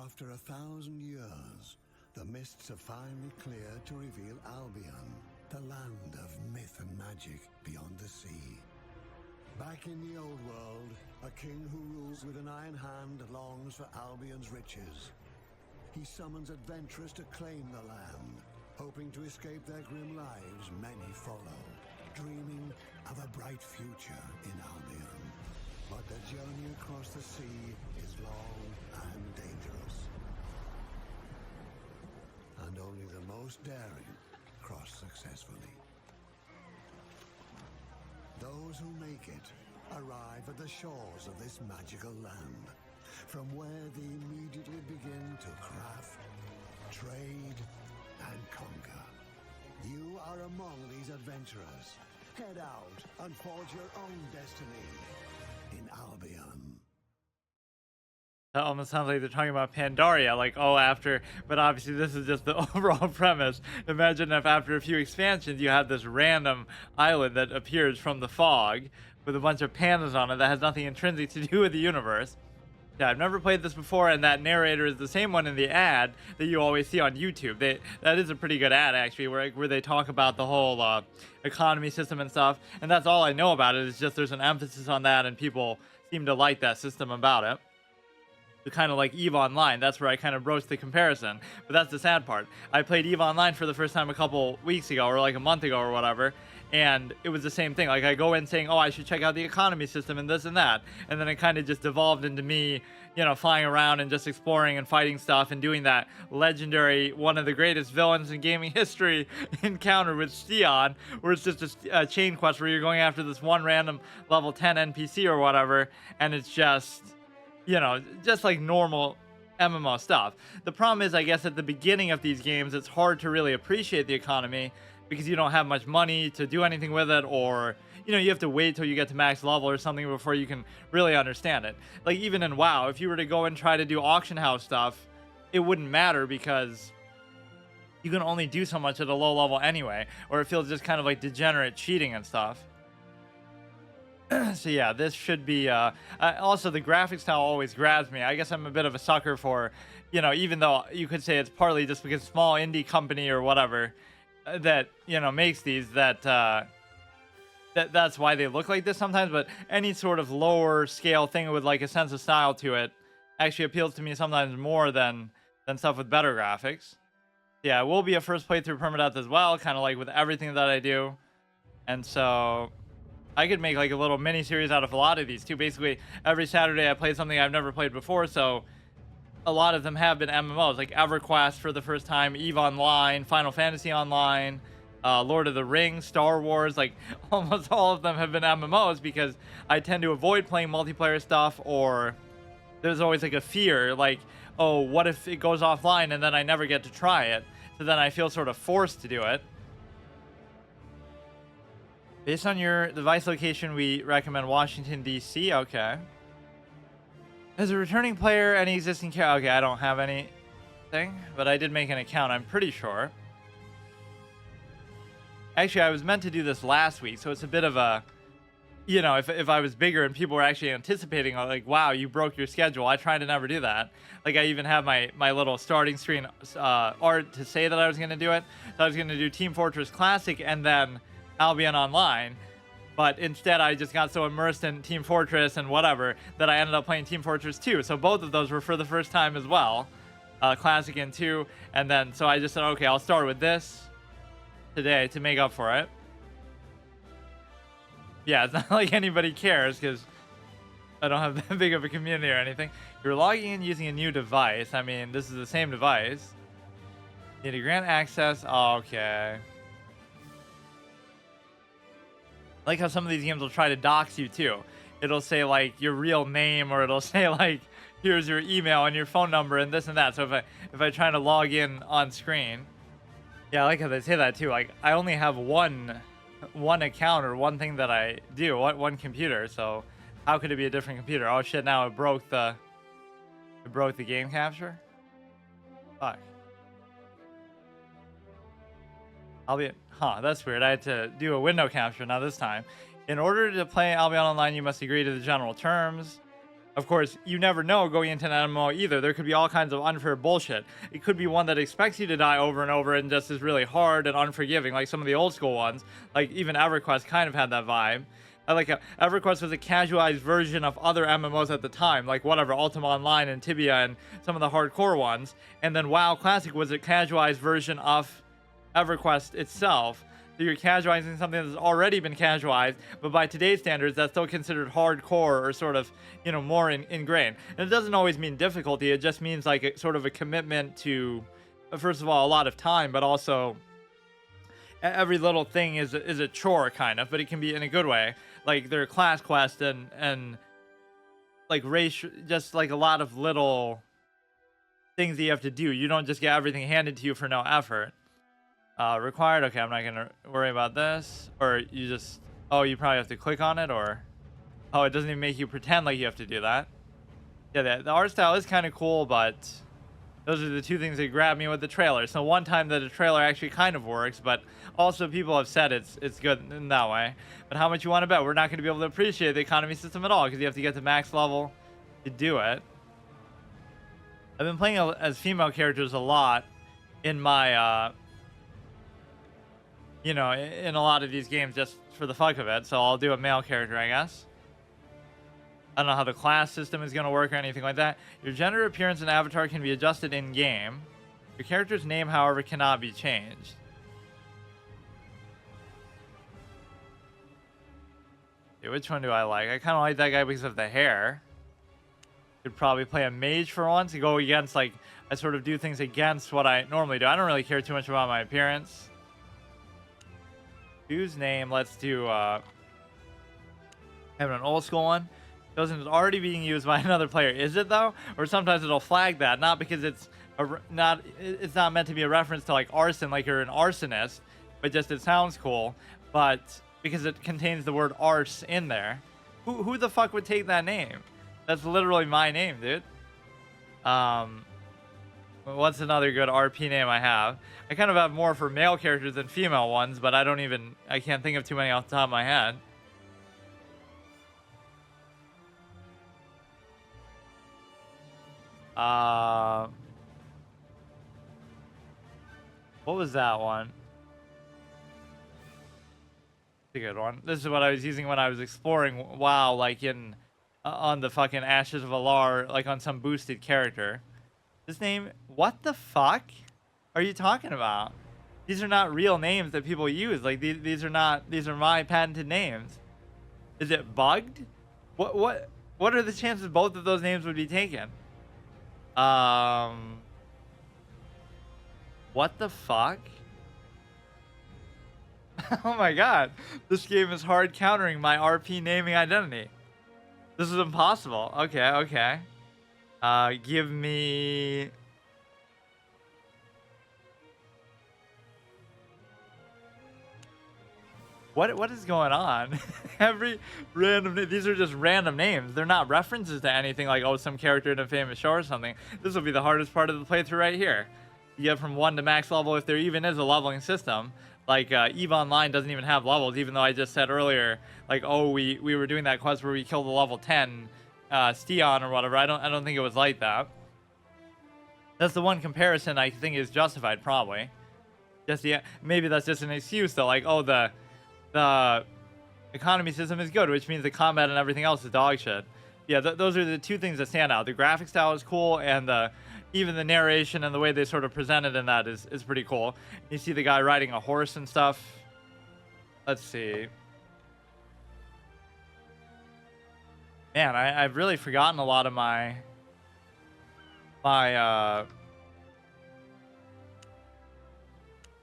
After 1,000 years, the mists have finally cleared to reveal Albion, the land of myth and magic beyond the sea. Back in the old world, a king who rules with an iron hand longs for Albion's riches. He summons adventurers to claim the land. Hoping to escape their grim lives, many follow, dreaming of a bright future in Albion. But the journey across the sea is long and dangerous. And only the most daring cross successfully. Those who make it arrive at the shores of this magical land, from where they immediately begin to craft, trade, and conquer. You are among these adventurers. Head out and forge your own destiny in Albion. That almost sounds like they're talking about Pandaria, like, oh, after, but obviously this is just the overall premise. Imagine if after a few expansions you have this random island that appears from the fog with a bunch of pandas on it that has nothing intrinsic to do with the universe. Yeah, I've never played this before, and that narrator is the same one in the ad that you always see on YouTube. That is a pretty good ad, actually, where they talk about the whole economy system and stuff, and that's all I know about it. Is just there's an emphasis on that, and people seem to like that system about it. Kind of like EVE Online, that's where I kind of broached the comparison. But that's the sad part. I played EVE Online for the first time a couple weeks ago, or like a month ago or whatever, and it was the same thing. Like I go in saying, oh, I should check out the economy system and this and that, and then it kind of just devolved into me, you know, flying around and just exploring and fighting stuff and doing that legendary, one of the greatest villains in gaming history encounter with Sion, where it's just a chain quest where you're going after this one random level 10 NPC or whatever, and it's just, you know, just like normal MMO stuff. The problem is, I guess, at the beginning of these games, it's hard to really appreciate the economy because you don't have much money to do anything with it, or, you know, you have to wait till you get to max level or something before you can really understand it. Like, even in WoW, if you were to go and try to do auction house stuff, it wouldn't matter because you can only do so much at a low level anyway, or it feels just kind of like degenerate cheating and stuff. So yeah, this should be also the graphic style always grabs me. I guess I'm a bit of a sucker for, you know, even though you could say it's partly just because small indie company or whatever that, you know, makes these, that's why they look like this sometimes. But any sort of lower scale thing with like a sense of style to it actually appeals to me sometimes more than stuff with better graphics. Yeah, it will be a first playthrough permadeath as well, kind of like with everything that I do. And so I could make like a little mini series out of a lot of these too. Basically, every Saturday I play something I've never played before, so a lot of them have been MMOs, like EverQuest for the first time, EVE Online, Final Fantasy Online, Lord of the Rings, Star Wars. Like almost all of them have been MMOs because I tend to avoid playing multiplayer stuff, or there's always like a fear, like, oh, what if it goes offline and then I never get to try it? So then I feel sort of forced to do it. Based on your device location, we recommend Washington, D.C. Okay. As a returning player, any existing okay, I don't have anything, but I did make an account, I'm pretty sure. Actually, I was meant to do this last week, so it's a bit of a, you know, if I was bigger and people were actually anticipating, like, wow, you broke your schedule. I try to never do that. Like, I even have my little starting screen art to say that I was going to do it. So I was going to do Team Fortress Classic and then Albion Online, but instead I just got so immersed in Team Fortress and whatever that I ended up playing Team Fortress 2. So both of those were for the first time as well, Classic and 2, and then so I just said, okay, I'll start with this today to make up for it. Yeah, it's not like anybody cares because I don't have that big of a community or anything. You're logging in using a new device. I mean, this is the same device. Need to grant access. Oh, okay. I like how some of these games will try to dox you too. It'll say like your real name, or it'll say like, here's your email and your phone number and this and that. So if I try to log in on screen, yeah, I like how they say that too. Like I only have one account or one thing that I do, one computer. So how could it be a different computer? Oh shit! Now it broke the game capture. Fuck. Albion, that's weird. I had to do a window capture now this time. In order to play Albion Online, you must agree to the general terms. Of course, you never know going into an MMO either. There could be all kinds of unfair bullshit. It could be one that expects you to die over and over and just is really hard and unforgiving, like some of the old school ones. Like even EverQuest kind of had that vibe. EverQuest was a casualized version of other MMOs at the time, like whatever, Ultima Online and Tibia and some of the hardcore ones. And then WoW Classic was a casualized version of EverQuest itself. So you're casualizing something that's already been casualized, but by today's standards, that's still considered hardcore or sort of, more ingrained. And it doesn't always mean difficulty. It just means like sort of a commitment to, first of all, a lot of time, but also every little thing is a chore kind of, but it can be in a good way. Like there are class quests and like race, just like a lot of little things that you have to do. You don't just get everything handed to you for no effort. Required. Okay, I'm not gonna worry about this. Or you just, oh, you probably have to click on it, or, oh, it doesn't even make you pretend like you have to do that. Yeah, the art style is kind of cool, but those are the two things that grab me with the trailer. So one time that a trailer actually kind of works, but also people have said it's good in that way. But how much you want to bet? We're not going to be able to appreciate the economy system at all because you have to get to max level to do it. I've been playing as female characters a lot in my in a lot of these games just for the fuck of it. So I'll do a male character, I guess. I don't know how the class system is going to work or anything like that. Your gender, appearance, and avatar can be adjusted in-game. Your character's name, however, cannot be changed. Okay, which one do I like? I kind of like that guy because of the hair. Could probably play a mage for once to go against, like, I sort of do things against what I normally do. I don't really care too much about my appearance. Choose name. Let's do have an old school one. Doesn't it's already being used by another player? Is it though? Or sometimes it'll flag that, not because it's not meant to be a reference to like arson, like you're an arsonist, but just it sounds cool. But because it contains the word arse in there, who the fuck would take that name? That's literally my name, dude. What's another good RP name I have? I kind of have more for male characters than female ones, but I can't think of too many off the top of my head. What was that one? It's a good one. This is what I was using when I was exploring WoW, like on the fucking Ashes of Alar, like on some boosted character. This name, what the fuck are you talking about? These are not real names that people use. Like these are my patented names. Is it bugged? What are the chances both of those names would be taken? What the fuck? Oh my god. This game is hard countering my RP naming identity. This is impossible. Okay. Give me... What is going on? Every random... These are just random names. They're not references to anything like, oh, some character in a famous show or something. This will be the hardest part of the playthrough right here. You get from 1 to max level if there even is a leveling system. Like, EVE Online doesn't even have levels, even though I just said earlier, like, oh, we were doing that quest where we killed the level 10 Steon or whatever. I don't think it was like that. That's the one comparison I think is justified, probably. Maybe that's just an excuse, though. Like, oh, the economy system is good, which means the combat and everything else is dog shit. Yeah, those are the two things that stand out. The graphic style is cool, and even the narration and the way they sort of presented in that is pretty cool. You see the guy riding a horse and stuff. Let's see. Man, I've really forgotten a lot of my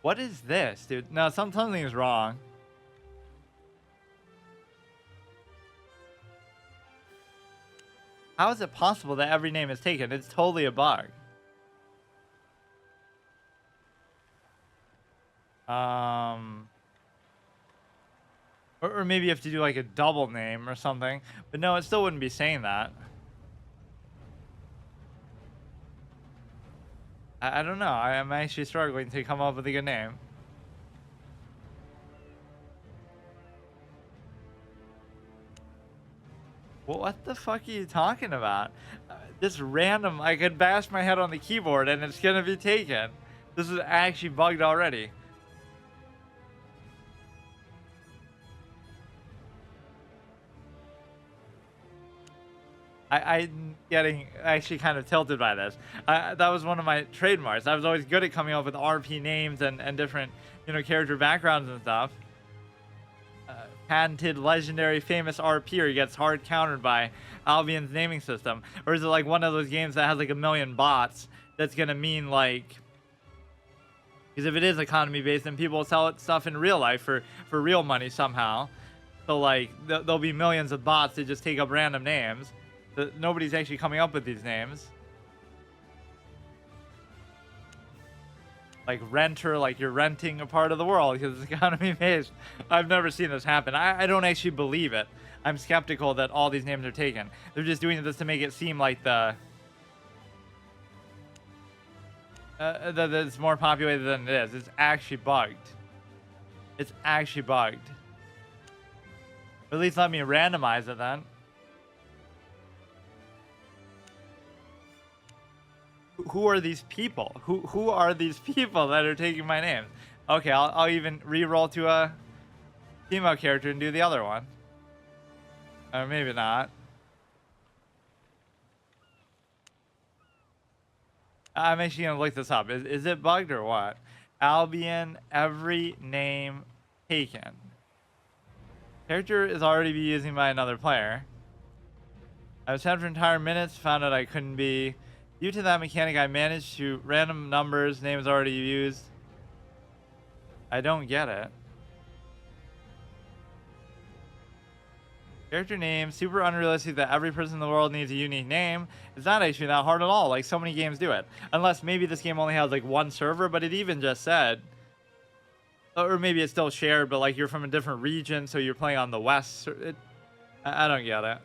what is this, dude? No, something is wrong. How is it possible that every name is taken? It's totally a bug. Or maybe you have to do like a double name or something. But no, it still wouldn't be saying that. I don't know. I'm actually struggling to come up with a good name. What the fuck are you talking about? Just random. I could bash my head on the keyboard and it's gonna be taken. This is actually bugged already. I'm getting actually kind of tilted by this. That was one of my trademarks. I was always good at coming up with RP names and different, character backgrounds and stuff. Patented, legendary, famous RPer gets hard countered by Albion's naming system. Or is it like one of those games that has like a million bots that's going to mean like... Because if it is economy based, then people will sell it stuff in real life for real money somehow. So like there'll be millions of bots that just take up random names. Nobody's actually coming up with these names. Like renter, like you're renting a part of the world because it's economy based. I've never seen this happen. I don't actually believe it. I'm skeptical that all these names are taken. They're just doing this to make it seem like that it's more populated than it is. It's actually bugged. It's actually bugged. At least let me randomize it then. Who are these people? Who are these people that are taking my names? Okay, I'll even re-roll to a female character and do the other one. Or maybe not. I'm actually gonna look this up. Is it bugged or what? Albion, every name taken. Character is already be using by another player. I was sent for entire minutes, found out I couldn't be. Due to that mechanic, I managed to random numbers, names already used. I don't get it. Character name, super unrealistic that every person in the world needs a unique name. It's not actually that hard at all, like so many games do it. Unless maybe this game only has like one server, but it even just said, or maybe it's still shared, but like you're from a different region, so you're playing on the west. I don't get it.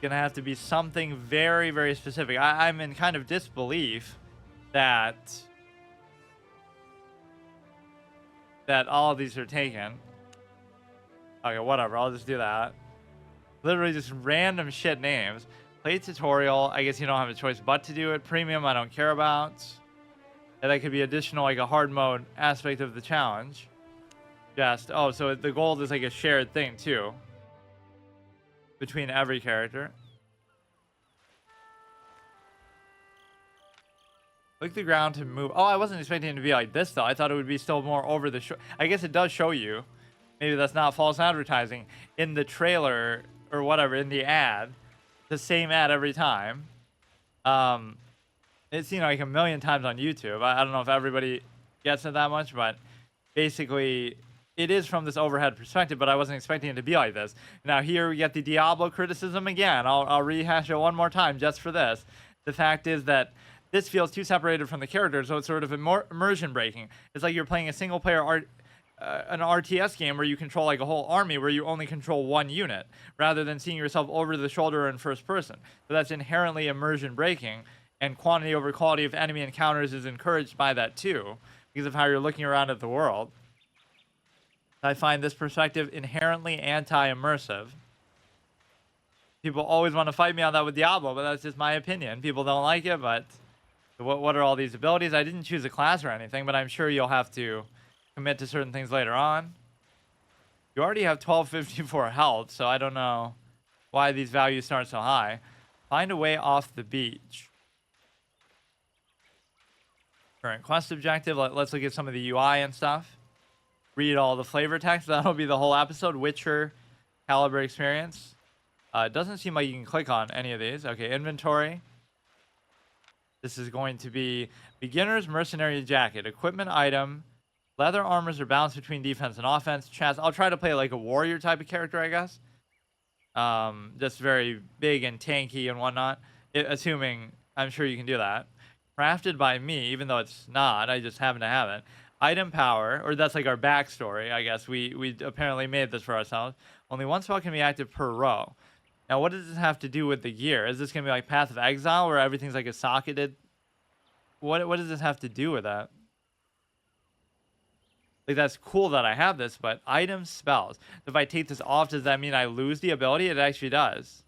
Gonna have to be something very, very specific. I'm in kind of disbelief that all of these are taken. Okay, whatever. I'll just do that. Literally just random shit names. Play tutorial. I guess you don't have a choice but to do it. Premium, I don't care about. And that could be additional, like a hard mode aspect of the challenge. Just, oh, so the gold is like a shared thing too. Between every character. Click the ground to move. Oh, I wasn't expecting it to be like this though. I thought it would be still more over the show. I guess it does show you. Maybe that's not false advertising. In the trailer or whatever, in the ad. The same ad every time. It's seen like a million times on YouTube. I don't know if everybody gets it that much, but basically... It is from this overhead perspective, but I wasn't expecting it to be like this. Now here we get the Diablo criticism again. I'll rehash it one more time just for this. The fact is that this feels too separated from the character, so it's sort of immersion breaking. It's like you're playing a single player an RTS game where you control like a whole army where you only control one unit, rather than seeing yourself over the shoulder in first person. So that's inherently immersion breaking, and quantity over quality of enemy encounters is encouraged by that too, because of how you're looking around at the world. I find this perspective inherently anti-immersive. People always want to fight me on that with Diablo, but that's just my opinion. People don't like it, but what are all these abilities? I didn't choose a class or anything, but I'm sure you'll have to commit to certain things later on. You already have 1254 health, so I don't know why these values start so high. Find a way off the beach. Current quest objective. Let's look at some of the UI and stuff. Read all the flavor text. That'll be the whole episode. Witcher caliber experience. It doesn't seem like you can click on any of these. Okay, inventory. This is going to be beginner's mercenary jacket, equipment item, leather armors are balanced between defense and offense. Chest. I'll try to play like a warrior type of character, I guess. Just very big and tanky and whatnot. Assuming, I'm sure you can do that. Crafted by me, even though it's not. I just happen to have it. Item power, or that's like our backstory, I guess. We apparently made this for ourselves. Only one spell can be active per row. Now, what does this have to do with the gear? Is this going to be like Path of Exile, where everything's like a socketed? What does this have to do with that? Like, that's cool that I have this, but item spells. If I take this off, does that mean I lose the ability? It actually does.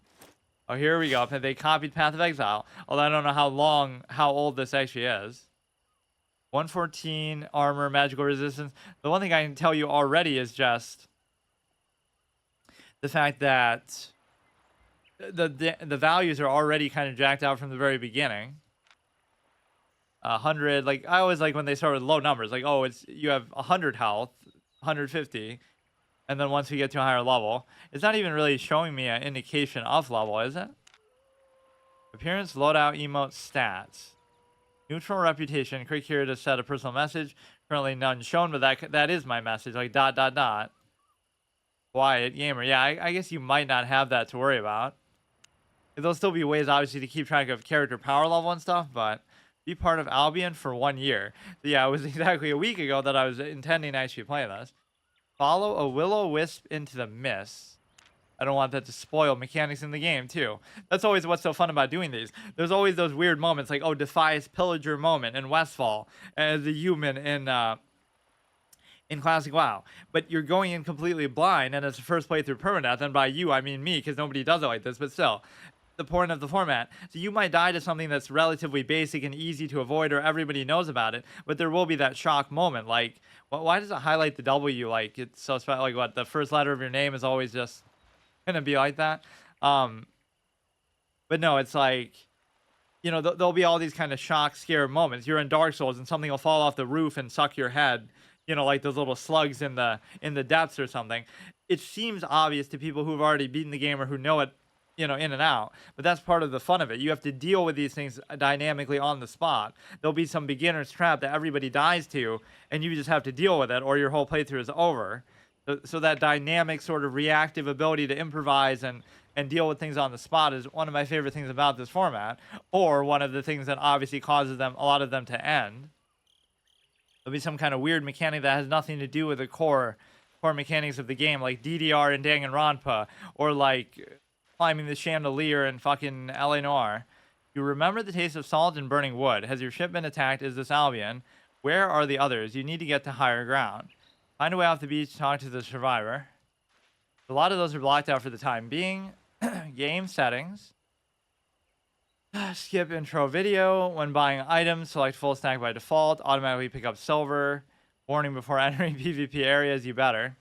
Oh, here we go. They copied Path of Exile. Although I don't know how old this actually is. 114 armor, magical resistance. The one thing I can tell you already is just the fact that the values are already kind of jacked out from the very beginning. 100, like I always like when they start with low numbers, like, oh, you have 100 health, 150, and then once you get to a higher level, it's not even really showing me an indication of level, is it? Appearance, loadout, emote, stats, neutral reputation. Click here to set a personal message. Currently none shown, but that is my message, like ... Quiet gamer. Yeah, I guess you might not have that to worry about. There'll still be ways, obviously, to keep track of character power level and stuff, but be part of Albion for 1 year. So yeah, it was exactly a week ago that I was intending to actually play this. Follow a will-o-wisp into the mist. I don't want that to spoil mechanics in the game, too. That's always what's so fun about doing these. There's always those weird moments, like, oh, Defias Pillager moment in Westfall as a human in Classic WoW. But you're going in completely blind, and it's the first playthrough permadeath, and by you, I mean me, because nobody does it like this, but still. The point of the format. So you might die to something that's relatively basic and easy to avoid, or everybody knows about it, but there will be that shock moment. Like, why does it highlight the W? Like, it's so special. Like, what, the first letter of your name is always just gonna be like that. But no, it's like, you know, there'll be all these kind of shock scare moments. You're in Dark Souls and something will fall off the roof and suck your head, you know, like those little slugs in the depths or something. It seems obvious to people who've already beaten the game or who know it, you know, in and out, but that's part of the fun of it. You have to deal with these things dynamically on the spot. There'll be some beginner's trap that everybody dies to, and you just have to deal with it, or your whole playthrough is over. So that dynamic sort of reactive ability to improvise and deal with things on the spot is one of my favorite things about this format, or one of the things that obviously causes a lot of them to end. There'll be some kind of weird mechanic that has nothing to do with the core mechanics of the game, like DDR and Danganronpa, or like climbing the chandelier in fucking LA Noire. You remember the taste of salt and burning wood. Has your ship been attacked? Is this Albion? Where are the others? You need to get to higher ground. Find a way off the beach, talk to the survivor. A lot of those are blocked out for the time being. Game settings. Skip intro video. When buying items, select full stack by default. Automatically pick up silver. Warning before entering PvP areas, you better.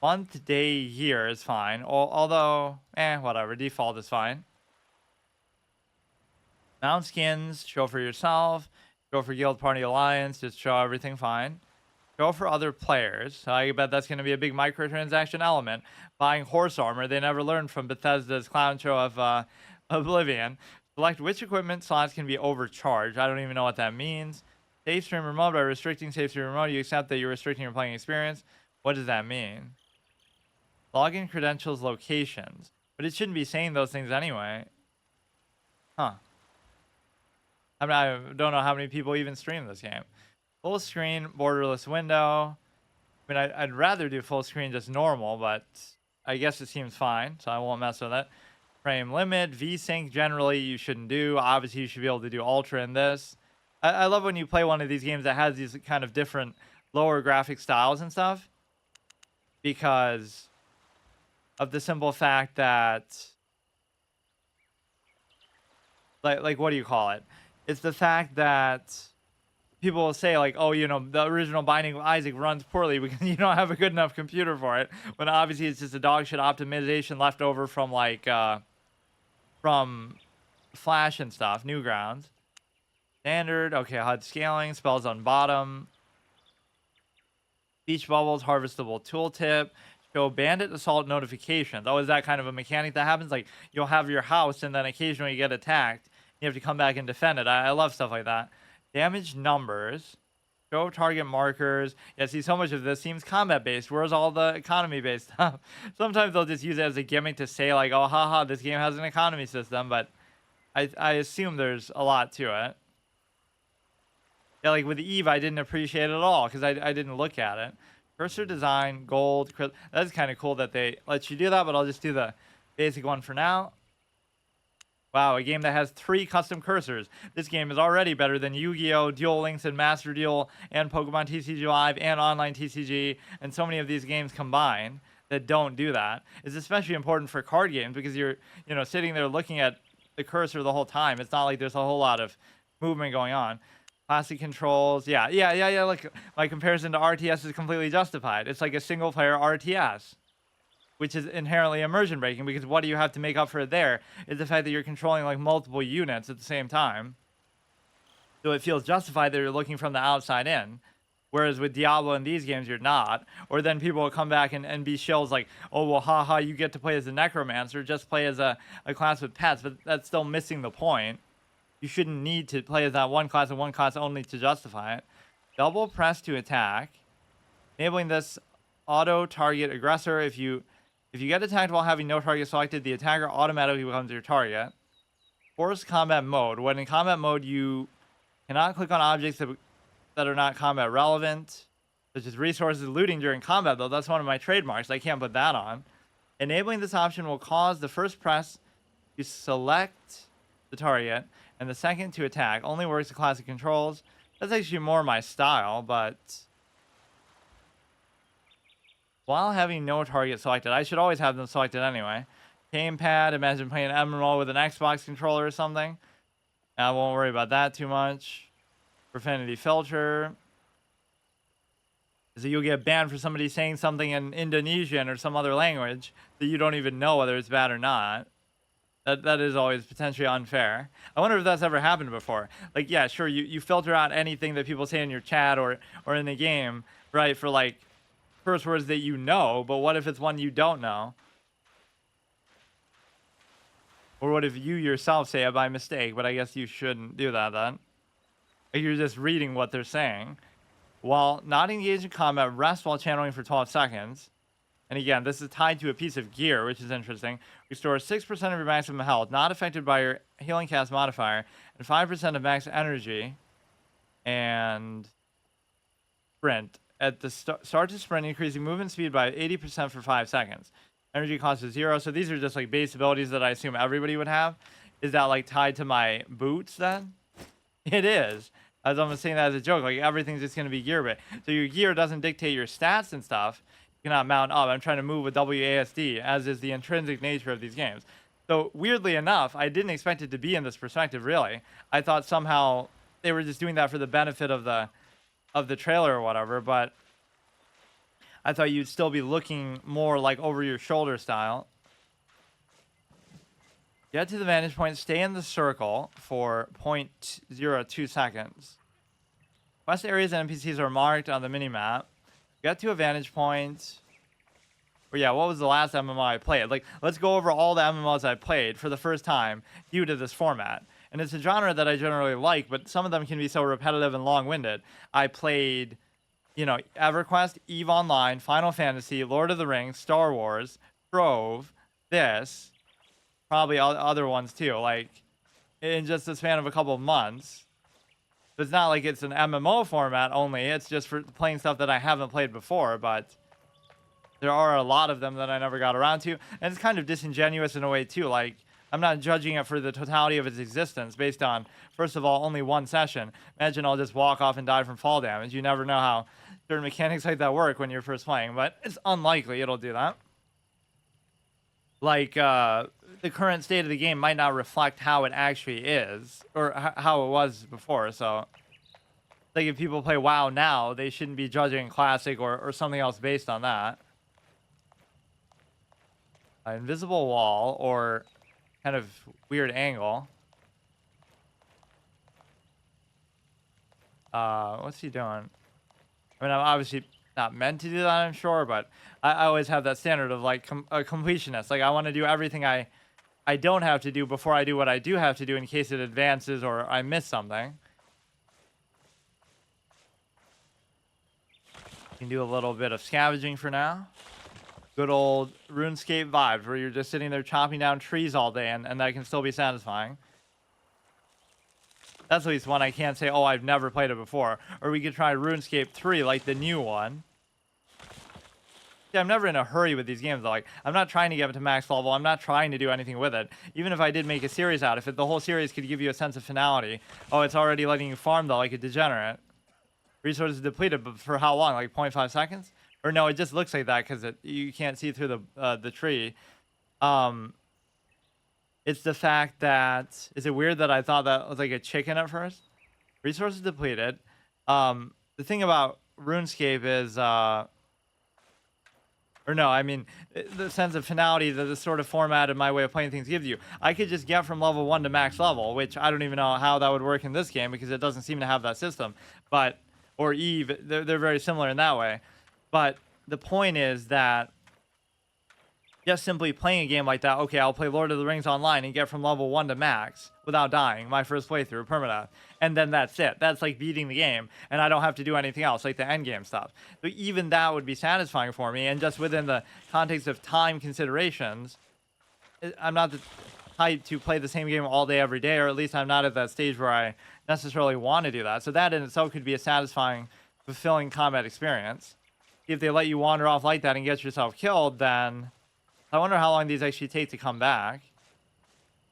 Month, day, year is fine. Although, whatever. Default is fine. Mount skins, show for yourself. Go for guild party alliance, just show everything fine. Go for other players. So I bet that's going to be a big microtransaction element. Buying horse armor. They never learned from Bethesda's clown show of Oblivion. Select which equipment slots can be overcharged. I don't even know what that means. Save stream remote. By restricting save stream remote, you accept that you're restricting your playing experience. What does that mean? Login credentials, locations. But it shouldn't be saying those things anyway. Huh. I mean, I don't know how many people even stream this game. Full screen, borderless window. I mean, I'd rather do full screen just normal, but I guess it seems fine, so I won't mess with it. Frame limit, VSync generally you shouldn't do. Obviously, you should be able to do Ultra in this. I love when you play one of these games that has these kind of different lower graphic styles and stuff, because of the simple fact that, like what do you call it? It's the fact that people will say, like, oh, you know, the original Binding of Isaac runs poorly because you don't have a good enough computer for it, when obviously it's just a dog shit optimization left over from, like, from Flash and stuff. Newgrounds. Standard. Okay, HUD scaling. Spells on bottom. Beach bubbles. Harvestable tooltip. Show bandit assault notifications. Oh, is that kind of a mechanic that happens? Like, you'll have your house and then occasionally you get attacked. You have to come back and defend it. I love stuff like that. Damage numbers. Show target markers. Yeah, see, so much of this seems combat-based. Where's all the economy-based stuff? Sometimes they'll just use it as a gimmick to say, like, oh, haha, this game has an economy system, but I assume there's a lot to it. Yeah, like with Eve, I didn't appreciate it at all because I didn't look at it. Cursor design, gold. That's kind of cool that they let you do that, but I'll just do the basic one for now. Wow, a game that has 3 custom cursors. This game is already better than Yu-Gi-Oh!, Duel Links, and Master Duel, and Pokemon TCG Live, and Online TCG, and so many of these games combined that don't do that. It's especially important for card games because you're, sitting there looking at the cursor the whole time. It's not like there's a whole lot of movement going on. Classic controls, yeah. Look, my comparison to RTS is completely justified. It's like a single-player RTS, which is inherently immersion breaking because what do you have to make up for it there is the fact that you're controlling like multiple units at the same time. So it feels justified that you're looking from the outside in. Whereas with Diablo and these games, you're not. Or then people will come back and be shills like, oh, well, haha, you get to play as a necromancer, just play as a class with pets, but that's still missing the point. You shouldn't need to play as that one class and one class only to justify it. Double press to attack. Enabling this auto target aggressor. If you get attacked while having no target selected, the attacker automatically becomes your target. Force combat mode. When in combat mode, you cannot click on objects that are not combat relevant, such as resources. Looting during combat, though, that's one of my trademarks. I can't put that on. Enabling this option will cause the first press to select the target and the second to attack. Only works with classic controls. That's actually more my style, but while having no target selected, I should always have them selected anyway. Gamepad, imagine playing MMO with an Xbox controller or something. I won't worry about that too much. Profanity filter. So you'll get banned for somebody saying something in Indonesian or some other language that you don't even know whether it's bad or not. That is always potentially unfair. I wonder if that's ever happened before. Like, yeah, sure, you filter out anything that people say in your chat or in the game, right, for like curse words that you know, but what if it's one you don't know? Or what if you yourself say it by mistake, but I guess you shouldn't do that then. Like you're just reading what they're saying. While not engaged in combat, rest while channeling for 12 seconds. And again, this is tied to a piece of gear, which is interesting. Restore 6% of your maximum health, not affected by your healing cast modifier, and 5% of max energy. And sprint. At the start to sprint, increasing movement speed by 80% for 5 seconds. Energy cost is 0. So these are just like base abilities that I assume everybody would have. Is that like tied to my boots then? It is. As I'm saying that as a joke, like everything's just going to be gear based. So your gear doesn't dictate your stats and stuff. You cannot mount up. I'm trying to move with WASD, as is the intrinsic nature of these games. So weirdly enough, I didn't expect it to be in this perspective, really. I thought somehow they were just doing that for the benefit of the trailer or whatever, but I thought you'd still be looking more like over your shoulder style. Get to the vantage point, stay in the circle for 0.02 seconds. Quest areas and NPCs are marked on the minimap. Get to a vantage point. Or yeah, what was the last MMO I played? Like, let's go over all the MMOs I played for the first time due to this format. And it's a genre that I generally like, but some of them can be so repetitive and long-winded. I played, EverQuest, EVE Online, Final Fantasy, Lord of the Rings, Star Wars, Trove, this, probably other ones too, like in just the span of a couple of months. It's not like it's an MMO format only, it's just for playing stuff that I haven't played before, but there are a lot of them that I never got around to. And it's kind of disingenuous in a way too, like I'm not judging it for the totality of its existence based on, first of all, only one session. Imagine I'll just walk off and die from fall damage. You never know how certain mechanics like that work when you're first playing, but it's unlikely it'll do that. Like, the current state of the game might not reflect how it actually is, or how it was before, so like if people play WoW now, they shouldn't be judging Classic or something else based on that. Invisible wall, or kind of weird angle. What's he doing? I mean, I'm obviously not meant to do that, I'm sure, but I always have that standard of like a completionist. Like I want to do everything I don't have to do before I do what I do have to do in case it advances or I miss something. You can do a little bit of scavenging for now. Good old RuneScape vibes where you're just sitting there chopping down trees all day and that can still be satisfying. That's at least one I can't say, oh, I've never played it before. Or we could try RuneScape 3, like the new one. I'm never in a hurry with these games. Like, I'm not trying to get it to max level. I'm not trying to do anything with it. Even if I did make a series out, if the whole series could give you a sense of finality, oh, it's already letting you farm though, like a degenerate. Resources depleted, but for how long? Like 0.5 seconds? Or no, it just looks like that because you can't see through the tree. It's the fact that, is it weird that I thought that was like a chicken at first? Resources depleted. The thing about RuneScape is, or no, I mean, the sense of finality that this sort of format and my way of playing things gives you. I could just get from level 1 to max level, which I don't even know how that would work in this game because it doesn't seem to have that system. But, or Eve, they're very similar in that way. But the point is that just simply playing a game like that, okay, I'll play Lord of the Rings online and get from level 1 to max without dying, my first playthrough, permadeath. And then that's it. That's like beating the game, and I don't have to do anything else, like the end game stuff. So even that would be satisfying for me, and just within the context of time considerations, I'm not the type to play the same game all day, every day, or at least I'm not at that stage where I necessarily want to do that. So that in itself could be a satisfying, fulfilling combat experience. If they let you wander off like that and get yourself killed, then I wonder how long these actually take to come back.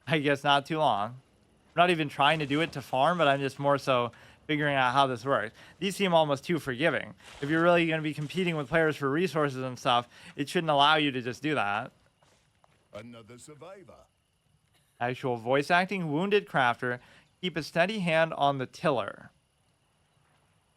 I guess not too long. I'm not even trying to do it to farm, but I'm just more so figuring out how this works. These seem almost too forgiving. If you're really going to be competing with players for resources and stuff, it shouldn't allow you to just do that. Another survivor. Actual voice acting. Wounded crafter. Keep a steady hand on the tiller.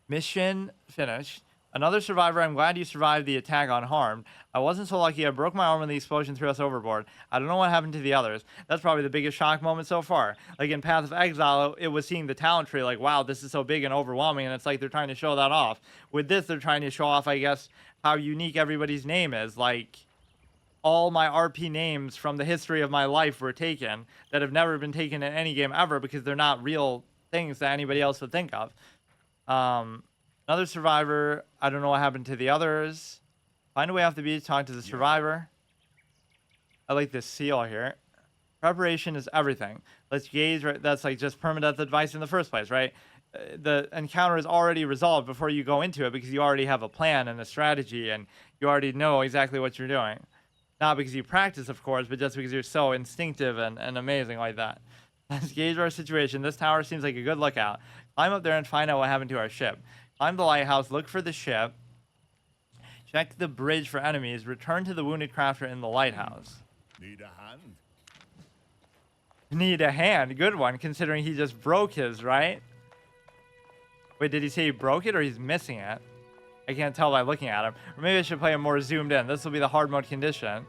Mission finished. Another survivor. I'm glad you survived the attack unharmed. I wasn't so lucky. I broke my arm when the explosion threw us overboard. I don't know what happened to the others. That's probably the biggest shock moment so far. Like in Path of Exile, it was seeing the talent tree. Like, wow, this is so big and overwhelming. And it's like they're trying to show that off. With this, they're trying to show off, I guess, how unique everybody's name is. Like, all my RP names from the history of my life were taken that have never been taken in any game ever because they're not real things that anybody else would think of. Another survivor. I don't know what happened to the others. Find a way off the beach. Talk to the survivor. I like this seal here. Preparation is everything. Let's gaze. Right, that's like just permadeath advice in the first place, right? The encounter is already resolved before you go into it because you already have a plan and a strategy and you already know exactly what you're doing. Not because you practice, of course, but just because you're so instinctive and amazing like that. Let's gauge our situation. This tower seems like a good lookout. Climb up there and find out what happened to our ship. Climb the lighthouse, look for the ship, check the bridge for enemies, return to the wounded crafter in the lighthouse. Need a hand? Need a hand. Good one, considering he just broke his, right? Wait, did he say he broke it or he's missing it? I can't tell by looking at him. Or maybe I should play him more zoomed in. This will be the hard mode condition.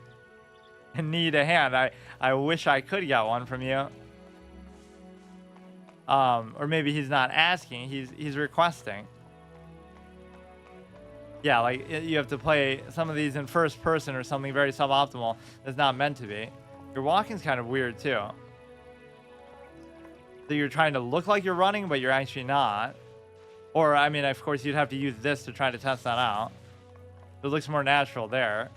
And need a hand. I wish I could get one from you. Or maybe he's not asking, he's requesting. Yeah, like you have to play some of these in first person or something very suboptimal that's not meant to be. Your walking's kind of weird too. So you're trying to look like you're running, but you're actually not. Or, I mean, of course, you'd have to use this to try to test that out. It looks more natural there.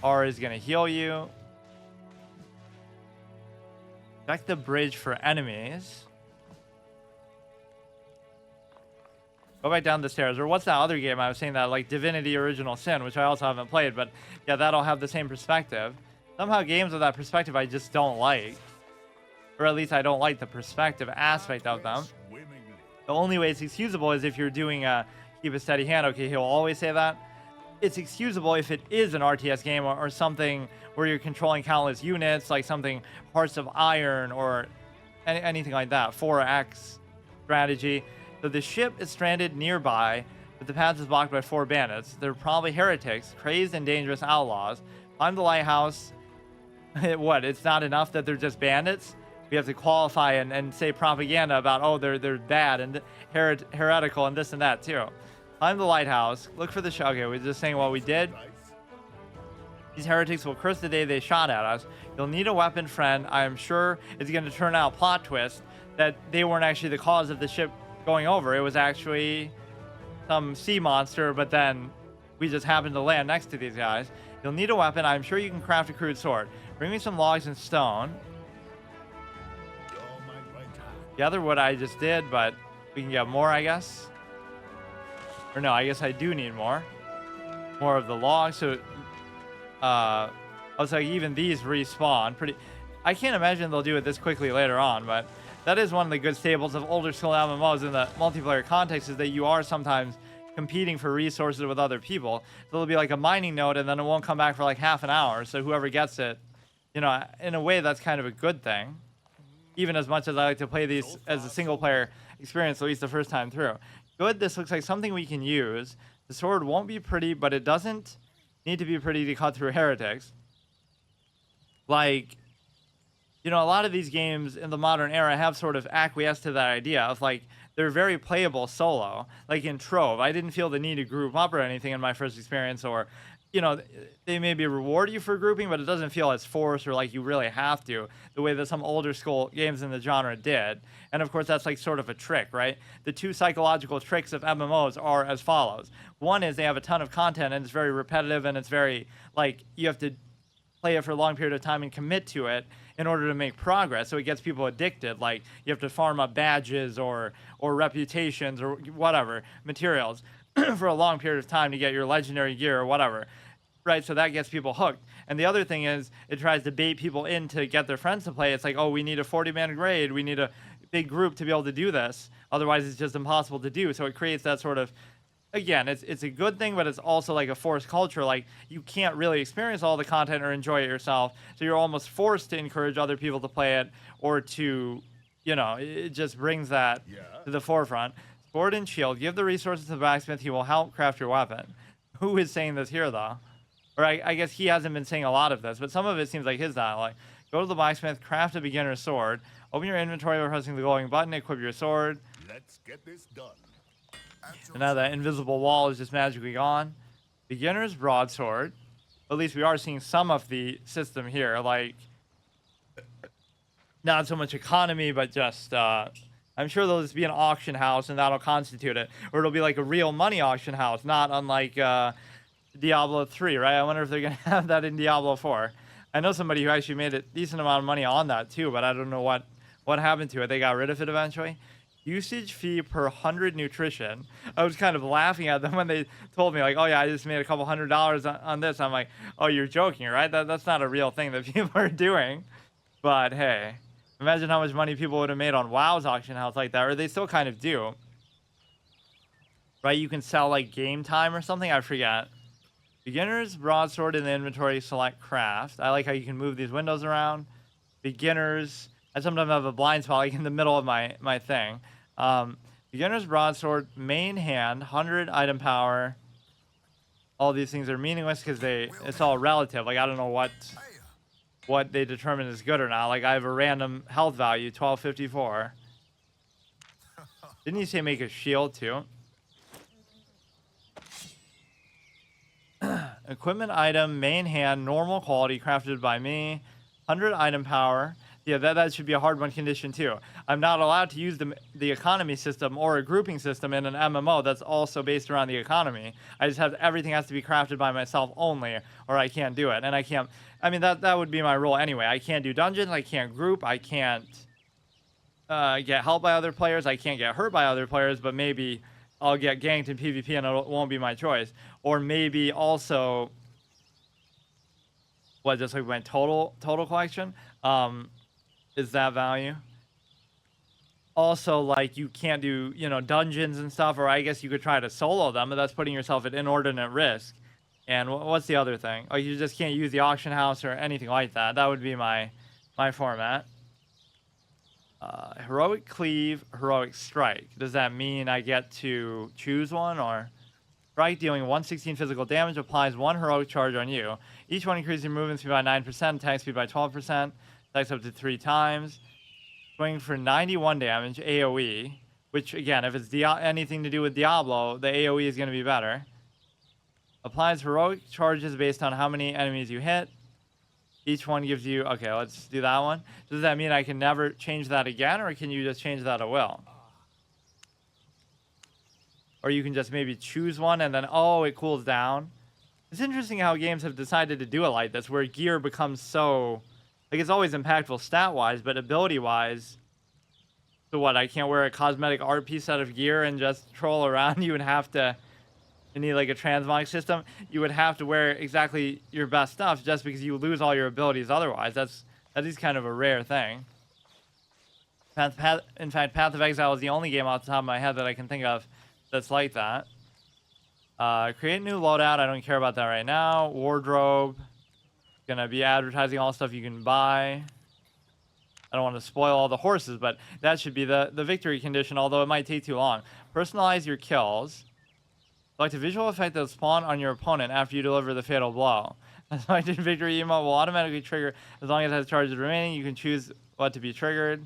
R is going to heal you. Check the bridge for enemies. Go back down the stairs. Or what's that other game I was saying that, like Divinity Original Sin, which I also haven't played, but yeah, that'll have the same perspective. Somehow games with that perspective I just don't like. Or at least I don't like the perspective aspect of them. The only way it's excusable is if you're doing a keep a steady hand. Okay, he'll always say that. It's excusable if it is an RTS game or something where you're controlling countless units, like something Hearts of Iron or anything like that. 4X strategy. So the ship is stranded nearby, but the path is blocked by 4 bandits. They're probably heretics, crazed and dangerous outlaws. Climb the lighthouse. What? It's not enough that they're just bandits? We have to qualify and say propaganda about, oh, they're bad and heretical and this and that too. Climb the lighthouse. Look for the ship. Okay, we're just saying what we did. These heretics will curse the day they shot at us. You'll need a weapon, friend. I am sure it's going to turn out plot twist that they weren't actually the cause of the ship going over. It was actually some sea monster, but then we just happened to land next to these guys. You'll need a weapon. I'm sure you can craft a crude sword. Bring me some logs and stone. Gather what I just did, but we can get more, I guess. Or no, I guess I do need more. more of the log. So I was like, even these respawn pretty. I can't imagine they'll do it this quickly later on, but that is one of the good staples of older school MMOs in the multiplayer context, is that you are sometimes competing for resources with other people. So there'll be like a mining node, and then it won't come back for like half an hour. So whoever gets it, you know, in a way, that's kind of a good thing. Even as much as I like to play these as a single player experience, at least the first time through. Good, this looks like something we can use. The sword won't be pretty, but it doesn't need to be pretty to cut through heretics. Like, you know, a lot of these games in the modern era have sort of acquiesced to that idea of like, they're very playable solo. Like in Trove, I didn't feel the need to group up or anything in my first experience, or, you know, they maybe reward you for grouping, but it doesn't feel as forced or like you really have to, the way that some older school games in the genre did. And of course, that's like sort of a trick, right? The two psychological tricks of MMOs are as follows. One is they have a ton of content and it's very repetitive, and it's very like you have to play it for a long period of time and commit to it in order to make progress. So it gets people addicted. Like you have to farm up badges or reputations or whatever materials for a long period of time to get your legendary gear or whatever. Right, so that gets people hooked. And the other thing is it tries to bait people in to get their friends to play. It's like, oh, we need a 40-man grade. We need a big group to be able to do this. Otherwise, it's just impossible to do. So it creates that sort of, again, it's a good thing, but it's also like a forced culture. Like you can't really experience all the content or enjoy it yourself. So you're almost forced to encourage other people to play it, or to, you know, it just brings that to the forefront. Sword and shield. Give the resources to the blacksmith. He will help craft your weapon. Who is saying this here, though? Or I guess he hasn't been saying a lot of this, but some of it seems like his dialogue. Go to the blacksmith, craft a beginner's sword. Open your inventory by pressing the glowing button, equip your sword. Let's get this done. And now that invisible wall is just magically gone. Beginner's broadsword. At least we are seeing some of the system here. Like, not so much economy, but just, I'm sure there'll just be an auction house and that'll constitute it. Or it'll be like a real money auction house, not unlike Diablo 3, right? I wonder if they're going to have that in Diablo 4. I know somebody who actually made a decent amount of money on that too, but I don't know what happened to it. They got rid of it eventually. Usage fee per 100 nutrition. I was kind of laughing at them when they told me, like, oh yeah, I just made a couple $100 on this. I'm like, oh, you're joking, right? That's not a real thing that people are doing. But hey, imagine how much money people would have made on WoW's auction house like that, or they still kind of do. Right? You can sell like game time or something, I forget. Beginner's broadsword in the inventory, select craft. I like how you can move these windows around. Beginners, I sometimes have a blind spot like in the middle of my thing. Beginner's broadsword, main hand, 100 item power. All these things are meaningless because it's all relative. Like I don't know what they determine is good or not. Like I have a random health value, 1254. Didn't you say make a shield too? Equipment item, main hand, normal quality, crafted by me, 100 item power. Yeah, that should be a hard one condition too. I'm not allowed to use the economy system or a grouping system in an MMO that's also based around the economy. I just have everything has to be crafted by myself only, or I can't do it. And I can't. I mean that would be my rule anyway. I can't do dungeons. I can't group. I can't get help by other players. I can't get hurt by other players. But maybe I'll get ganked in PvP and it won't be my choice. Or maybe also, what, just like my total collection? Is that value? Also, like, you can't do, you know, dungeons and stuff, or I guess you could try to solo them, but that's putting yourself at inordinate risk. And what's the other thing? Like, you just can't use the auction house or anything like that. That would be my format. Heroic cleave, heroic strike. Does that mean I get to choose one, or? Strike dealing 116 physical damage applies 1 heroic charge on you. Each one increases your movement speed by 9%, attack speed by 12%, attacks up to 3 times. Swing for 91 damage, AoE, which again, if it's anything to do with Diablo, the AoE is going to be better. Applies heroic charges based on how many enemies you hit. Each one gives you, okay, let's do that one. Does that mean I can never change that again, or can you just change that at will? Or you can just maybe choose one and then, oh, it cools down. It's interesting how games have decided to do it like this, where gear becomes so, like, it's always impactful stat-wise, but ability-wise, so what, I can't wear a cosmetic art piece out of gear and just troll around? You would have to you need like a transmog system, you would have to wear exactly your best stuff just because you lose all your abilities otherwise. That is kind of a rare thing. In fact, Path of Exile is the only game off the top of my head that I can think of that's like that. Create new loadout. I don't care about that right now. Wardrobe. Gonna be advertising all stuff you can buy. I don't want to spoil all the horses, but that should be the victory condition, although it might take too long. Personalize your kills. Select a visual effect that will spawn on your opponent after you deliver the fatal blow. A selected victory emote will automatically trigger as long as it has charges remaining. You can choose what to be triggered.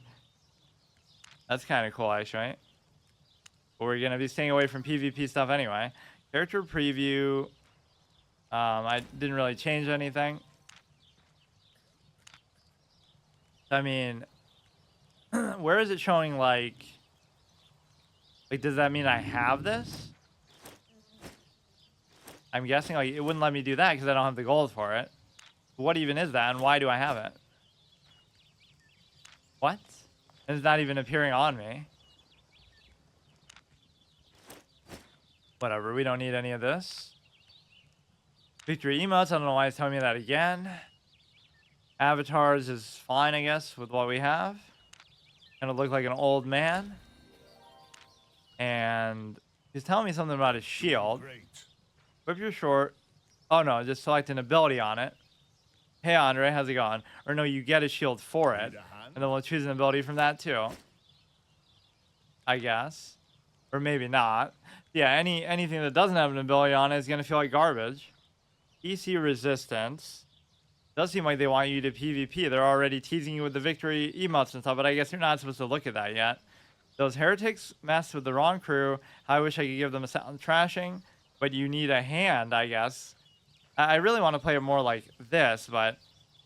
That's kind of cool, actually. But we're going to be staying away from PvP stuff anyway. Character preview. I didn't really change anything. I mean, where is it showing like does that mean I have this? I'm guessing like it wouldn't let me do that because I don't have the gold for it. What even is that and why do I have it? What? And it's not even appearing on me. Whatever, we don't need any of this. Victory emotes, I don't know why it's telling me that again. Avatars is fine, I guess, with what we have. Gonna look like an old man. And he's telling me something about his shield. Great. Whip your short. Oh no, just select an ability on it. Hey Andre, how's it going? Or no, you get a shield for it. And then we'll choose an ability from that too. I guess. Or maybe not. Yeah, anything that doesn't have an ability on it is gonna feel like garbage. EC resistance. Does seem like they want you to PvP. They're already teasing you with the victory emotes and stuff, but I guess you're not supposed to look at that yet. Those heretics messed with the wrong crew. I wish I could give them a sound thrashing, but you need a hand, I guess. I really want to play it more like this, but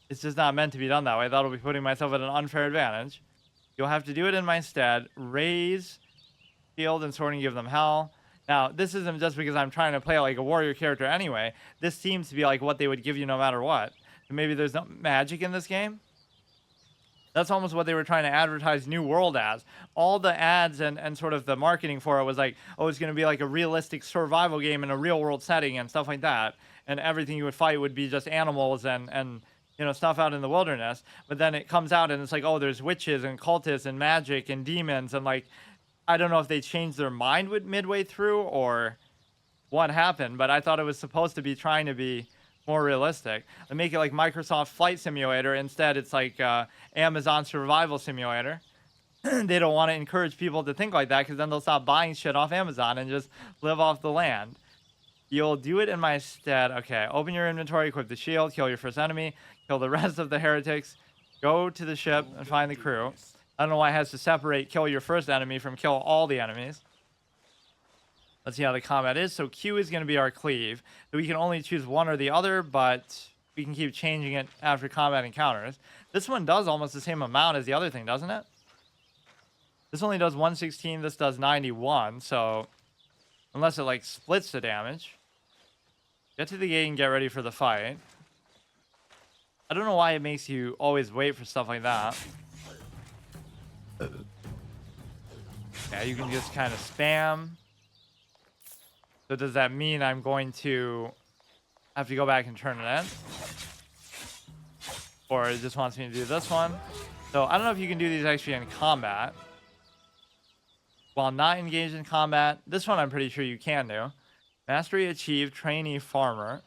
it's just not meant to be done that way. That'll be putting myself at an unfair advantage. You'll have to do it in my stead. Raise, shield, and sword and give them hell. Now, this isn't just because I'm trying to play like a warrior character anyway. This seems to be like what they would give you no matter what. Maybe there's no magic in this game? That's almost what they were trying to advertise New World as. All the ads and sort of the marketing for it was like, oh, it's going to be like a realistic survival game in a real world setting and stuff like that. And everything you would fight would be just animals and you know, stuff out in the wilderness. But then it comes out and it's like, oh, there's witches and cultists and magic and demons. And like, I don't know if they changed their mind midway through or what happened. But I thought it was supposed to be trying to be more realistic. They make it like Microsoft Flight Simulator. Instead, it's like Amazon Survival Simulator. They don't want to encourage people to think like that because then they'll stop buying shit off Amazon and just live off the land. You'll do it in my stead. Okay, open your inventory, equip the shield, kill your first enemy, kill the rest of the heretics, go to the ship and find the crew. I don't know why it has to separate kill your first enemy from kill all the enemies. Let's see how the combat is. So Q is going to be our cleave. So we can only choose one or the other, but we can keep changing it after combat encounters. This one does almost the same amount as the other thing, doesn't it? This only does 116. This does 91. So unless it like splits the damage. Get to the gate and get ready for the fight. I don't know why it makes you always wait for stuff like that. Yeah, you can just kind of spam. So does that mean I'm going to have to go back and turn it in? Or it just wants me to do this one? So I don't know if you can do these actually in combat. While not engaged in combat, this one I'm pretty sure you can do. Mastery achieved, trainee farmer.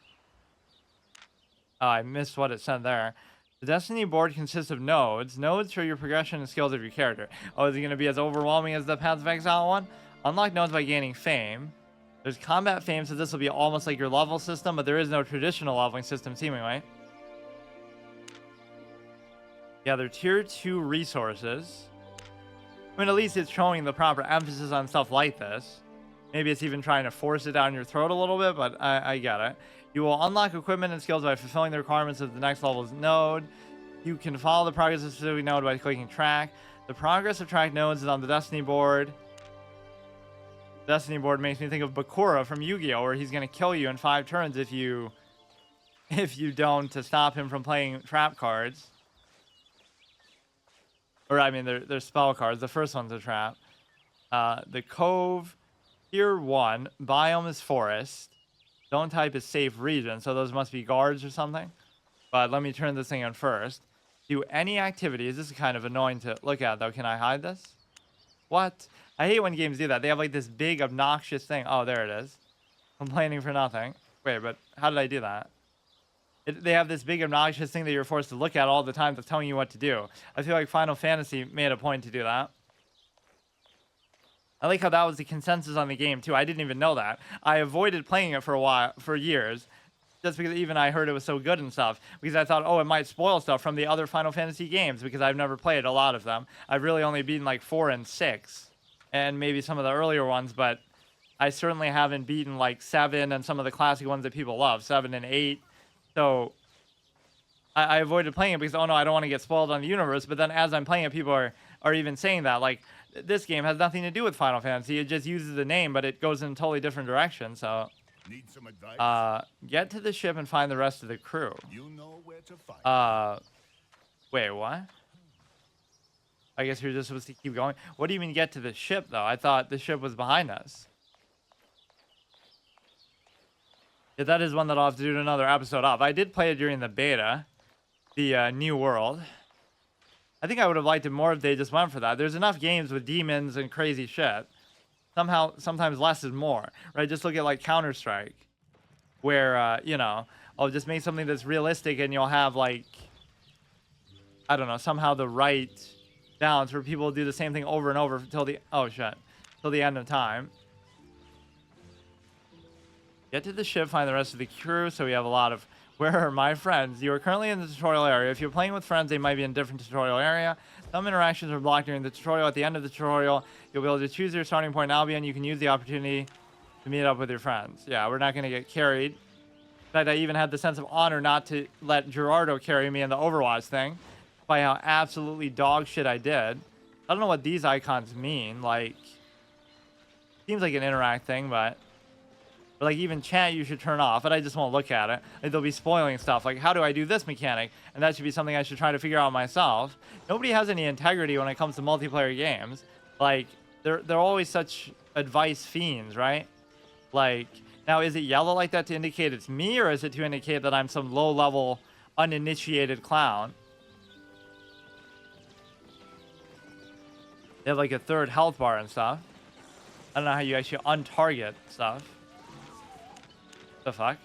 Oh, I missed what it said there. The Destiny board consists of nodes. Nodes show your progression and skills of your character. Oh, is it going to be as overwhelming as the Path of Exile one? Unlock nodes by gaining fame. There's combat fame, so this will be almost like your level system, but there is no traditional leveling system, seemingly. Yeah, they're tier 2 resources. I mean, at least it's showing the proper emphasis on stuff like this. Maybe it's even trying to force it down your throat a little bit, but I get it. You will unlock equipment and skills by fulfilling the requirements of the next level's node. You can follow the progress of a specific node by clicking track. The progress of track nodes is on the Destiny board. Destiny board makes me think of Bakura from Yu-Gi-Oh! Where he's going to kill you in 5 turns if you don't to stop him from playing trap cards. Or, I mean, they're spell cards. The first one's a trap. The Cove Tier 1, biome is forest. Zone type is safe region, so those must be guards or something. But let me turn this thing on first. Do any activities. This is kind of annoying to look at, though. Can I hide this? What? I hate when games do that. They have like this big obnoxious thing. Oh, there it is. Complaining for nothing. Wait, but how did I do that? They have this big obnoxious thing that you're forced to look at all the time that's telling you what to do. I feel like Final Fantasy made a point to do that. I like how that was the consensus on the game too. I didn't even know that. I avoided playing it for years, just because even I heard it was so good and stuff. Because I thought, oh, it might spoil stuff from the other Final Fantasy games, because I've never played a lot of them. I've really only beaten like 4 and 6, and maybe some of the earlier ones, but I certainly haven't beaten like 7 and some of the classic ones that people love, 7 and 8. So I avoided playing it because, oh no, I don't want to get spoiled on the universe. But then as I'm playing it, people are even saying that, like, this game has nothing to do with Final Fantasy. It just uses the name, but it goes in a totally different direction. So, Need some advice? get to the ship and find the rest of the crew. You know where to find Wait, what? I guess you're just supposed to keep going. What do you mean get to the ship, though? I thought the ship was behind us. Yeah, that is one that I'll have to do another episode of. I did play it during the beta, the New World. I think I would have liked it more if they just went for that. There's enough games with demons and crazy shit. Sometimes less is more, right? Just look at like Counter-Strike, where, you know, I'll just make something that's realistic and you'll have like, I don't know, somehow the right balance where people do the same thing over and over till the, oh shit, till the end of time. Get to the ship, find the rest of the crew, so we have a lot of... Where are my friends? You are currently in the tutorial area. If you're playing with friends, they might be in a different tutorial area. Some interactions are blocked during the tutorial. At the end of the tutorial, you'll be able to choose your starting point in Albion. You can use the opportunity to meet up with your friends. Yeah, we're not going to get carried. In fact, I even had the sense of honor not to let Gerardo carry me in the Overwatch thing, by how absolutely dog shit I did. I don't know what these icons mean. Like, seems like an interact thing, but like even chat you should turn off, but I just won't look at it. Like, they'll be spoiling stuff. Like, how do I do this mechanic? And that should be something I should try to figure out myself. Nobody has any integrity when it comes to multiplayer games. Like, they're always such advice fiends, right? Like, now is it yellow like that to indicate it's me, or is it to indicate that I'm some low-level, uninitiated clown? They have like a third health bar and stuff. I don't know how you actually untarget stuff. The fuck?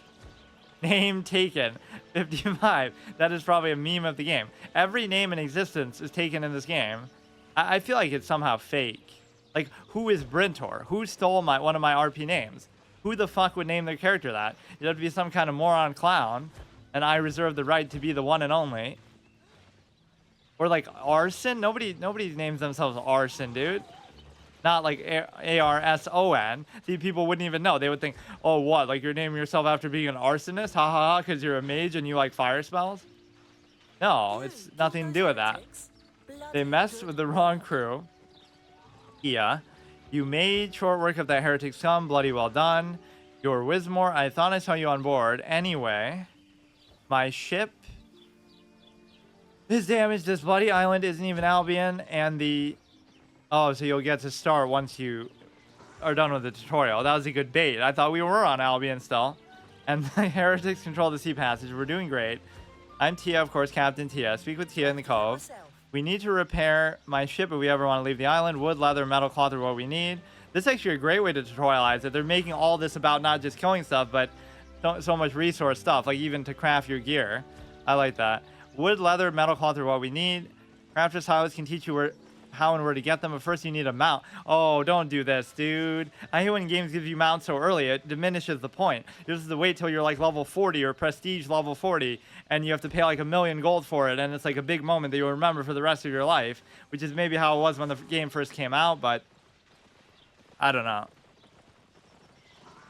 Name taken. 55. That is probably a meme of the game. Every name in existence is taken in this game. I feel like it's somehow fake. Like, who is Brintor? Who stole one of my RP names? Who the fuck would name their character that? You'd have to be some kind of moron clown, and I reserve the right to be the one and only. Or like Arson? Nobody names themselves Arson, dude. Not like A-R-S-O-N. See, people wouldn't even know. They would think, oh, what? Like, you're naming yourself after being an arsonist? Ha ha ha, because you're a mage and you like fire spells? No, it's nothing to do with that. They messed with the wrong crew. Yeah. You made short work of that heretic scum. Bloody well done. You're Wismore. I thought I saw you on board. Anyway, my ship is damaged. This bloody island isn't even Albion, and the... Oh, so you'll get to start once you are done with the tutorial. That was a good bait. I thought we were on Albion still. And the heretics control the sea passage. We're doing great. I'm Tia, of course, Captain Tia. Speak with Tia in the cove. We need to repair my ship if we ever want to leave the island. Wood, leather, metal, cloth are what we need. This is actually a great way to tutorialize it. They're making all this about not just killing stuff, but so much resource stuff, like even to craft your gear. I like that. Wood, leather, metal, cloth are what we need. Crafters Highways can teach you how and where to get them, but first you need a mount. Oh, don't do this, dude. I hate when games give you mounts so early. It diminishes the point. You're supposed to wait till you're like level 40 or prestige level 40, and you have to pay like 1,000,000 gold for it, and it's like a big moment that you'll remember for the rest of your life, which is maybe how it was when the game first came out, but I don't know.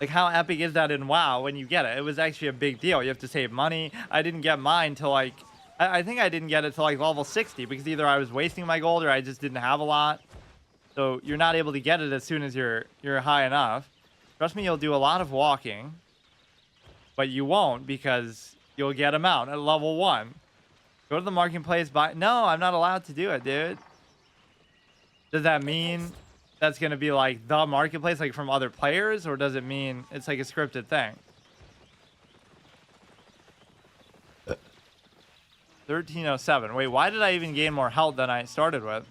Like, how epic is that in WoW when you get it? It was actually a big deal. You have to save money. I didn't get mine till like... I think I didn't get it till like level 60 because either I was wasting my gold or I just didn't have a lot. So you're not able to get it as soon as you're high enough. Trust me, you'll do a lot of walking, but you won't because you'll get them out at level 1. Go to the marketplace, buy... No, I'm not allowed to do it, dude. Does that mean that's going to be like the marketplace, like from other players, or does it mean it's like a scripted thing? 1307. Wait, why did I even gain more health than I started with?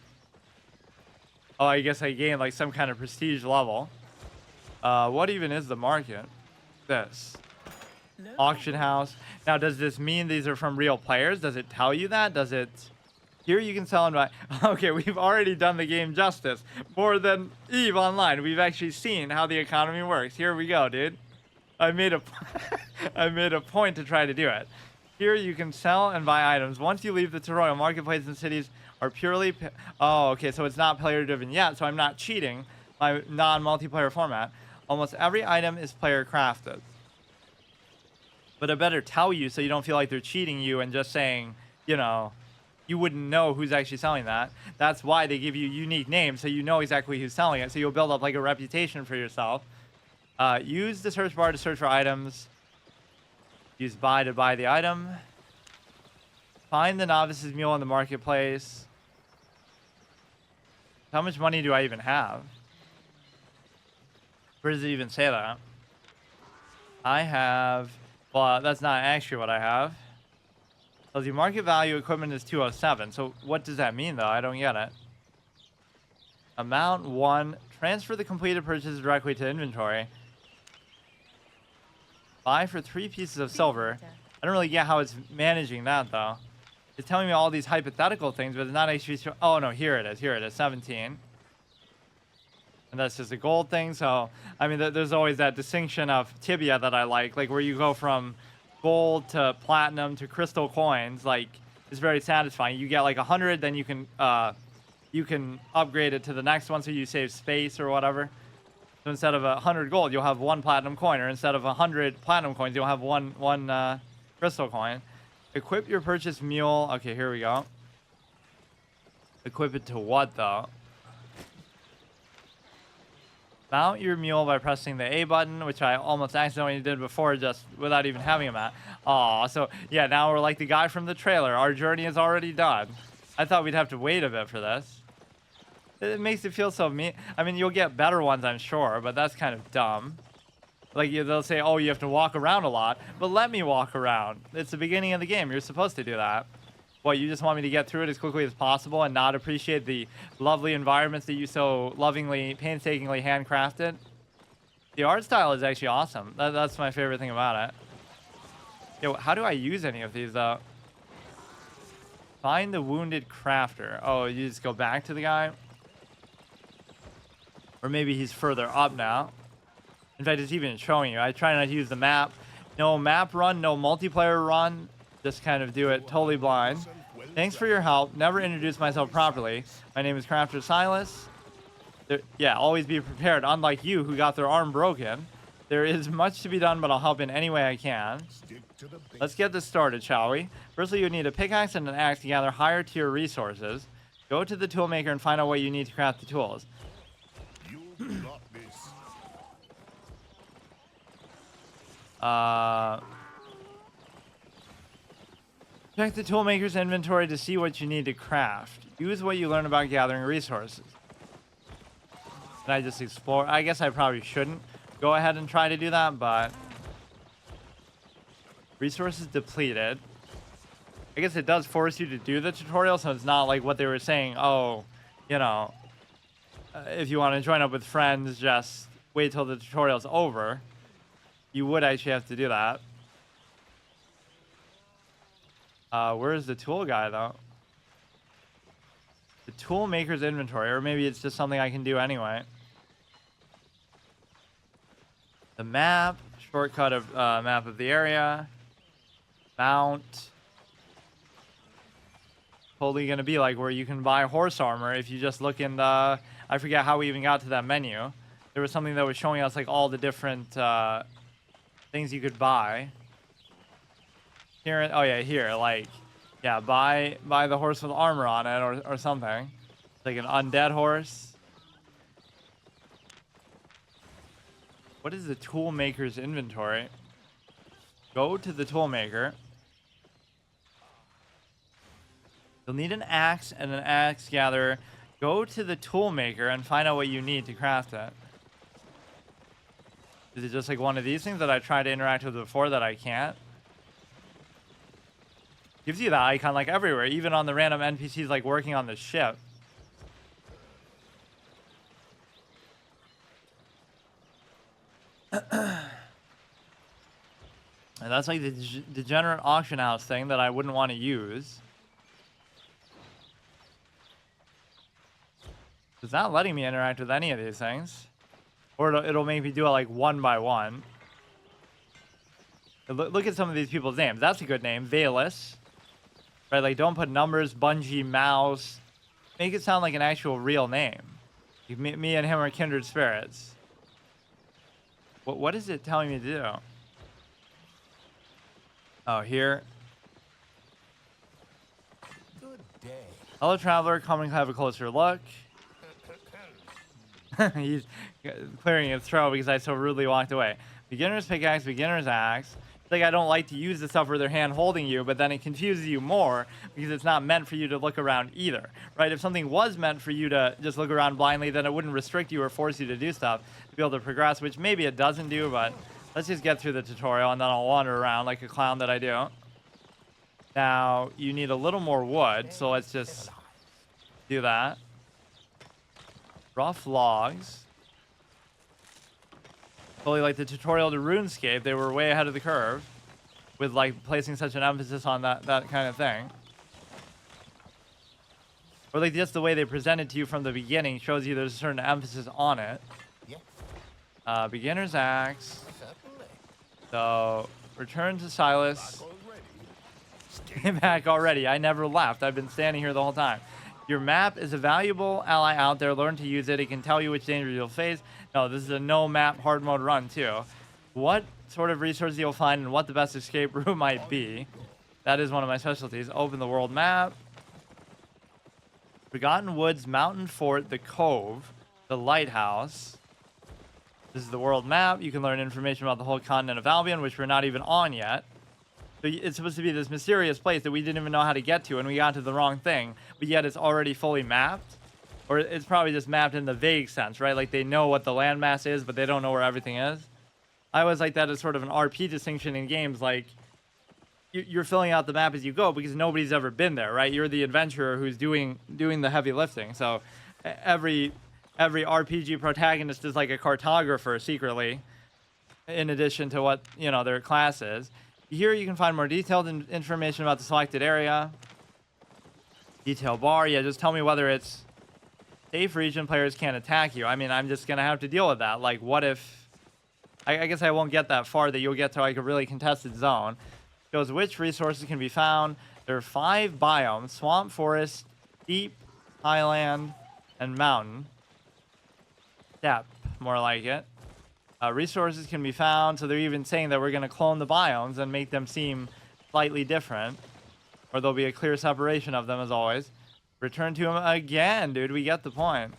Oh, I guess I gained like some kind of prestige level. What even is the market? This. Auction house. Now, does this mean these are from real players? Does it tell you that? Does it... Here you can sell and buy. Okay, we've already done the game justice. More than EVE Online. We've actually seen how the economy works. Here we go, dude. I made a point to try to do it. Here you can sell and buy items. Once you leave the tutorial, marketplaces and cities are purely... Oh, okay, so it's not player-driven yet, so I'm not cheating my non-multiplayer format. Almost every item is player-crafted. But I better tell you so you don't feel like they're cheating you and just saying, you know... You wouldn't know who's actually selling that. That's why they give you unique names, so you know exactly who's selling it. So you'll build up like a reputation for yourself. Use the search bar to search for items. Use buy to buy the item. Find the novice's mule in the marketplace. How much money do I even have? Where does it even say that? I have... Well, that's not actually what I have. So the market value equipment is 207. So what does that mean, though? I don't get it. Amount 1. Transfer the completed purchases directly to inventory. Buy for 3 pieces of silver. I don't really get how it's managing that, though. It's telling me all these hypothetical things, but it's not actually... Oh, no, here it is. Here it is. 17. And that's just a gold thing. So, I mean, there's always that distinction of Tibia that I like where you go from... gold to platinum to crystal coins. Like, it's very satisfying. You get like 100, then you can upgrade it to the next one so you save space or whatever. So instead of 100 gold, you'll have 1 platinum coin, or instead of 100 platinum coins, you'll have one crystal coin. Equip your purchase mule. Okay, here we go. Equip it to what, though? Mount your mule by pressing the A button, which I almost accidentally did before just without even having a map. Aw, so yeah, now we're like the guy from the trailer. Our journey is already done. I thought we'd have to wait a bit for this. It makes it feel so mean. I mean, you'll get better ones, I'm sure, but that's kind of dumb. Like, they'll say, oh, you have to walk around a lot, but let me walk around. It's the beginning of the game. You're supposed to do that. What, you just want me to get through it as quickly as possible and not appreciate the lovely environments that you so lovingly, painstakingly handcrafted? The art style is actually awesome. That's my favorite thing about it. Yo, how do I use any of these, though? Find the wounded crafter. Oh, you just go back to the guy? Or maybe he's further up now. In fact, it's even showing you. I try not to use the map. No map run, no multiplayer run. Just kind of do it totally blind. Thanks for your help. Never introduced myself properly. My name is Crafter Silas. Yeah, always be prepared. Unlike you, who got their arm broken. There is much to be done, but I'll help in any way I can. Let's get this started, shall we? Firstly, you need a pickaxe and an axe to gather higher tier resources. Go to the toolmaker and find out what you need to craft the tools. You got this. Check the toolmaker's inventory to see what you need to craft. Use what you learn about gathering resources. Can I just explore? I guess I probably shouldn't go ahead and try to do that, but... Resources depleted. I guess it does force you to do the tutorial, so it's not like what they were saying, oh, you know, if you want to join up with friends, just wait till the tutorial's over. You would actually have to do that. Where's the tool guy, though? The tool maker's inventory, or maybe it's just something I can do anyway. The map, shortcut of map of the area. Mount. Totally gonna be like where you can buy horse armor if you just look in the... I forget how we even got to that menu. There was something that was showing us like all the different things you could buy. Here, oh yeah, here, like, yeah, buy the horse with armor on it or something. Like an undead horse. What is the tool maker's inventory? Go to the tool maker. You'll need an axe and an axe gatherer. Go to the tool maker and find out what you need to craft it. Is it just like one of these things that I tried to interact with before that I can't? Gives you that icon like everywhere, even on the random NPCs like working on the ship. And that's like the degenerate auction house thing that I wouldn't want to use. It's not letting me interact with any of these things. Or it'll make me do it like one by one. Look at some of these people's names. That's a good name. Valus. Right, like don't put numbers, Bungie, Mouse. Make it sound like an actual real name. Me and him are kindred spirits. What is it telling me to do? Oh, here. Good day. Hello, traveler. Come and have a closer look. He's clearing his throat because I so rudely walked away. Beginner's pickaxe, beginner's axe. It's like I don't like to use the stuff where their hand holding you, but then it confuses you more because it's not meant for you to look around either, right? If something was meant for you to just look around blindly, then it wouldn't restrict you or force you to do stuff to be able to progress, which maybe it doesn't do, but let's just get through the tutorial and then I'll wander around like a clown that I do. Now, you need a little more wood, so let's just do that. Rough logs. Totally like the tutorial to RuneScape, they were way ahead of the curve with like placing such an emphasis on that kind of thing. Or like just the way they present it to you from the beginning shows you there's a certain emphasis on it. Yes. Beginner's axe. Certainly. So return to Silas. Already. Came back already. I never left. I've been standing here the whole time. Your map is a valuable ally out there. Learn to use it. It can tell you which dangers you'll face. No, this is a no map hard mode run too. What sort of resources you'll find and what the best escape route might be. That is one of my specialties. Open the world map. Forgotten Woods, Mountain Fort, the Cove, the Lighthouse. This is the world map. You can learn information about the whole continent of Albion, which we're not even on yet. So it's supposed to be this mysterious place that we didn't even know how to get to, and we got to the wrong thing, but yet it's already fully mapped. Or it's probably just mapped in the vague sense, right? Like they know what the landmass is, but they don't know where everything is. I always like that as sort of an RP distinction in games. Like you're filling out the map as you go because nobody's ever been there, right? You're the adventurer who's doing the heavy lifting. So every RPG protagonist is like a cartographer secretly, in addition to what their class is. Here you can find more detailed information about the selected area. Detail bar, yeah, just tell me whether it's safe region, players can't attack you. I mean, I'm just gonna have to deal with that. Like, what if... I guess I won't get that far that you'll get to like a really contested zone. Shows which resources can be found. There are 5 biomes: swamp, forest, deep, highland, and mountain. Steppe, more like it. Resources can be found, so they're even saying that we're going to clone the biomes and make them seem slightly different, or there'll be a clear separation of them as always. Return to them again, dude. We get the point.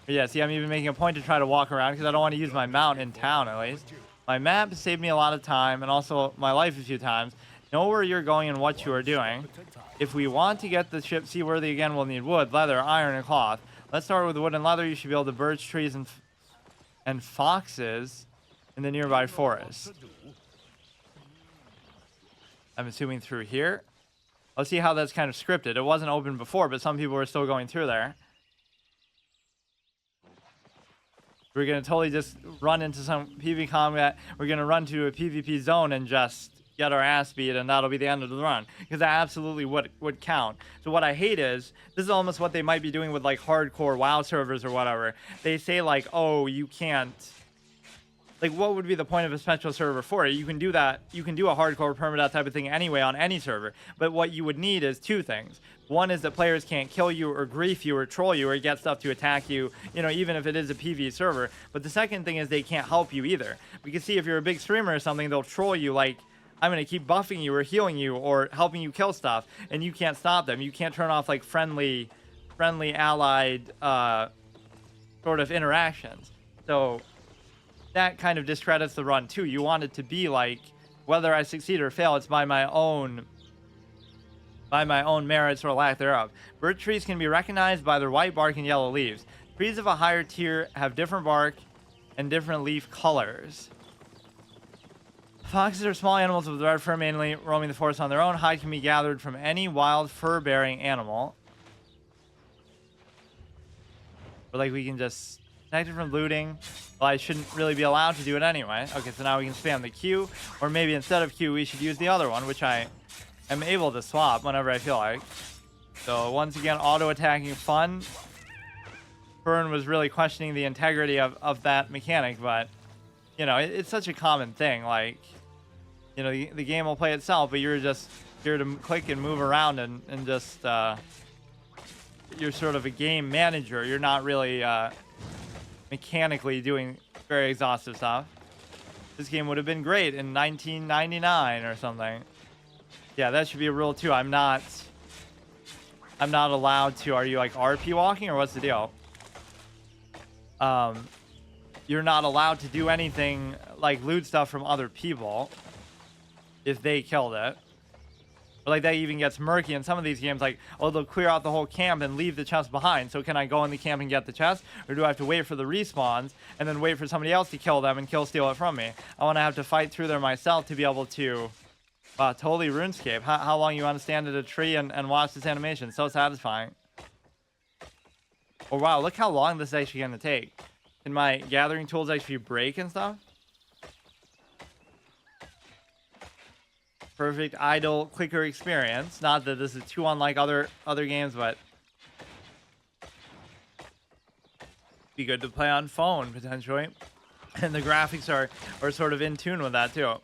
But yeah, see, I'm even making a point to try to walk around because I don't want to use my mount in town, at least. My map saved me a lot of time and also my life a few times. Know where you're going and what you are doing. If we want to get the ship seaworthy again, we'll need wood, leather, iron, and cloth. Let's start with wood and leather. You should be able to birch trees and foxes in the nearby forest. I'm assuming through here. Let's see how that's kind of scripted. It wasn't open before, but some people were still going through there. We're going to totally just run into some PvP combat. We're going to run to a PvP zone and just get our ass beat, and that'll be the end of the run. Because that absolutely would count. So what I hate is, this is almost what they might be doing with like hardcore WoW servers or whatever. They say like, oh, you can't... Like, what would be the point of a special server for it? You can do that. You can do a hardcore permadeath type of thing anyway on any server. But what you would need is 2 things. One is that players can't kill you or grief you or troll you or get stuff to attack you, even if it is a PvE server. But the second thing is they can't help you either. We can see if you're a big streamer or something, they'll troll you like, I'm going to keep buffing you or healing you or helping you kill stuff. And you can't stop them. You can't turn off like friendly allied sort of interactions. So... that kind of discredits the run too. You want it to be like, whether I succeed or fail, it's by my own by my own merits or lack thereof. Birch trees can be recognized by their white bark and yellow leaves. Trees of a higher tier have different bark and different leaf colors. Foxes are small animals with red fur, mainly roaming the forest on their own. Hide can be gathered from any wild fur-bearing animal. Or like we can just protect it from looting. Well, I shouldn't really be allowed to do it anyway. Okay, so now we can spam the Q. Or maybe instead of Q, we should use the other one, which I am able to swap whenever I feel like. So once again, auto-attacking fun. Fern was really questioning the integrity of that mechanic, but, you know, it's such a common thing. Like, you know, the game will play itself, but you're just here to click and move around and just, you're sort of a game manager. You're not really mechanically doing very exhaustive stuff. This game would have been great in 1999 or something. Yeah, that should be a rule too. I'm not allowed to. Are you like RP walking or what's the deal? You're not allowed to do anything like loot stuff from other people if they killed it. But like that even gets murky in some of these games. Like, oh, they'll clear out the whole camp and leave the chest behind. So can I go in the camp and get the chest, or do I have to wait for the respawns and then wait for somebody else to kill them and kill steal it from me? I want to have to fight through there myself to be able to. Wow, totally RuneScape. How long you want to stand at a tree and watch this animation? So satisfying. Oh wow, look how long this is actually going to take. Can my gathering tools actually break and stuff? Perfect idle clicker experience. Not that this is too unlike other games, but be good to play on phone potentially. And the graphics are sort of in tune with that too.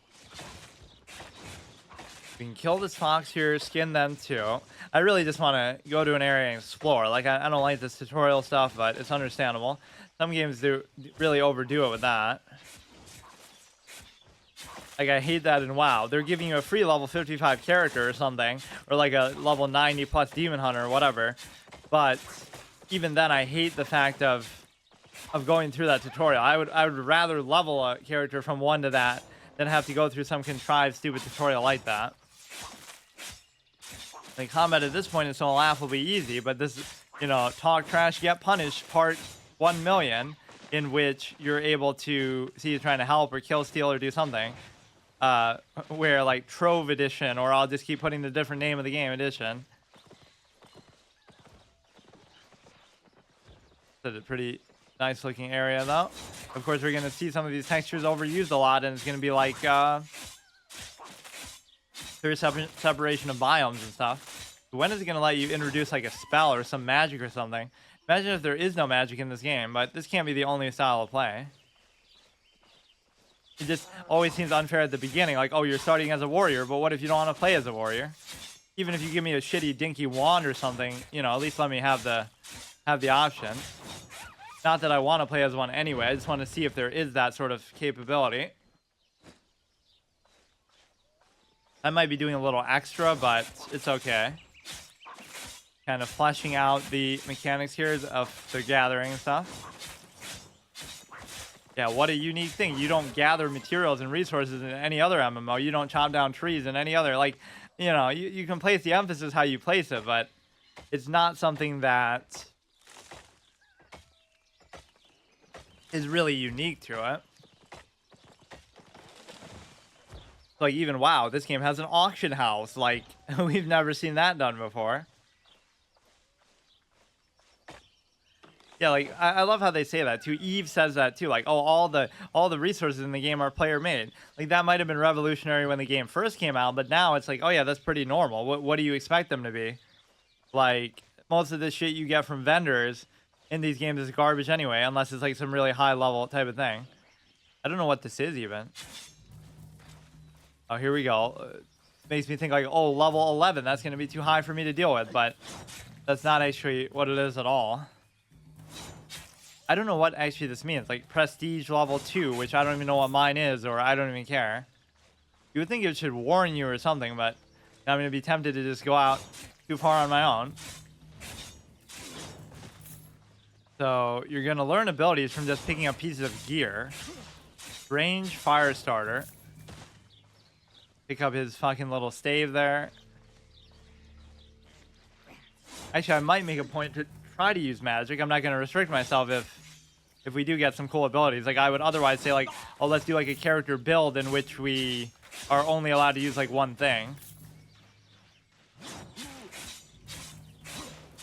We can kill this fox here, skin them too. I really just want to go to an area and explore. Like, I don't like this tutorial stuff, but it's understandable. Some games do really overdo it with that. Like, I hate that in WoW. They're giving you a free level 55 character or something, or like a level 90 plus demon hunter or whatever. But even then, I hate the fact of going through that tutorial. I would rather level a character from 1 to that than have to go through some contrived stupid tutorial like that. Like, combat at this point is so laughably easy, but this is, you know, talk trash, get punished, part 1 million, in which you're able to see you trying to help or kill, steal, or do something. Where, like, Trove Edition, or I'll just keep putting the different name of the game edition. It's a pretty nice looking area, though. Of course, we're going to see some of these textures overused a lot, and it's going to be like, there's separation of biomes and stuff. When is it going to let you introduce like a spell or some magic or something? Imagine if there is no magic in this game, but this can't be the only style of play. It just always seems unfair at the beginning. Like, oh, you're starting as a warrior, but what if you don't want to play as a warrior? Even if you give me a shitty dinky wand or something, you know, at least let me have the option. Not that I want to play as one anyway. I just want to see if there is that sort of capability. I might be doing a little extra, but it's okay. Kind of fleshing out the mechanics here of the gathering and stuff. Yeah, what a unique thing. You don't gather materials and resources in any other MMO. You don't chop down trees in any other. Like, you know, you can place the emphasis how you place it, but it's not something that is really unique to it. Like, even WoW, this game has an auction house. Like, we've never seen that done before. Yeah, like, I love how they say that too. Eve says that too. Like, oh, all the resources in the game are player made. Like, that might have been revolutionary when the game first came out, but now it's like, oh yeah, that's pretty normal. What do you expect them to be? Like, most of the shit you get from vendors in these games is garbage anyway, unless it's like some really high level type of thing. I don't know what this is even. Oh, here we go. Makes me think like, oh, level 11. That's going to be too high for me to deal with, but that's not actually what it is at all. I don't know what actually this means. Like, prestige level 2, which I don't even know what mine is, or I don't even care. You would think it should warn you or something, but I'm going to be tempted to just go out too far on my own. So, you're going to learn abilities from just picking up pieces of gear. Range fire starter. Pick up his fucking little stave there. Actually, I might make a point to try to use magic. I'm not going to restrict myself if we do get some cool abilities. Like, I would otherwise say, like, oh, let's do, like, a character build in which we are only allowed to use, like, one thing.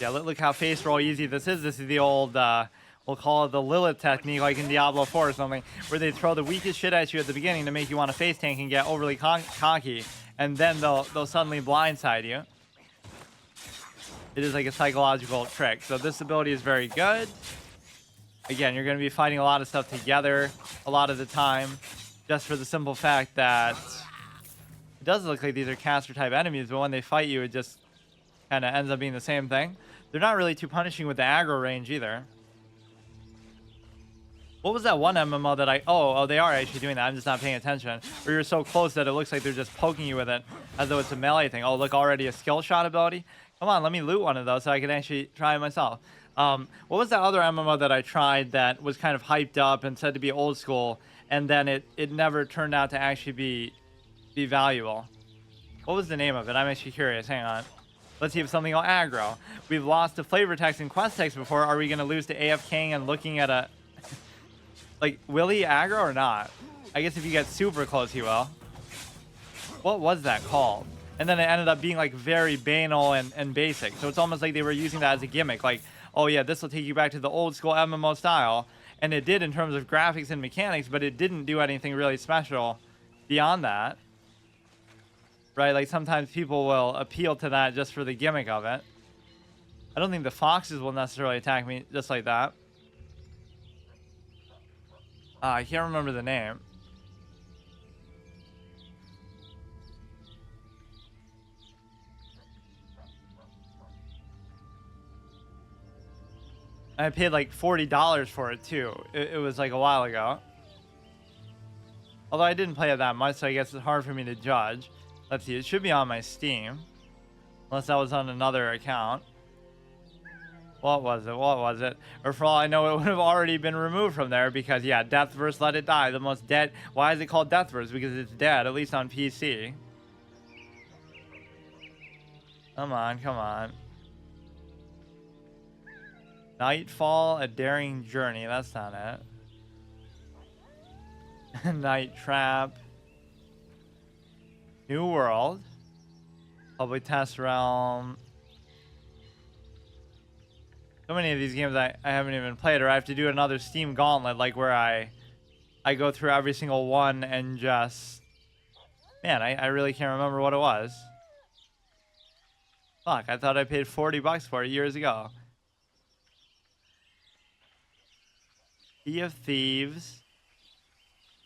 Yeah, look how face roll easy this is. This is the old, we'll call it the Lilith technique, like in Diablo 4 or something, where they throw the weakest shit at you at the beginning to make you want to face tank and get overly cocky, and then they'll suddenly blindside you. It is like a psychological trick. So this ability is very good. Again, you're going to be fighting a lot of stuff together a lot of the time, just for the simple fact that it does look like these are caster type enemies, but when they fight you, it just kind of ends up being the same thing. They're not really too punishing with the aggro range either. What was that one MMO that oh, they are actually doing that. I'm just not paying attention. Where you're so close that it looks like they're just poking you with it as though it's a melee thing. Oh, look, already a skill shot ability. Come on, let me loot one of those so I can actually try it myself. What was that other MMO that I tried that was kind of hyped up and said to be old school, and then it never turned out to actually be valuable? What was the name of it? I'm actually curious. Hang on. Let's see if something will aggro. We've lost to flavor text and quest text before. Are we going to lose to AFKing and looking at a... Like, will he aggro or not? I guess if you get super close, he will. What was that called? And then it ended up being, like, very banal and basic. So it's almost like they were using that as a gimmick. Like, oh, yeah, this will take you back to the old school MMO style. And it did in terms of graphics and mechanics, but it didn't do anything really special beyond that. Right? Like, sometimes people will appeal to that just for the gimmick of it. I don't think the foxes will necessarily attack me just like that. I can't remember the name. I paid like $40 for it too. It was like a while ago. Although I didn't play it that much, so I guess it's hard for me to judge. Let's see, it should be on my Steam. Unless that was on another account. What was it? What was it? Or for all I know, it would have already been removed from there because, yeah, Deathverse, Let It Die. The most dead... Why is it called Deathverse? Because it's dead, at least on PC. Come on, come on. Nightfall, A Daring Journey. That's not it. Night Trap. New World. Public Test Realm. So many of these games I haven't even played, or I have to do another Steam Gauntlet, like where I go through every single one and just... Man, I really can't remember what it was. Fuck, I thought I paid $40 for it years ago. Sea of Thieves.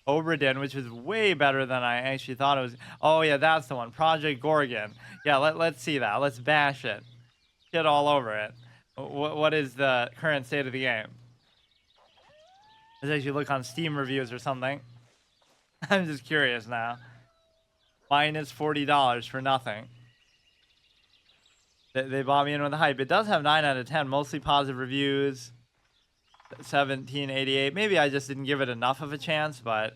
Obra Dinn, which is way better than I actually thought it was. Oh, yeah, that's the one. Project Gorgon. Yeah, let's see that. Let's bash it. Shit all over it. What is the current state of the game? Let's actually look on Steam reviews or something. I'm just curious now. Minus $40 for nothing. They bought me in with the hype. It does have 9 out of 10, mostly positive reviews. 1788. Maybe I just didn't give it enough of a chance, but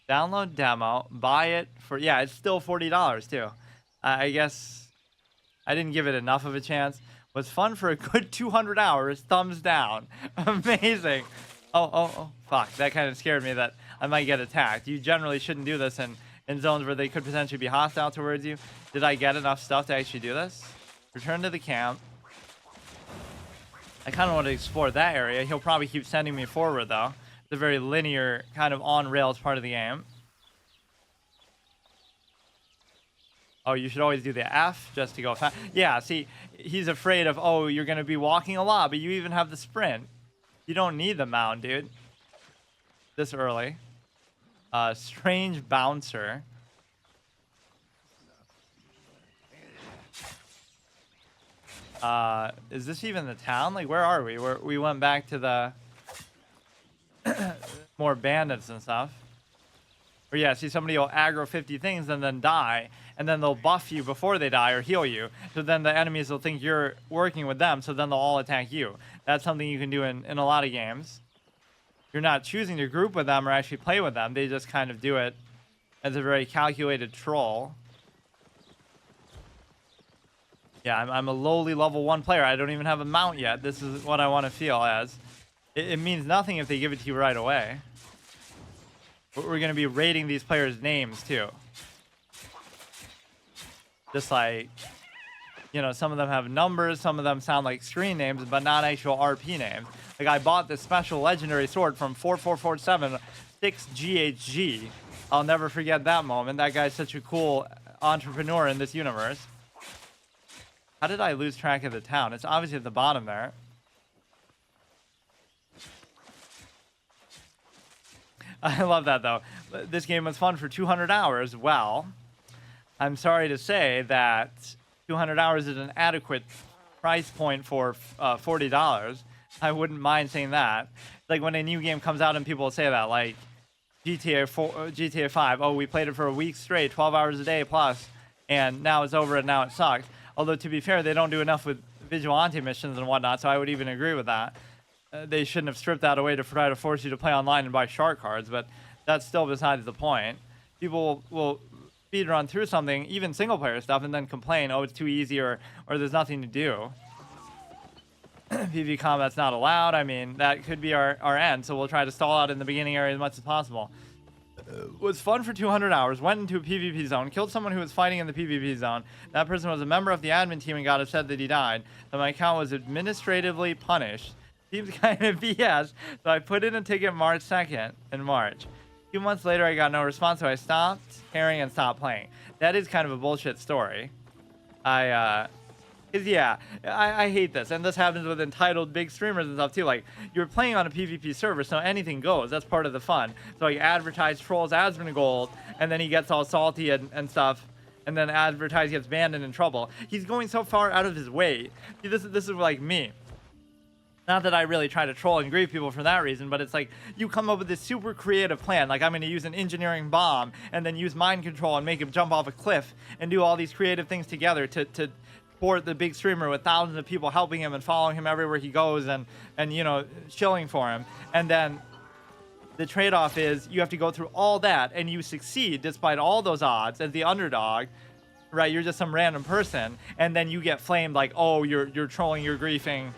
download demo, buy it for... Yeah, it's still $40 too. I guess I didn't give it enough of a chance. Was fun for a good 200 hours. Thumbs down. Amazing. Oh, fuck. That kind of scared me that I might get attacked. You generally shouldn't do this in zones where they could potentially be hostile towards you. Did I get enough stuff to actually do this? Return to the camp. I kind of want to explore that area. He'll probably keep sending me forward, though. It's a very linear, kind of on-rails part of the game. Oh, you should always do the F just to go fast. Yeah, see, he's afraid of, oh, you're going to be walking a lot, but you even have the sprint. You don't need the mount, dude. This early. Strange Bouncer. Is this even the town? Like, where are we? We went back to the more bandits and stuff. Or yeah, see, somebody will aggro 50 things and then die, and then they'll buff you before they die or heal you. So then the enemies will think you're working with them, so then they'll all attack you. That's something you can do in a lot of games. You're not choosing to group with them or actually play with them. They just kind of do it as a very calculated troll. Yeah, I'm a lowly level 1 player. I don't even have a mount yet. This is what I want to feel as. It means nothing if they give it to you right away. We're going to be rating these players' names, too. Just like, you know, some of them have numbers, some of them sound like screen names, but not actual RP names. Like, I bought this special legendary sword from 4447 6GHG. I'll never forget that moment. That guy's such a cool entrepreneur in this universe. How did I lose track of the town? It's obviously at the bottom there. I love that, though. This game was fun for 200 hours. Well, I'm sorry to say that 200 hours is an adequate price point for $40. I wouldn't mind saying that. Like when a new game comes out and people say that, like GTA 4, GTA 5. Oh, we played it for a week straight, 12 hours a day plus, and now it's over and now it sucks. Although, to be fair, they don't do enough with vigilante missions and whatnot, so I would even agree with that. They shouldn't have stripped that away to try to force you to play online and buy shark cards, but that's still besides the point. People will speed run through something, even single-player stuff, and then complain, oh, it's too easy or there's nothing to do. PvP combat's not allowed. I mean, that could be our end, so we'll try to stall out in the beginning area as much as possible. Was fun for 200 hours, went into a PvP zone, killed someone who was fighting in the PvP zone. That person was a member of the admin team and got upset that he died. So my account was administratively punished. Seems kind of BS, so I put in a ticket March 2nd in March. 2 months later, I got no response, so I stopped caring and stopped playing. That is kind of a bullshit story. I hate this, and this happens with entitled big streamers and stuff too. Like, you're playing on a PvP server, so anything goes. That's part of the fun. So like, advertise trolls Asmongold, and then he gets all salty and stuff, and then advertise gets banned and in trouble. He's going so far out of his way. See, this is like me. Not that I really try to troll and grieve people for that reason, but it's like you come up with this super creative plan. Like, I'm going to use an engineering bomb and then use mind control and make him jump off a cliff and do all these creative things together to support the big streamer with thousands of people helping him and following him everywhere he goes and you know, chilling for him. And then the trade-off is you have to go through all that and you succeed despite all those odds as the underdog. Right? You're just some random person, and then you get flamed like, oh, you're trolling, you're griefing,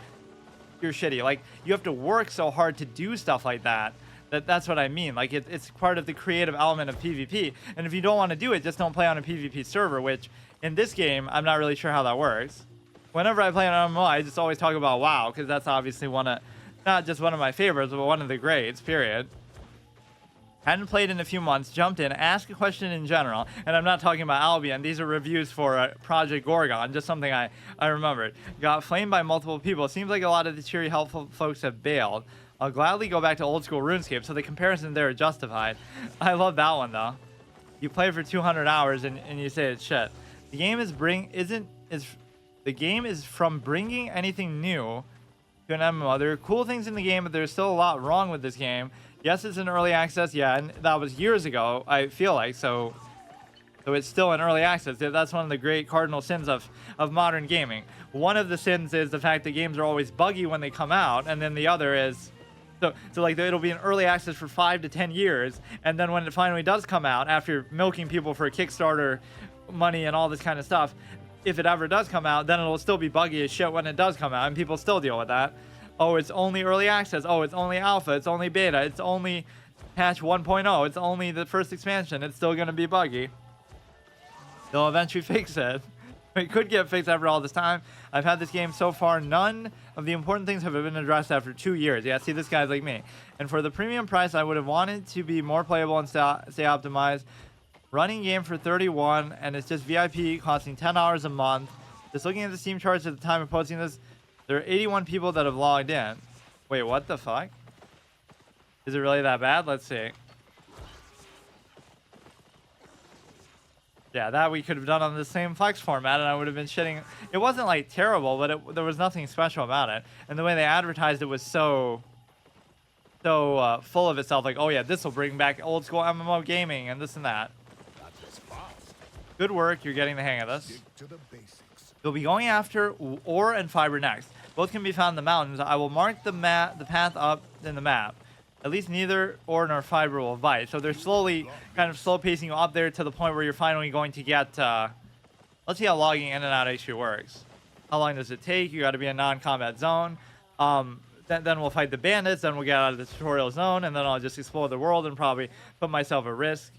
you're shitty. Like, you have to work so hard to do stuff like that. That's what I mean. Like, it's part of the creative element of PvP. And if you don't want to do it, just don't play on a PvP server, which in this game, I'm not really sure how that works. Whenever I play an MMO, I just always talk about WoW, because that's obviously not just one of my favorites, but one of the greats, period. Hadn't played in a few months, jumped in, asked a question in general, and I'm not talking about Albion. These are reviews for Project Gorgon, just something I remembered. Got flamed by multiple people. Seems like a lot of the cheery, helpful folks have bailed. I'll gladly go back to old school RuneScape, so the comparison there are justified. I love that one, though. You play for 200 hours and you say it's shit. The game is from bringing anything new to an MMO. There are cool things in the game, but there's still a lot wrong with this game. Yes, it's in early access, yeah, and that was years ago, I feel like, so it's still in early access. That's one of the great cardinal sins of modern gaming. One of the sins is the fact that games are always buggy when they come out, and then the other is, so like, it'll be in early access for 5 to 10 years, and then when it finally does come out, after milking people for Kickstarter money and all this kind of stuff, if it ever does come out, then it'll still be buggy as shit when it does come out, and people still deal with that. Oh, it's only early access. Oh, it's only alpha. It's only beta. It's only patch 1.0. It's only the first expansion. It's still going to be buggy. They'll eventually fix it. It could get fixed after all this time. I've had this game so far. None of the important things have been addressed after 2 years. Yeah, see, this guy's like me. And for the premium price, I would have wanted to be more playable and stay optimized. Running game for 31, and it's just VIP costing $10 a month. Just looking at the Steam charts at the time of posting this, there are 81 people that have logged in. Wait, what the fuck? Is it really that bad? Let's see. Yeah, that we could have done on the same flex format, and I would have been shitting. It wasn't like terrible, but there was nothing special about it. And the way they advertised it was so full of itself. Like, oh yeah, this will bring back old school MMO gaming and this and that. Good work. You're getting the hang of this. You'll be going after ore and fiber next. Both can be found in the mountains. I will mark the path up in the map. At least neither ore nor fiber will bite. So they're slowly, kind of slow pacing you up there to the point where you're finally going to get. Let's see how logging in and out actually works. How long does it take? You got to be in non-combat zone. Then we'll fight the bandits. Then we'll get out of the tutorial zone, and then I'll just explore the world and probably put myself at risk.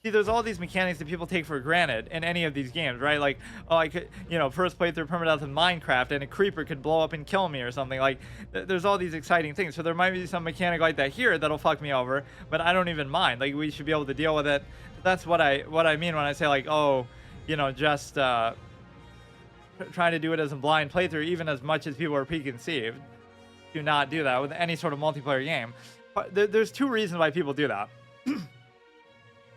See, there's all these mechanics that people take for granted in any of these games, right? Like, oh, I could, first playthrough permadeath in Minecraft, and a creeper could blow up and kill me or something. Like, there's all these exciting things. So there might be some mechanic like that here that'll fuck me over, but I don't even mind. Like, we should be able to deal with it. That's what I mean when I say, like, oh, just trying to do it as a blind playthrough, even as much as people are preconceived. Do not do that with any sort of multiplayer game. But there's two reasons why people do that.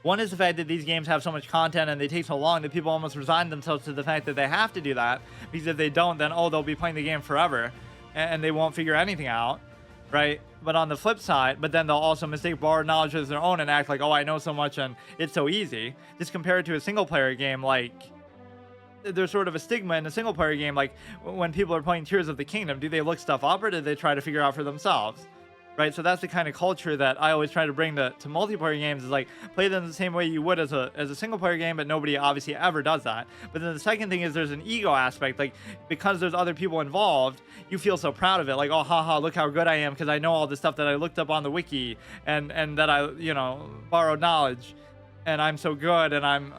One is the fact that these games have so much content and they take so long that people almost resign themselves to the fact that they have to do that, because if they don't, then they'll be playing the game forever and they won't figure anything out, right? But on the flip side, but then they'll also mistake borrowed knowledge as their own and act like, oh, I know so much and it's so easy. Just compare it to a single player game. Like, there's sort of a stigma in a single player game. Like, when people are playing Tears of the Kingdom, do they look stuff up or do they try to figure out for themselves? Right, so that's the kind of culture that I always try to bring to multiplayer games, is like, play them the same way you would as a single player game, but nobody obviously ever does that. But then the second thing is there's an ego aspect. Like, because there's other people involved, you feel so proud of it. Like, oh, haha, look how good I am because I know all the stuff that I looked up on the wiki and that I, borrowed knowledge, and I'm so good, and I'm,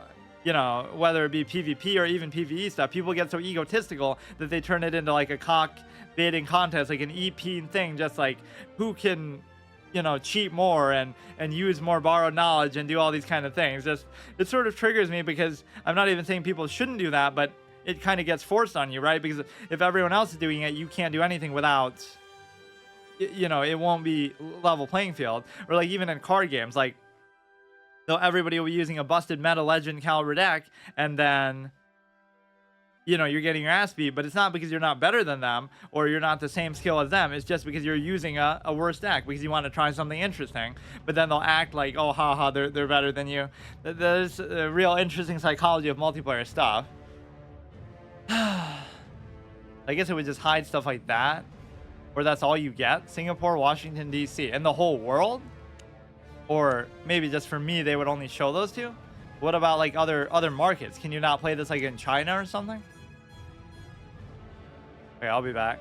whether it be PvP or even PvE stuff, people get so egotistical that they turn it into like a cock baiting contest, like an EP thing, just like who can, cheat more and use more borrowed knowledge and do all these kind of things. Just, it sort of triggers me, because I'm not even saying people shouldn't do that, but it kind of gets forced on you, right? Because if everyone else is doing it, you can't do anything without, it won't be level playing field. Or like even in card games, like, so everybody will be using a busted meta legend caliber deck, and then you're getting your ass beat, but it's not because you're not better than them or you're not the same skill as them. It's just because you're using a worse deck because you want to try something interesting. But then they'll act like, oh, haha, they're better than you. There's a real interesting psychology of multiplayer stuff. I guess it would just hide stuff like that, or that's all you get. Singapore, Washington, D.C., and the whole world? Or maybe just for me, they would only show those two? What about like other markets? Can you not play this like in China or something? Okay, I'll be back.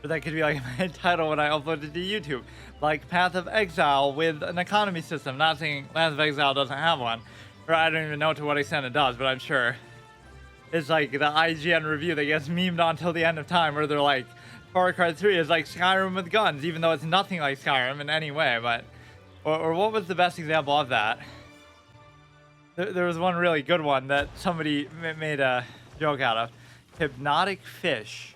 But that could be like my title when I upload it to YouTube. Like Path of Exile with an economy system. Not saying Path of Exile doesn't have one. Or I don't even know to what extent it does, but I'm sure. It's like the IGN review that gets memed on till the end of time, where they're like, Far Cry 3 is like Skyrim with guns, even though it's nothing like Skyrim in any way. But or what was the best example of that? There was one really good one that somebody made a joke out of. Hypnotic Fish.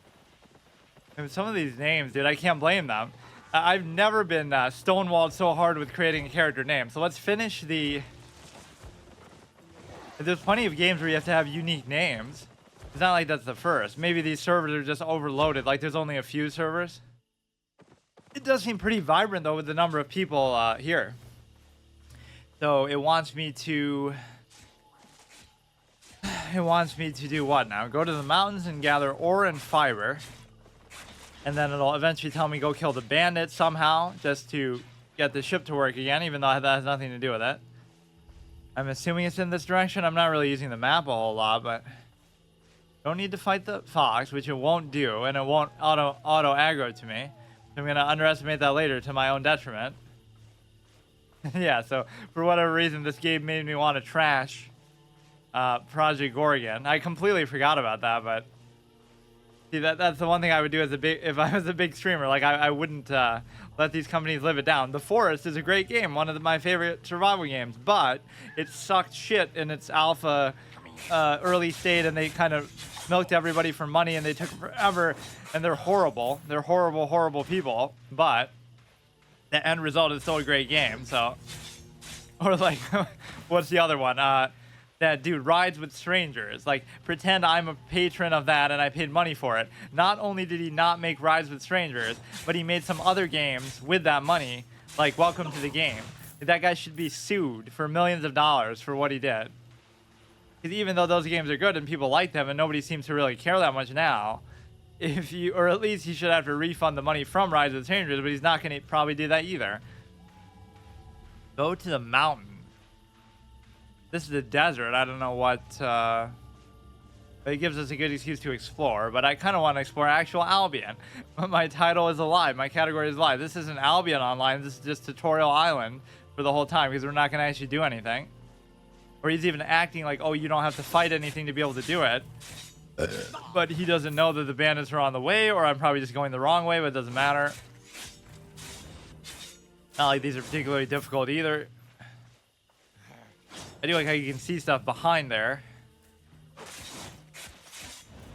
And some of these names, dude, I can't blame them. I've never been stonewalled so hard with creating a character name. So let's finish the... There's plenty of games where you have to have unique names. It's not like that's the first. Maybe these servers are just overloaded. Like, there's only a few servers. It does seem pretty vibrant, though, with the number of people here. So it wants me to... It wants me to do what now? Go to the mountains and gather ore and fiber. And then it'll eventually tell me go kill the bandit somehow, just to get the ship to work again, even though that has nothing to do with it. I'm assuming it's in this direction. I'm not really using the map a whole lot, but... Don't need to fight the fox, which it won't do, and it won't auto aggro to me. I'm going to underestimate that later to my own detriment. Yeah, so for whatever reason, this game made me want to trash Project Gorgon. I completely forgot about that, but see, that's the one thing I would do as if I was a big streamer. Like, I wouldn't let these companies live it down. The Forest is a great game, one of my favorite survival games, but it sucked shit in its alpha early state, and they kind of milked everybody for money, and they took forever, and they're horrible. They're horrible, horrible people, but the end result is still a great game. So, or like, what's the other one? That dude, Rides with Strangers. Like, pretend I'm a patron of that and I paid money for it. Not only did he not make Rides with Strangers, but he made some other games with that money, like Welcome to the Game. That guy should be sued for millions of dollars for what he did. Because even though those games are good and people like them and nobody seems to really care that much now, or at least he should have to refund the money from Rides with Strangers, but he's not going to probably do that either. Go to the mountain. This is a desert. I don't know what... But it gives us a good excuse to explore. But I kind of want to explore actual Albion. But my title is alive. My category is live. This isn't Albion Online. This is just Tutorial Island for the whole time because we're not going to actually do anything. Or he's even acting like, oh, you don't have to fight anything to be able to do it. But he doesn't know that the bandits are on the way, or I'm probably just going the wrong way, but it doesn't matter. Not like these are particularly difficult either. I do like how you can see stuff behind there.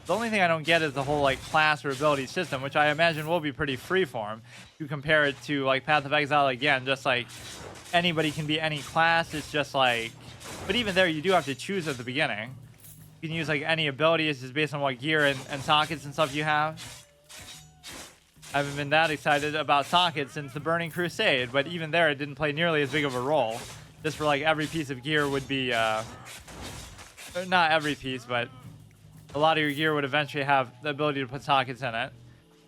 The only thing I don't get is the whole like class or ability system, which I imagine will be pretty freeform. You compare it to like Path of Exile again, just like anybody can be any class. It's just like, but even there you do have to choose at the beginning. You can use like any ability. It's just based on what gear and sockets and stuff you have. I haven't been that excited about sockets since the Burning Crusade, but even there it didn't play nearly as big of a role. Just for like every piece of gear would be, not every piece, but a lot of your gear would eventually have the ability to put sockets in it.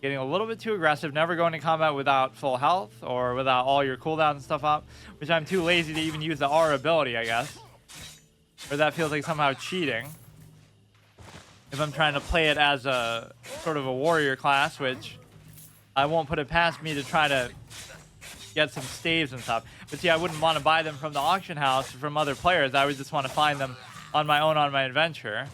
Getting a little bit too aggressive, never going to combat without full health or without all your cooldowns and stuff up, which I'm too lazy to even use the R ability, I guess. Or that feels like somehow cheating. If I'm trying to play it as a sort of a warrior class, which I won't put it past me to try to get some staves and stuff. But see, I wouldn't want to buy them from the auction house from other players. I would just want to find them on my own on my adventure.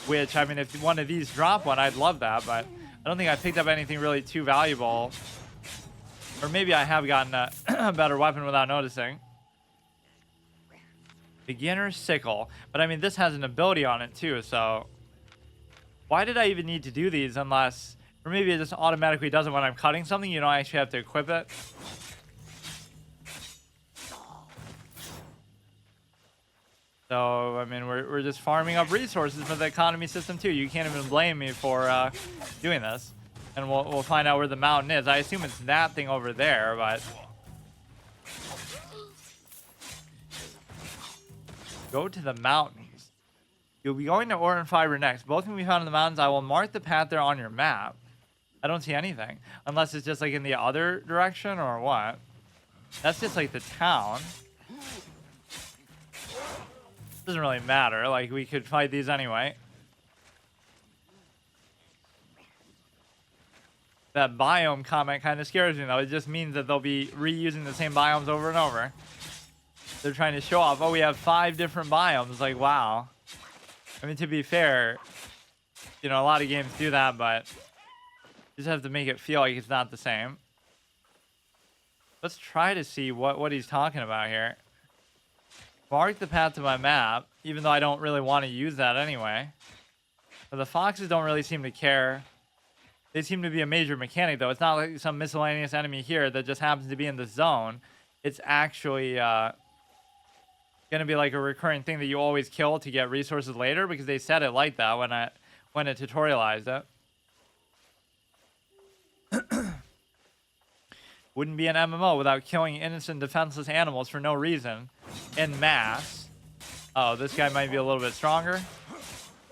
Which, I mean, if one of these drop one, I'd love that. But I don't think I picked up anything really too valuable. Or maybe I have gotten a better weapon without noticing. Beginner sickle. But I mean, this has an ability on it too, so why did I even need to do these unless, or maybe it just automatically does it when I'm cutting something. You don't actually have to equip it. So, I mean, we're just farming up resources for the economy system too. You can't even blame me for doing this. And we'll find out where the mountain is. I assume it's that thing over there, but go to the mountains. You'll be going to ore and fiber next. Both can be found in the mountains. I will mark the path there on your map. I don't see anything. Unless it's just like in the other direction or what. That's just like the town. Doesn't really matter. Like, we could fight these anyway. That biome comment kind of scares me though. It just means that they'll be reusing the same biomes over and over. They're trying to show off, oh, we have 5 different biomes. Like, wow. I mean, to be fair, you know, a lot of games do that, but you just have to make it feel like it's not the same. Let's try to see what he's talking about here. Mark the path to my map, even though I don't really want to use that anyway. But the foxes don't really seem to care. They seem to be a major mechanic, though. It's not like some miscellaneous enemy here that just happens to be in the zone. It's actually going to be like a recurring thing that you always kill to get resources later, because they said it like that when it tutorialized it. Wouldn't be an MMO without killing innocent, defenseless animals for no reason en masse. Oh, this guy might be a little bit stronger.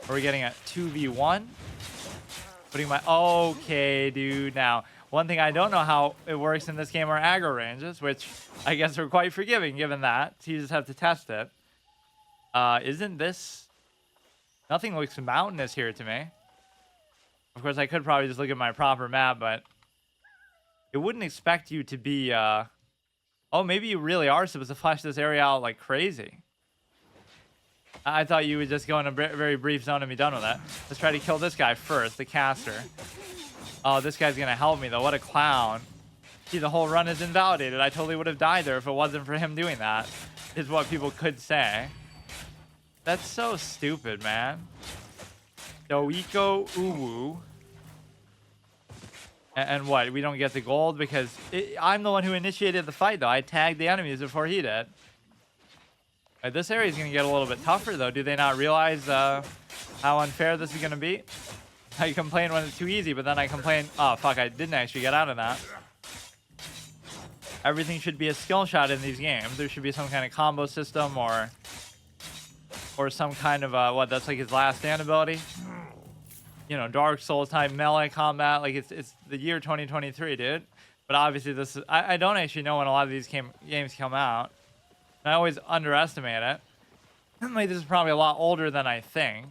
Are we getting a 2v1? Putting my... Okay, dude. Now, one thing I don't know how it works in this game are aggro ranges, which I guess are quite forgiving given that. So you just have to test it. Isn't this... Nothing looks mountainous here to me. Of course, I could probably just look at my proper map, but... It wouldn't expect you to be, oh, maybe you really are supposed to flesh this area out like crazy. I thought you would just go in a very brief zone and be done with it. Let's try to kill this guy first, the caster. Oh, this guy's going to help me, though. What a clown. See, the whole run is invalidated. I totally would have died there if it wasn't for him doing that, is what people could say. That's so stupid, man. Doiko Uwu. And what? We don't get the gold because I'm the one who initiated the fight, though. I tagged the enemies before he did. Right, this area is going to get a little bit tougher, though. Do they not realize how unfair this is going to be? I complain when it's too easy, but then I complain... Oh, fuck, I didn't actually get out of that. Everything should be a skill shot in these games. There should be some kind of combo system or some kind of... what, that's like his last stand ability? You know, Dark Souls type melee combat. Like, it's the year 2023, dude. But obviously, this is... I don't actually know when a lot of these games come out. And I always underestimate it. Like, this is probably a lot older than I think.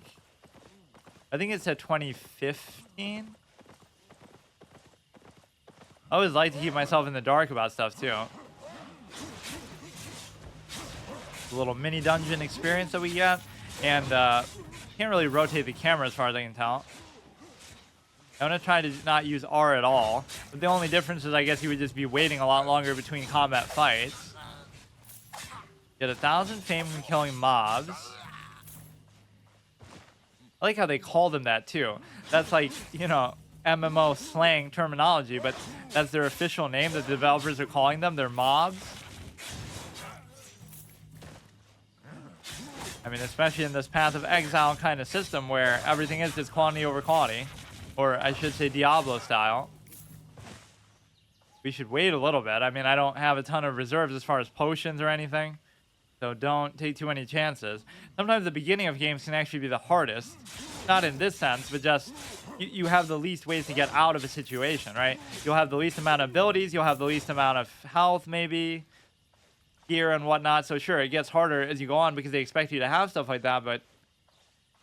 I think it said 2015. I always like to keep myself in the dark about stuff too. A little mini dungeon experience that we get, and can't really rotate the camera as far as I can tell. I'm gonna try to not use R at all, but the only difference is I guess you would just be waiting a lot longer between combat fights. Get 1,000 fame from killing mobs. I like how they call them that too. That's like, you know, MMO slang terminology, but that's their official name. The developers are calling them. They're mobs. I mean, especially in this Path of Exile kind of system where everything is just quantity over quality. Or I should say Diablo style. We should wait a little bit. I mean, I don't have a ton of reserves as far as potions or anything. So don't take too many chances. Sometimes the beginning of games can actually be the hardest. Not in this sense, but just you have the least ways to get out of a situation, right? You'll have the least amount of abilities. You'll have the least amount of health, maybe. Gear and whatnot. So sure, it gets harder as you go on because they expect you to have stuff like that. But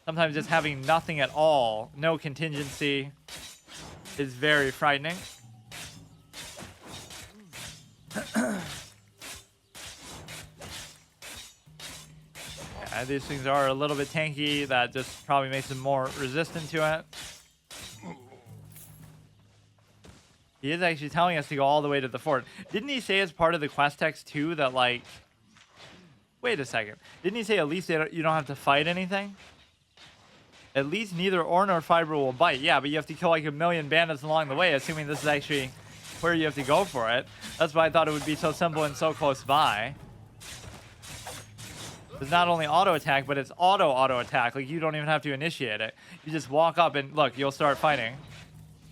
sometimes just having nothing at all, no contingency, is very frightening. Yeah, these things are a little bit tanky. That just probably makes them more resistant to it. He is actually telling us to go all the way to the fort. Didn't he say as part of the quest text too that like... Wait a second. Didn't he say at least you don't have to fight anything? At least neither ore nor fiber will bite. Yeah, but you have to kill like 1 million bandits along the way, assuming this is actually where you have to go for it. That's why I thought it would be so simple and so close by. It's not only auto attack, but it's auto attack. Like you don't even have to initiate it. You just walk up and look, you'll start fighting.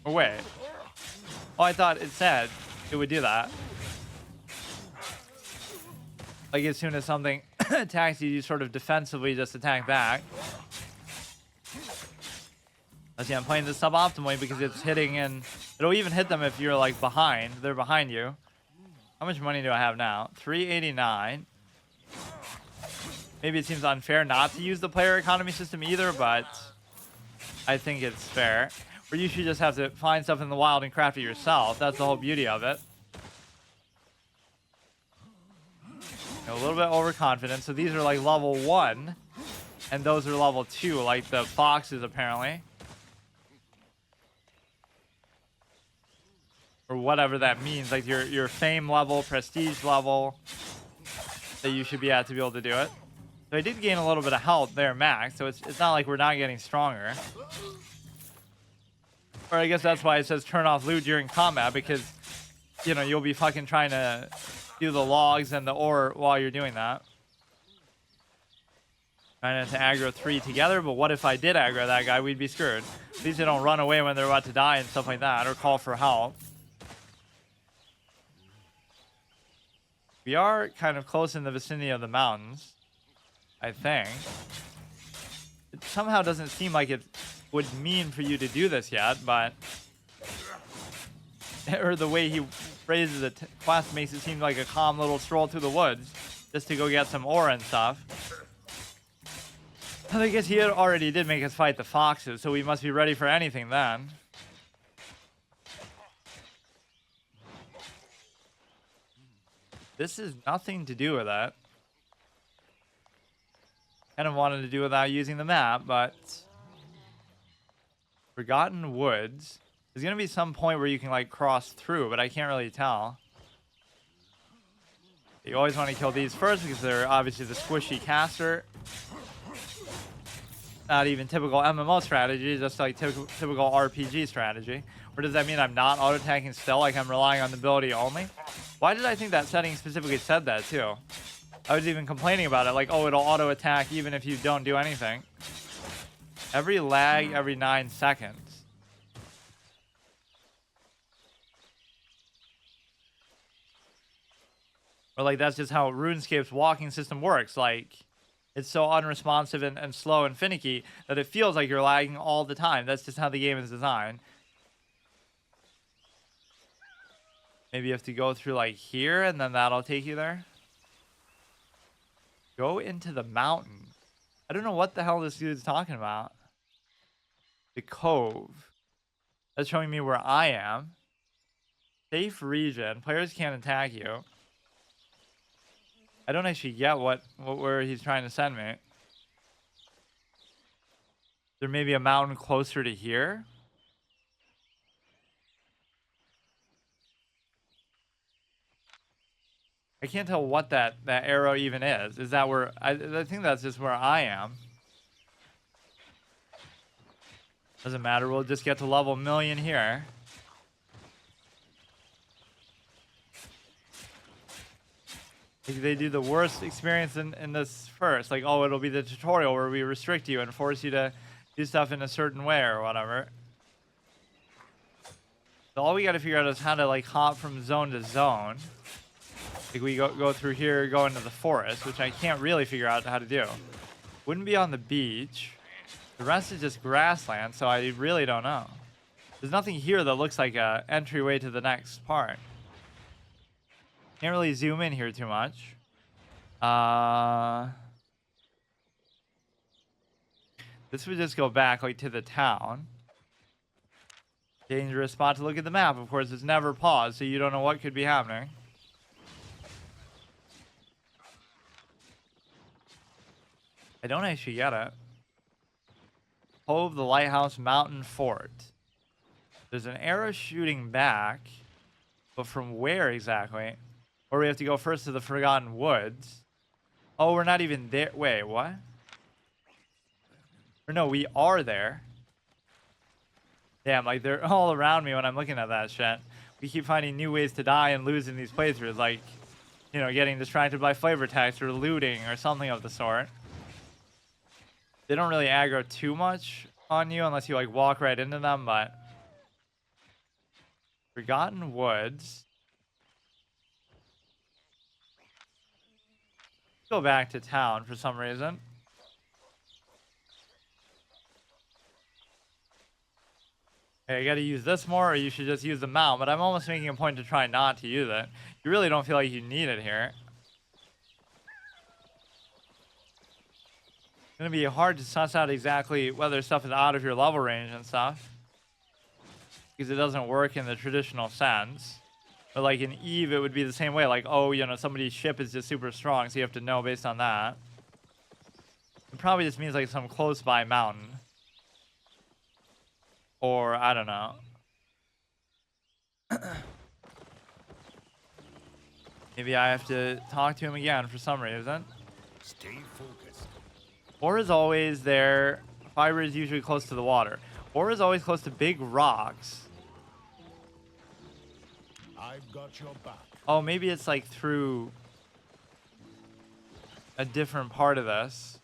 Or wait. Oh, I thought it said it would do that. Like as soon as something attacks you, you sort of defensively just attack back. See, I'm playing this suboptimally because it's hitting in... It'll even hit them if you're like behind. They're behind you. How much money do I have now? 389. Maybe it seems unfair not to use the player economy system either, but I think it's fair. Or you should just have to find stuff in the wild and craft it yourself. That's the whole beauty of it. A little bit overconfident. So these are like level 1. And those are level 2, like the foxes apparently. Or whatever that means. Like your fame level, prestige level that you should be at to be able to do it. So I did gain a little bit of health there, max. So it's not like we're not getting stronger. Or I guess that's why it says turn off loot during combat, because, you know, you'll be fucking trying to do the logs and the ore while you're doing that. Trying to aggro 3 together, but what if I did aggro that guy? We'd be screwed. At least they don't run away when they're about to die and stuff like that, or call for help. We are kind of close in the vicinity of the mountains, I think. It somehow doesn't seem like it would mean for you to do this yet, but... Or the way he phrases the quest makes it seem like a calm little stroll through the woods, just to go get some ore and stuff. I guess he already did make us fight the foxes, so we must be ready for anything then. This is nothing to do with it. Kind of wanted to do without using the map, but... Forgotten Woods. There's going to be some point where you can, like, cross through, but I can't really tell. You always want to kill these first because they're obviously the squishy caster. Not even typical MMO strategy, just like typical RPG strategy. Or does that mean I'm not auto-attacking still, like I'm relying on the ability only? Why did I think that setting specifically said that too? I was even complaining about it, like, oh, it'll auto-attack even if you don't do anything. Every lag, every 9 seconds. Or like that's just how RuneScape's walking system works. Like, it's so unresponsive and slow and finicky that it feels like you're lagging all the time. That's just how the game is designed. Maybe you have to go through like here and then that'll take you there. Go into the mountain. I don't know what the hell this dude's talking about. The cove. That's showing me where I am. Safe region. Players can't attack you. I don't actually get where he's trying to send me. There may be a mountain closer to here. I can't tell what that arrow even is. Is that where... I think that's just where I am. Doesn't matter. We'll just get to level 1,000,000 here. They do the worst experience in this first. Like, oh, it'll be the tutorial where we restrict you and force you to do stuff in a certain way or whatever. So all we got to figure out is how to, like, hop from zone to zone. Like, we go through here, go into the forest, which I can't really figure out how to do. Wouldn't be on the beach. The rest is just grassland, so I really don't know. There's nothing here that looks like a entryway to the next part. Can't really zoom in here too much. This would just go back, like, to the town. Dangerous spot to look at the map. Of course, it's never paused, so you don't know what could be happening. I don't actually get it. Cove, the lighthouse, mountain, fort. There's an arrow shooting back, but from where exactly? Or we have to go first to the Forgotten Woods. Oh, we're not even there. Wait, what? Or no, we are there. Damn, like, they're all around me when I'm looking at that shit. We keep finding new ways to die and lose in these playthroughs, like, you know, getting distracted by flavor text or looting or something of the sort. They don't really aggro too much on you unless you, like, walk right into them, but... Forgotten Woods. Go back to town for some reason. Okay, I gotta use this more, or you should just use the mount, but I'm almost making a point to try not to use it. You really don't feel like you need it here. It's gonna be hard to suss out exactly whether stuff is out of your level range and stuff, because it doesn't work in the traditional sense. But like in Eve, it would be the same way. Like, oh, you know, somebody's ship is just super strong, so you have to know based on that. It probably just means like some close by mountain. Or, I don't know. Maybe I have to talk to him again for some reason. Stay focused. Ore is always there. Fiber is usually close to the water. Ore is always close to big rocks. I've got your back. Oh, maybe it's like through a different part of this.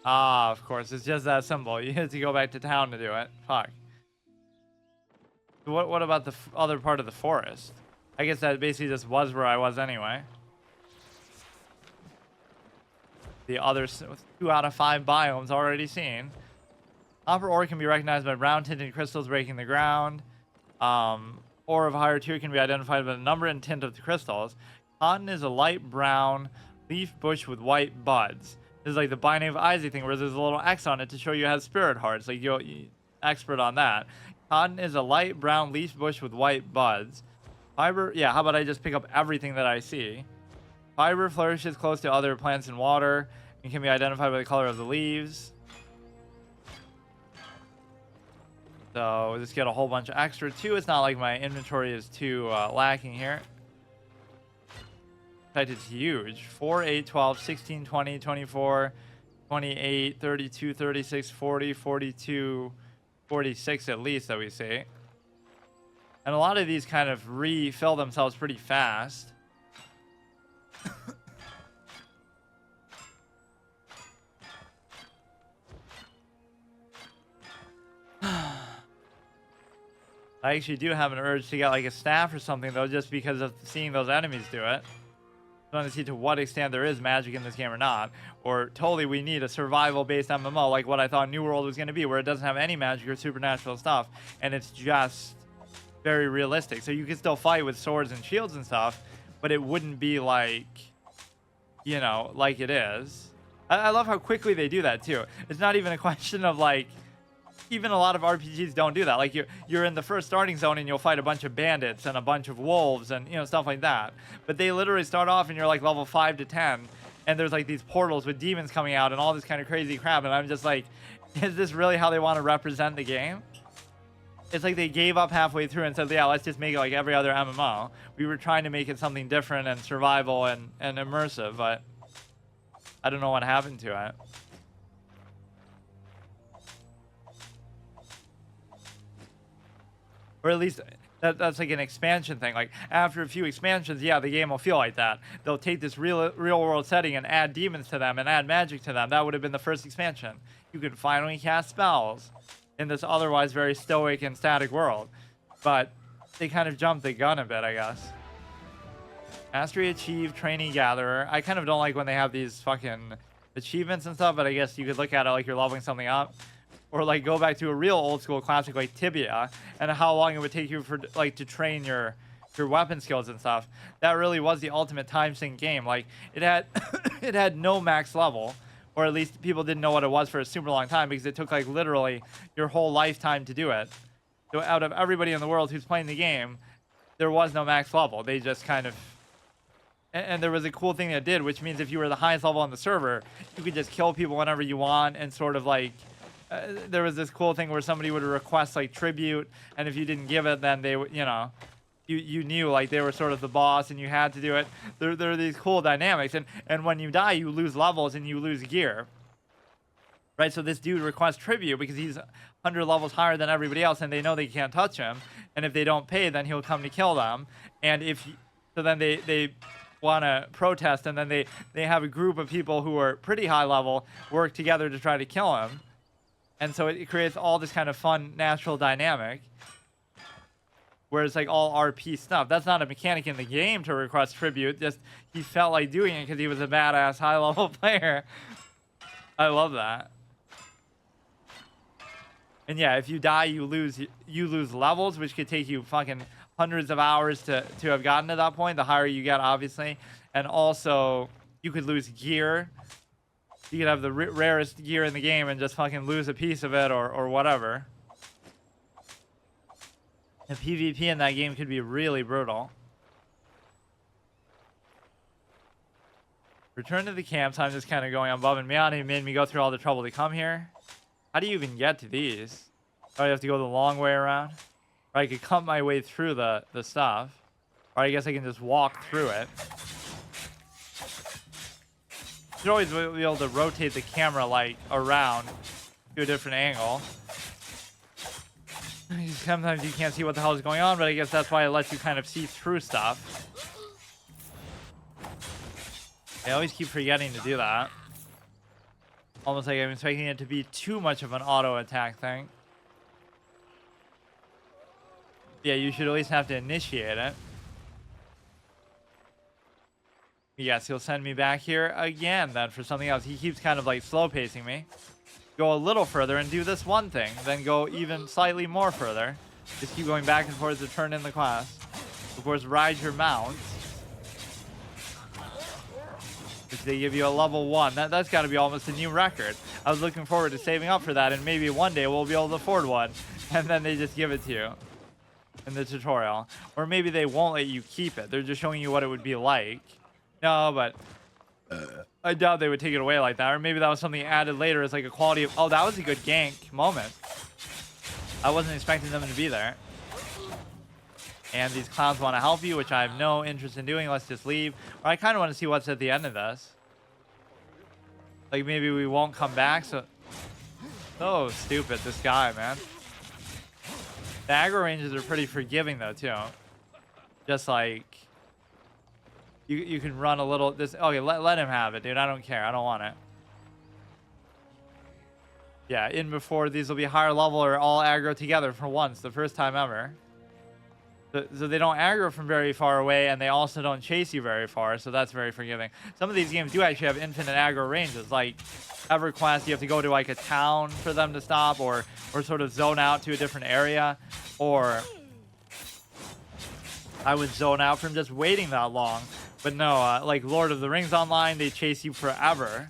Ah, of course. It's just that simple. You have to go back to town to do it. Fuck. So what about the other part of the forest? I guess that basically just was where I was anyway. The other 2 out of 5 biomes already seen. Copper ore can be recognized by brown tinted crystals breaking the ground. Ore of higher tier can be identified by the number and tint of the crystals. Cotton is a light brown leaf bush with white buds. This is like the Binding of Isaac thing where there's a little X on it to show you has spirit hearts. Like, you're expert on that. Cotton is a light brown leaf bush with white buds. Fiber, yeah, how about I just pick up everything that I see? Fiber flourishes close to other plants in water and can be identified by the color of the leaves. So we'll just get a whole bunch of extra too. It's not like my inventory is too lacking here. In fact, it's huge. 4, 8, 12, 16, 20, 24, 28, 32, 36, 40, 42, 46 at least that we see. And a lot of these kind of refill themselves pretty fast. I actually do have an urge to get like a staff or something though, just because of seeing those enemies do it. I want to see to what extent there is magic in this game or not. Or totally we need a survival-based MMO like what I thought New World was going to be, where it doesn't have any magic or supernatural stuff, and it's just very realistic. So you can still fight with swords and shields and stuff, but it wouldn't be like, you know, like it is. I love how quickly they do that too. It's not even a question of like, even a lot of RPGs don't do that. Like you're in the first starting zone and you'll fight a bunch of bandits and a bunch of wolves and stuff like that. But they literally start off and you're like level 5 to 10, and there's like these portals with demons coming out and all this kind of crazy crap. And I'm just like, is this really how they want to represent the game? It's like they gave up halfway through and said, yeah, let's just make it like every other MMO. We were trying to make it something different and survival and immersive, but I don't know what happened to it. Or at least that's like an expansion thing. Like after a few expansions, yeah, the game will feel like that. They'll take this real world setting and add demons to them and add magic to them. That would have been the first expansion. You could finally cast spells in this otherwise very stoic and static world. But they kind of jumped the gun a bit, I guess. Mastery achieved, trainee gatherer. I kind of don't like when they have these fucking achievements and stuff, but I guess you could look at it like you're leveling something up. Or like go back to a real old school classic like Tibia and how long it would take you for like to train your weapon skills and stuff. That really was the ultimate time sink game. Like it had it had no max level, or at least people didn't know what it was for a super long time because it took like literally your whole lifetime to do it. So out of everybody in the world who's playing the game, there was no max level. They just kind of and there was a cool thing that did, which means if you were the highest level on the server, you could just kill people whenever you want and sort of like there was this cool thing where somebody would request like tribute, and if you didn't give it, then they would, you knew like they were sort of the boss and you had to do it. There are these cool dynamics, and when you die, you lose levels and you lose gear. Right, so this dude requests tribute because he's 100 levels higher than everybody else, and they know they can't touch him. And if they don't pay, then he'll come to kill them. And then they want to protest, and then they have a group of people who are pretty high level work together to try to kill him. And so it creates all this kind of fun, natural dynamic. Where it's like all RP stuff. That's not a mechanic in the game to request tribute. Just he felt like doing it because he was a badass high-level player. I love that. And yeah, if you die, you lose levels, which could take you fucking hundreds of hours to have gotten to that point. The higher you get, obviously. And also, you could lose gear. You could have the rarest gear in the game and just fucking lose a piece of it or whatever. The PvP in that game could be really brutal. Return to the camps. I'm just kind of going above and beyond. He made me go through all the trouble to come here. How do you even get to these? Do I have to go the long way around? Or I could cut my way through the stuff. Or I guess I can just walk through it. You should always be able to rotate the camera like around to a different angle. Sometimes you can't see what the hell is going on, but I guess that's why it lets you kind of see through stuff. I always keep forgetting to do that. Almost like I'm expecting it to be too much of an auto attack thing. Yeah, you should at least have to initiate it. Yes, he'll send me back here again then for something else. He keeps kind of like slow pacing me. Go a little further and do this one thing, then go even slightly more further. Just keep going back and forth to turn in the class. Of course, ride your mount, which they give you a level 1. That's got to be almost a new record. I was looking forward to saving up for that, and maybe one day we'll be able to afford one. And then they just give it to you in the tutorial. Or maybe they won't let you keep it. They're just showing you what it would be like. No, but I doubt they would take it away like that. Or maybe that was something added later as like a quality of, oh, that was a good gank moment. I wasn't expecting them to be there. And these clowns want to help you, which I have no interest in doing. Let's just leave. Or I kind of want to see what's at the end of this. Like maybe we won't come back. So stupid, this guy, man. The aggro ranges are pretty forgiving though too. Just like you can run a little. Okay, let him have it, dude. I don't care. I don't want it. Yeah, in before these will be higher level or all aggro together for once, the first time ever. So they don't aggro from very far away, and they also don't chase you very far, so that's very forgiving. Some of these games do actually have infinite aggro ranges. Like EverQuest, you have to go to like a town for them to stop, or sort of zone out to a different area, or I would zone out from just waiting that long. But no, like Lord of the Rings Online, they chase you forever.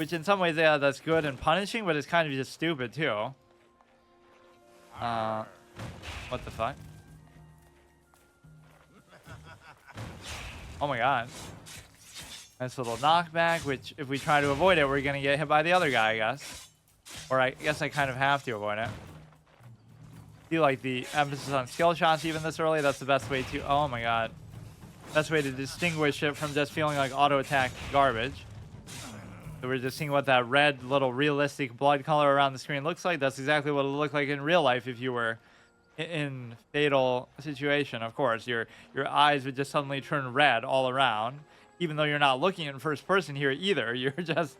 which in some ways, yeah, that's good and punishing, but it's kind of just stupid too. What the fuck? Oh my god. Nice little knockback, which if we try to avoid it, we're gonna get hit by the other guy, I guess. Or I guess I kind of have to avoid it. I feel like the emphasis on skill shots even this early, that's the best way to, oh my god. Best way to distinguish it from just feeling like auto attack garbage. So we're just seeing what that red little realistic blood color around the screen looks like. That's exactly what it would look like in real life if you were in fatal situation. Of course, your eyes would just suddenly turn red all around, even though you're not looking in first person here either. You're just,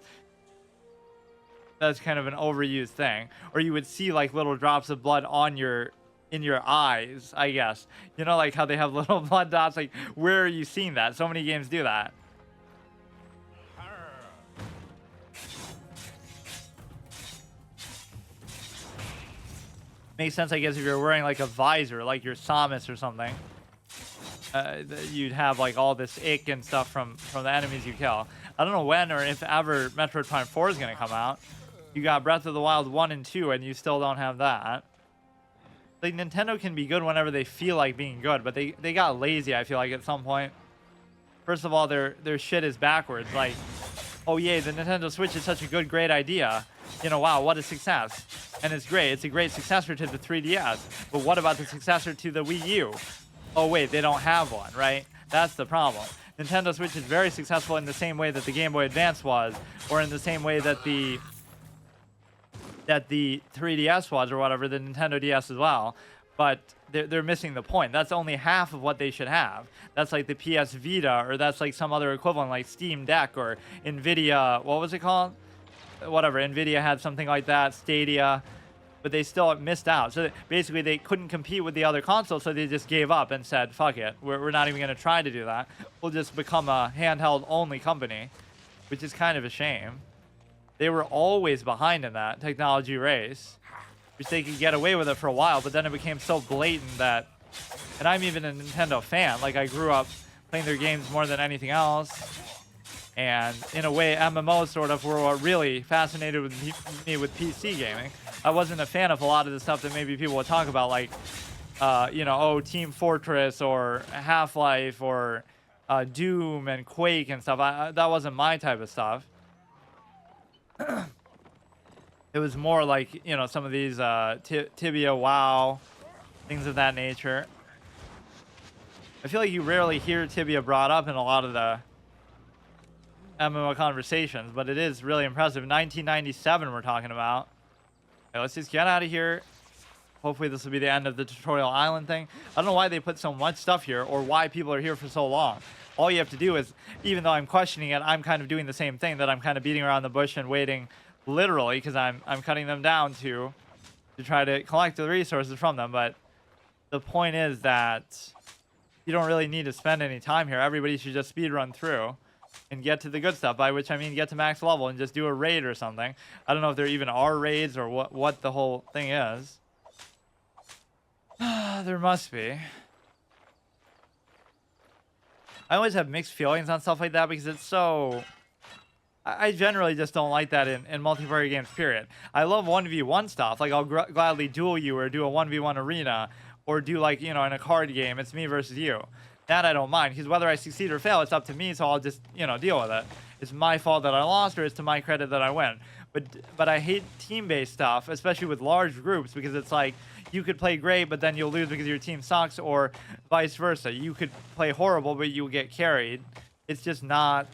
that's kind of an overused thing. Or you would see like little drops of blood on in your eyes, I guess. You know, like how they have little blood dots. Like, where are you seeing that? So many games do that. Makes sense, I guess, if you're wearing like a visor, like your Samus or something. You'd have like all this ick and stuff from the enemies you kill. I don't know when or if ever Metroid Prime 4 is going to come out. You got Breath of the Wild 1 and 2 and you still don't have that. Like, Nintendo can be good whenever they feel like being good, but they got lazy, I feel like, at some point. First of all, their shit is backwards. Like, oh yay, the Nintendo Switch is such a good, great idea. You know, wow, what a success. And it's great. It's a great successor to the 3DS. But what about the successor to the Wii U? Oh wait, they don't have one, right? That's the problem. Nintendo Switch is very successful in the same way that the Game Boy Advance was, or in the same way that the 3DS was, or whatever, the Nintendo DS as well. But they're missing the point. That's only half of what they should have. That's like the PS Vita, or that's like some other equivalent, like Steam Deck, or NVIDIA, what was it called? Whatever, NVIDIA had something like that, Stadia, but they still missed out. So basically they couldn't compete with the other consoles, so they just gave up and said, fuck it, we're not even going to try to do that. We'll just become a handheld only company, which is kind of a shame. They were always behind in that technology race, which they could get away with it for a while, but then it became so blatant that, and I'm even a Nintendo fan, like I grew up playing their games more than anything else. And in a way, MMOs sort of were what really fascinated with me with PC gaming. I wasn't a fan of a lot of the stuff that maybe people would talk about, like, you know, oh, Team Fortress or Half-Life or Doom and Quake and stuff. That wasn't my type of stuff. It was more like, you know, some of these Tibia, WoW, things of that nature. I feel like you rarely hear Tibia brought up in a lot of the MMO conversations, but it is really impressive. 1997 we're talking about. Okay, let's just get out of here. Hopefully this will be the end of the tutorial island thing. I don't know why they put so much stuff here or why people are here for so long. All you have to do is, even though I'm questioning it, I'm kind of doing the same thing, that I'm kind of beating around the bush and waiting, literally, because I'm cutting them down to try to collect the resources from them. But the point is that you don't really need to spend any time here. Everybody should just speed run through and get to the good stuff, by which I mean get to max level and just do a raid or something. I don't know if there even are raids or what the whole thing is. There must be. I always have mixed feelings on stuff like that because it's so... I generally just don't like that in multiplayer games, period. I love 1v1 stuff. Like, I'll gladly duel you or do a 1v1 arena or do, like, you know, in a card game, it's me versus you. That I don't mind, because whether I succeed or fail, it's up to me, so I'll just, you know, deal with it. It's my fault that I lost, or it's to my credit that I win. But I hate team-based stuff, especially with large groups, because it's like, you could play great, but then you'll lose because your team sucks, or vice versa. You could play horrible, but you'll get carried. It's just not...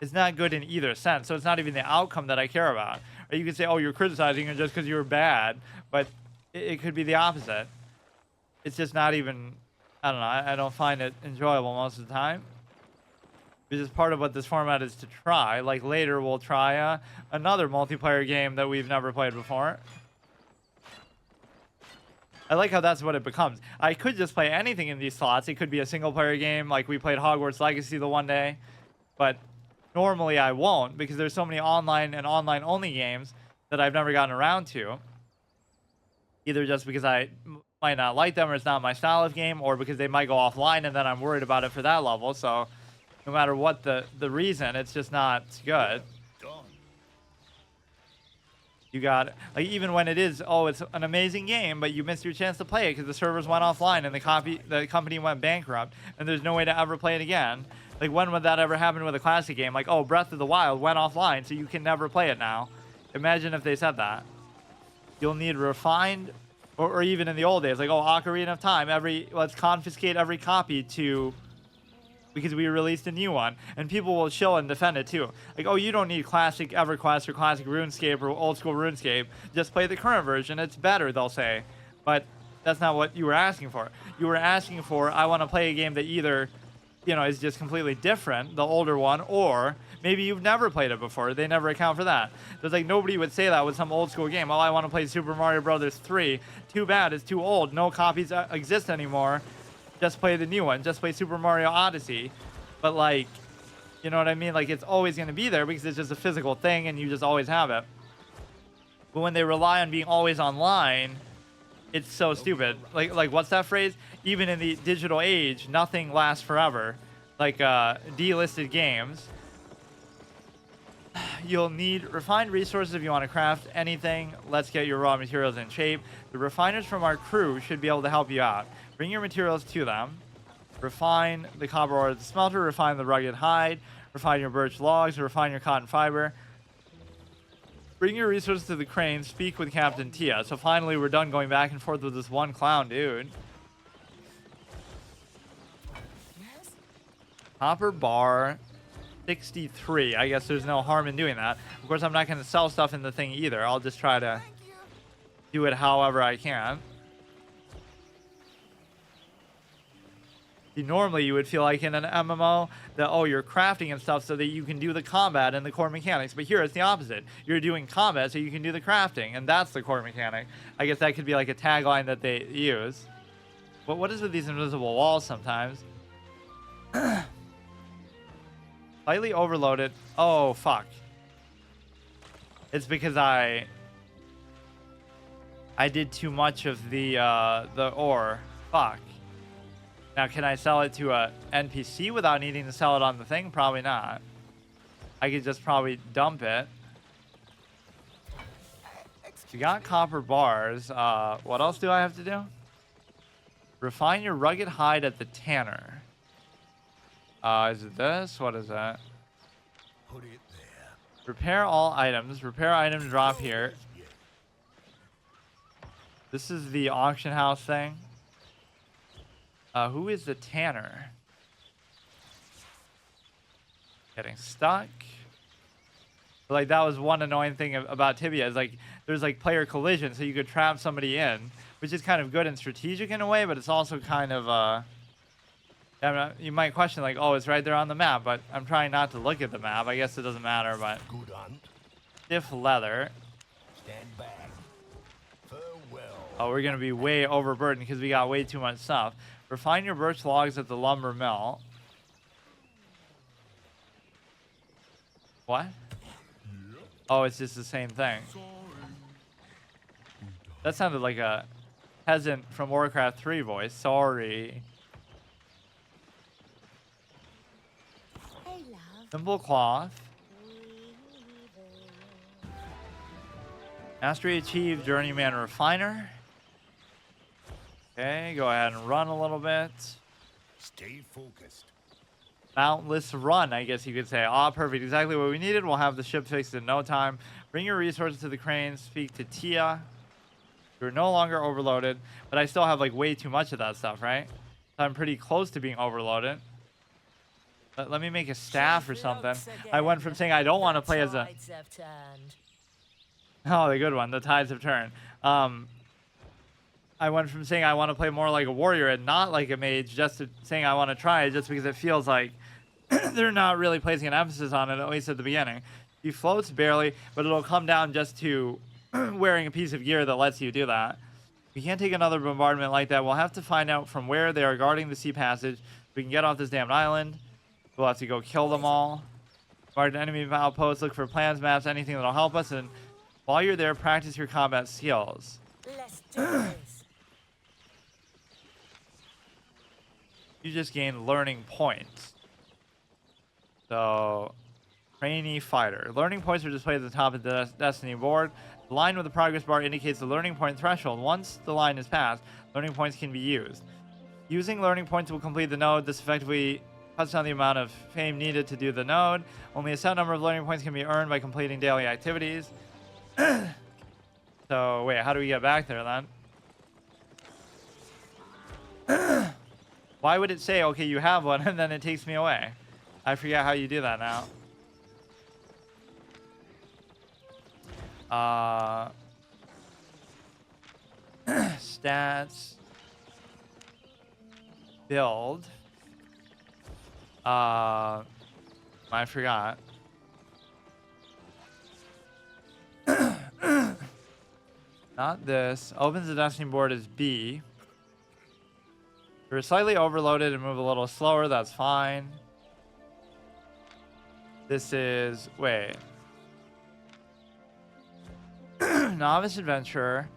It's not good in either sense, so it's not even the outcome that I care about. Or you could say, oh, you're criticizing it just because you were bad, but it could be the opposite. It's just not even... I don't know, I don't find it enjoyable most of the time. Which is part of what this format is to try. Like, later we'll try another multiplayer game that we've never played before. I like how that's what it becomes. I could just play anything in these slots. It could be a single-player game, like we played Hogwarts Legacy the one day. But normally I won't, because there's so many online and online-only games that I've never gotten around to. Either just because I might not like them, or it's not my style of game, or because they might go offline and then I'm worried about it for that level. So no matter what the reason, it's just not good. You got, like, even when it is, oh, it's an amazing game, but you missed your chance to play it because the servers went offline and the company went bankrupt and there's no way to ever play it again. Like, when would that ever happen with a classic game? Like, oh, Breath of the Wild went offline, so you can never play it now. Imagine if they said that. You'll need refined, or even in the old days, like, oh, Ocarina of Time, let's confiscate every copy because we released a new one, and people will chill and defend it too. Like, oh, you don't need classic EverQuest or classic RuneScape or old school RuneScape. Just play the current version. It's better, they'll say. But that's not what you were asking for. You were asking for, I want to play a game that either, you know, is just completely different, the older one, or maybe you've never played it before. They never account for that. There's like nobody would say that with some old school game. Oh, I want to play Super Mario Brothers 3. Too bad, it's too old. No copies exist anymore. Just play the new one. Just play Super Mario Odyssey. But, like, you know what I mean? Like, it's always going to be there because it's just a physical thing and you just always have it. But when they rely on being always online, it's so stupid. Like what's that phrase? Even in the digital age, nothing lasts forever. Like delisted games. You'll need refined resources if you want to craft anything. Let's get your raw materials in shape. The refiners from our crew should be able to help you out. Bring your materials to them. Refine the copper ore at the smelter. Refine the rugged hide. Refine your birch logs. Refine your cotton fiber. Bring your resources to the crane. Speak with Captain Tia. So finally, we're done going back and forth with this one clown, dude. Yes? Copper bar 63. I guess there's no harm in doing that. Of course, I'm not going to sell stuff in the thing either. I'll just try to Thank you. do it however I can. See, normally you would feel like in an MMO that, oh, you're crafting and stuff so that you can do the combat and the core mechanics. But here it's the opposite. You're doing combat so you can do the crafting, and that's the core mechanic. I guess that could be like a tagline that they use. But what is with these invisible walls sometimes? Slightly overloaded. Oh, fuck. It's because I did too much of the ore. Fuck. Now, can I sell it to a NPC without needing to sell it on the thing? Probably not. I could just probably dump it. You got copper bars. What else do I have to do? Refine your rugged hide at the tanner. Is it this? What is that? Put it there. Repair all items. Repair item drop here. This is the auction house thing. Who is the tanner? Getting stuck. Like, that was one annoying thing about Tibia, is like there's like player collision, so you could trap somebody in, which is kind of good and strategic in a way, but it's also kind of you might question, like, oh, it's right there on the map, but I'm trying not to look at the map. I guess it doesn't matter, but Good hunt. stiff leather. Stand back. Farewell. Oh, we're gonna be way overburdened because we got way too much stuff. Refine your birch logs at the lumber mill. What? Oh, it's just the same thing. That sounded like a peasant from Warcraft 3 voice. Sorry. Hey, love. Simple cloth. Mastery achieved, journeyman refiner. Okay, go ahead and run a little bit. Stay focused. Mountless run, I guess you could say. Ah, perfect. Exactly what we needed. We'll have the ship fixed in no time. Bring your resources to the crane. Speak to Tia. You're no longer overloaded, but I still have like way too much of that stuff, right? So I'm pretty close to being overloaded. Let me make a staff or something. I went from saying I don't want to play as a... Tides have turned. Oh, the good one. The tides have turned. I went from saying I want to play more like a warrior and not like a mage, just to saying I want to try it, just because it feels like they're not really placing an emphasis on it, at least at the beginning. He floats barely, but it'll come down just to wearing a piece of gear that lets you do that. We can't take another bombardment like that. We'll have to find out from where they are guarding the sea passage. We can get off this damned island. We'll have to go kill them all. Guard enemy outposts, look for plans, maps, anything that'll help us, and while you're there, practice your combat skills. Let's do this. You just gain learning points. So, trainee fighter. Learning points are displayed at the top of the Destiny board. The line with the progress bar indicates the learning point threshold. Once the line is passed, learning points can be used. Using learning points will complete the node. This effectively cuts down the amount of fame needed to do the node. Only a set number of learning points can be earned by completing daily activities. So, wait, how do we get back there then? Why would it say, okay, you have one, and then it takes me away? I forget how you do that now. Stats. Build. I forgot. Not this. Opens the Destiny board as B. We're slightly overloaded and move a little slower. That's fine. This is... Wait. Novice Adventurer.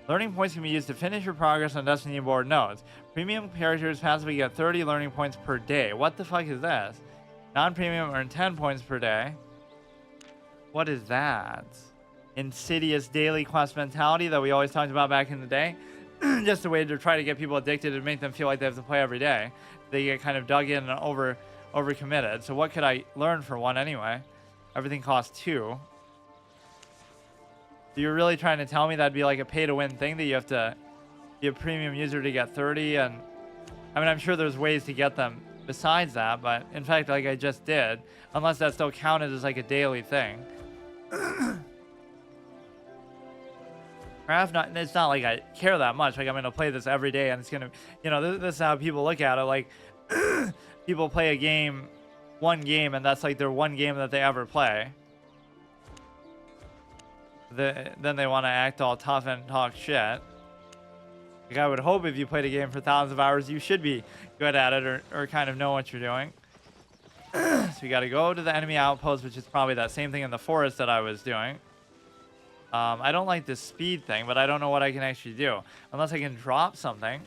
Learning points can be used to finish your progress on Destiny board nodes. Premium characters passively get 30 learning points per day. What the fuck is this? Non-premium earn 10 points per day. What is that? Insidious daily quest mentality that we always talked about back in the day. Just a way to try to get people addicted and make them feel like they have to play every day. They get kind of dug in and overcommitted. So what could I learn for one anyway? Everything costs 2. So you're really trying to tell me that'd be like a pay-to-win thing, that you have to be a premium user to get 30? And I mean, I'm sure there's ways to get them besides that, but in fact, like I just did, unless that still counted as like a daily thing. Craft, it's not like I care that much. Like I'm gonna play this every day, and it's gonna, you know, this is how people look at it. Like people play a game, one game, and that's like their one game that they ever play. Then they want to act all tough and talk shit. Like I would hope if you played a game for thousands of hours, you should be good at it, or kind of know what you're doing. So we got to go to the enemy outpost, which is probably that same thing in the forest that I was doing. I don't like this speed thing, but I don't know what I can actually do. Unless I can drop something.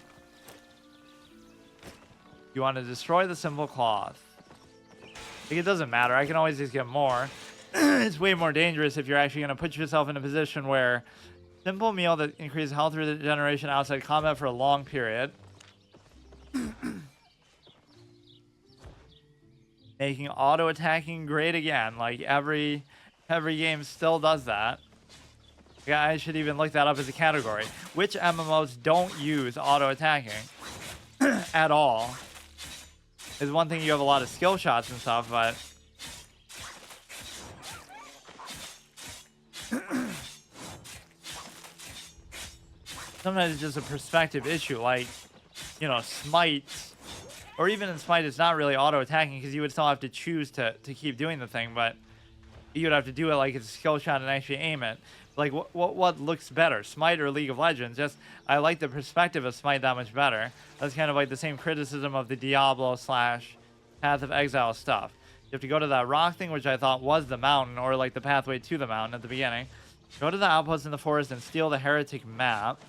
You want to destroy the simple cloth. Like, it doesn't matter. I can always just get more. It's way more dangerous if you're actually going to put yourself in a position where simple meal that increases health regeneration outside combat for a long period. Making auto attacking great again. Like every game still does that. Yeah, I should even look that up as a category. Which MMOs don't use auto attacking at all? It's one thing you have a lot of skill shots and stuff, but sometimes it's just a perspective issue. Like, you know, Smite, or even in Smite, it's not really auto attacking because you would still have to choose to keep doing the thing, but you would have to do it like it's a skill shot and actually aim it. Like, what looks better, Smite or League of Legends? Just, I like the perspective of Smite that much better. That's kind of like the same criticism of the Diablo / Path of Exile stuff. You have to go to that rock thing, which I thought was the mountain, or like the pathway to the mountain at the beginning. Go to the outpost in the forest and steal the heretic map.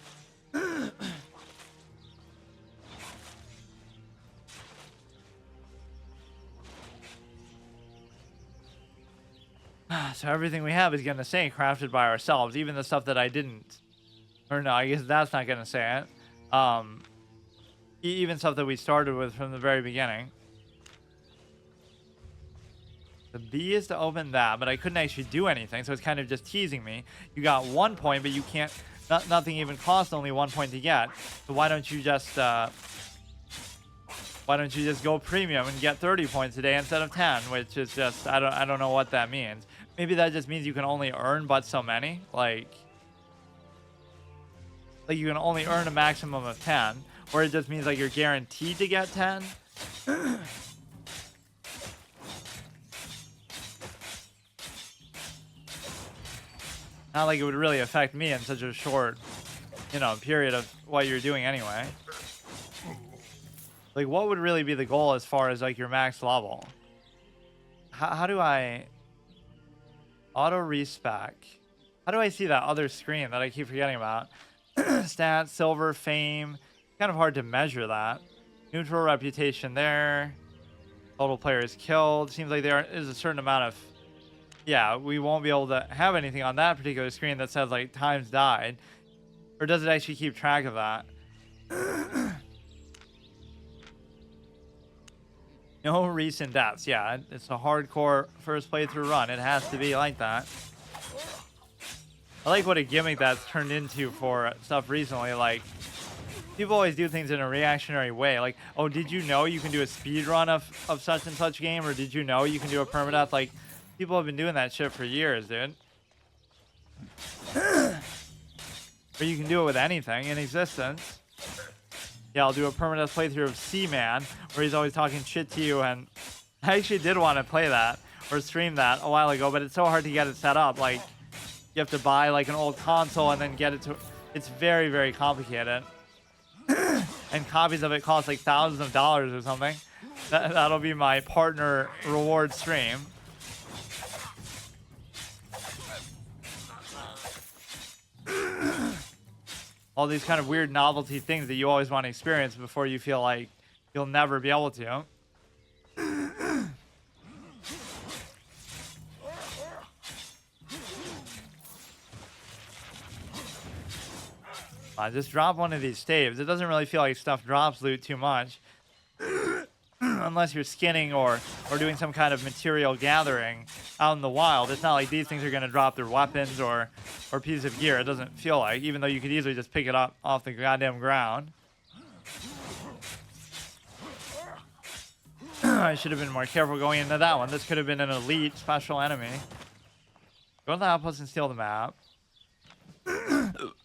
So everything we have is going to say crafted by ourselves, even the stuff that I didn't. Or no, I guess that's not going to say it. Even stuff that we started with from the very beginning. The B is to open that, but I couldn't actually do anything, so it's kind of just teasing me. You got 1 point, but you can't, nothing even costs only 1 point to get. So why don't you just go premium and get 30 points a day instead of 10, which is just, I don't know what that means. Maybe that just means you can only earn but so many, like you can only earn a maximum of 10, or it just means like you're guaranteed to get 10. Not like it would really affect me in such a short, you know, period of what you're doing anyway. Like, what would really be the goal as far as like your max level? How do I auto respec? How do I see that other screen that I keep forgetting about? Stats, silver, fame. Kind of hard to measure that. Neutral reputation there. Total players killed. Seems like there is a certain amount of yeah, we won't be able to have anything on that particular screen that says like times died. Or does it actually keep track of that? No recent deaths. Yeah, it's a hardcore first playthrough run. It has to be like that. I like what a gimmick that's turned into for stuff recently. Like, people always do things in a reactionary way. Like, oh, did you know you can do a speed run of such and such game? Or did you know you can do a permadeath? Like, people have been doing that shit for years, dude. Or you can do it with anything in existence. Yeah, I'll do a permadeath playthrough of Seaman, where he's always talking shit to you, and I actually did want to play that, or stream that a while ago, but it's so hard to get it set up. Like, you have to buy, like, an old console and then get it to... It's very, very complicated. And copies of it cost, like, thousands of dollars or something. That'll be my partner reward stream. All these kind of weird novelty things that you always want to experience before you feel like you'll never be able to. Just drop one of these staves. It doesn't really feel like stuff drops loot too much. Unless you're skinning or doing some kind of material gathering out in the wild. It's not like these things are going to drop their weapons or pieces of gear. It doesn't feel like, even though you could easily just pick it up off the goddamn ground. I should have been more careful going into that one. This could have been an elite special enemy. Go to the outpost and steal the map.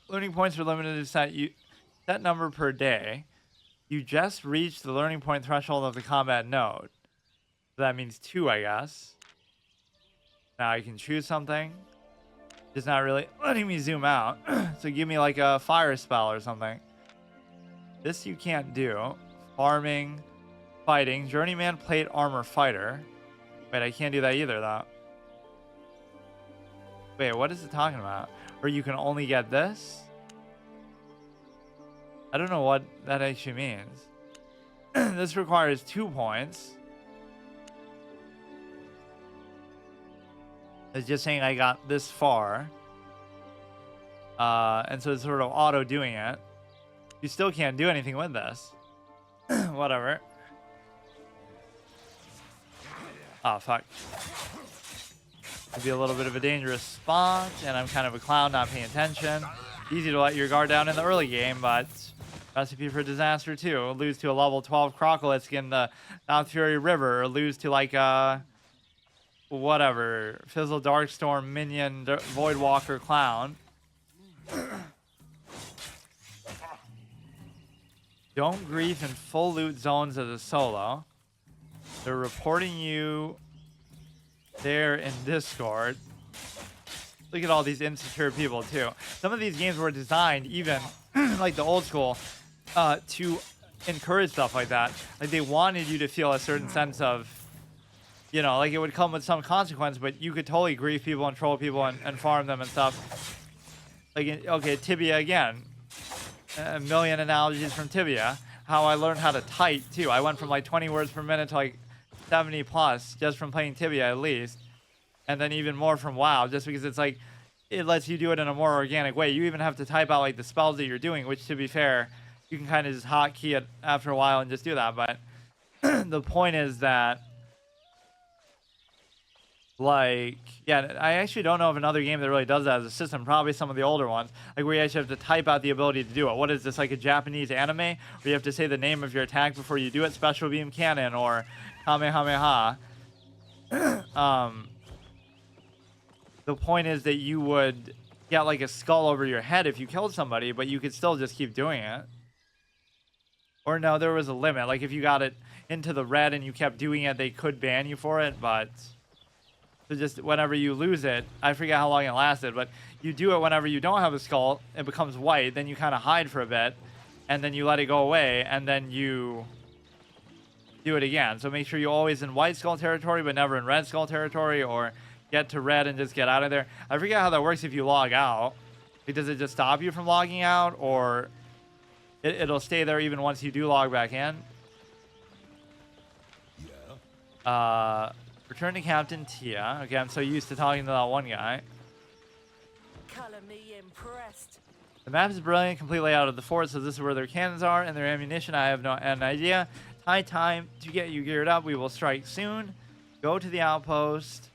Learning points are limited to set number per day. You just reached the learning point threshold of the combat node. So that means 2, I guess. Now I can choose something. It's not really letting me zoom out. So give me like a fire spell or something. This you can't do. Farming, fighting, journeyman, plate, armor, fighter. Wait, I can't do that either though. Wait, what is it talking about? Or you can only get this? I don't know what that actually means. This requires 2 points. It's just saying I got this far. And so it's sort of auto doing it. You still can't do anything with this. Whatever. Oh, fuck. Could be a little bit of a dangerous spot, and I'm kind of a clown not paying attention. Easy to let your guard down in the early game, but recipe for disaster too. Lose to a level 12 Crocolisk in the South Fury River, or lose to like a whatever Fizzle Darkstorm minion Voidwalker clown. Don't grief in full loot zones as a solo. They're reporting you there in Discord. Look at all these insecure people too. Some of these games were designed, even like the old school, to encourage stuff like that. Like they wanted you to feel a certain sense of, you know, like it would come with some consequence, but you could totally grief people and troll people and farm them and stuff. Like, okay, Tibia again. A million analogies from Tibia. How I learned how to type too. I went from like 20 words per minute to like 70 plus just from playing Tibia at least. And then even more from WoW, just because it's like, it lets you do it in a more organic way. You even have to type out like the spells that you're doing, which to be fair, you can kind of just hotkey it after a while and just do that. But the point is that, like, yeah, I actually don't know of another game that really does that as a system. Probably some of the older ones, like where you actually have to type out the ability to do it. What is this, like a Japanese anime where you have to say the name of your attack before you do it? Special beam cannon or Kamehameha. The point is that you would get like a skull over your head if you killed somebody, but you could still just keep doing it. Or no, there was a limit. Like if you got it into the red and you kept doing it, they could ban you for it. But so just whenever you lose it, I forget how long it lasted, but you do it whenever you don't have a skull, it becomes white, then you kind of hide for a bit, and then you let it go away, and then you do it again. So make sure you're always in white skull territory, but never in red skull territory, or get to red and just get out of there. I forget how that works if you log out. Like, does it just stop you from logging out, or it'll stay there even once you do log back in? Yeah. Return to Captain Tia. Okay, I'm so used to talking to that one guy. Color me impressed. The map is brilliant, complete layout of the fort, so this is where their cannons are and their ammunition. I have an idea. High time to get you geared up. We will strike soon. Go to the outpost.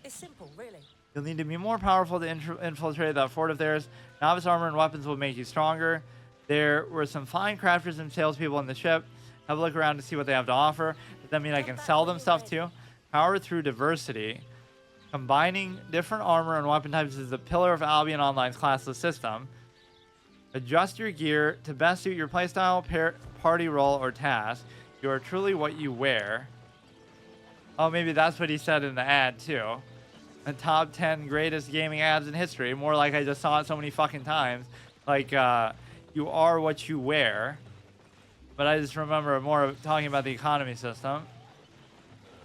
It's simple, really. You'll need to be more powerful to infiltrate that fort of theirs. Novice armor and weapons will make you stronger. There were some fine crafters and salespeople on the ship. Have a look around to see what they have to offer. Does that mean I can sell them stuff too? Power through diversity. Combining different armor and weapon types is the pillar of Albion Online's classless system. Adjust your gear to best suit your playstyle, party role, or task. You are truly what you wear. Oh, maybe that's what he said in the ad too. The top 10 greatest gaming ads in history. More like I just saw it so many fucking times. Like, you are what you wear. But I just remember more of talking about the economy system.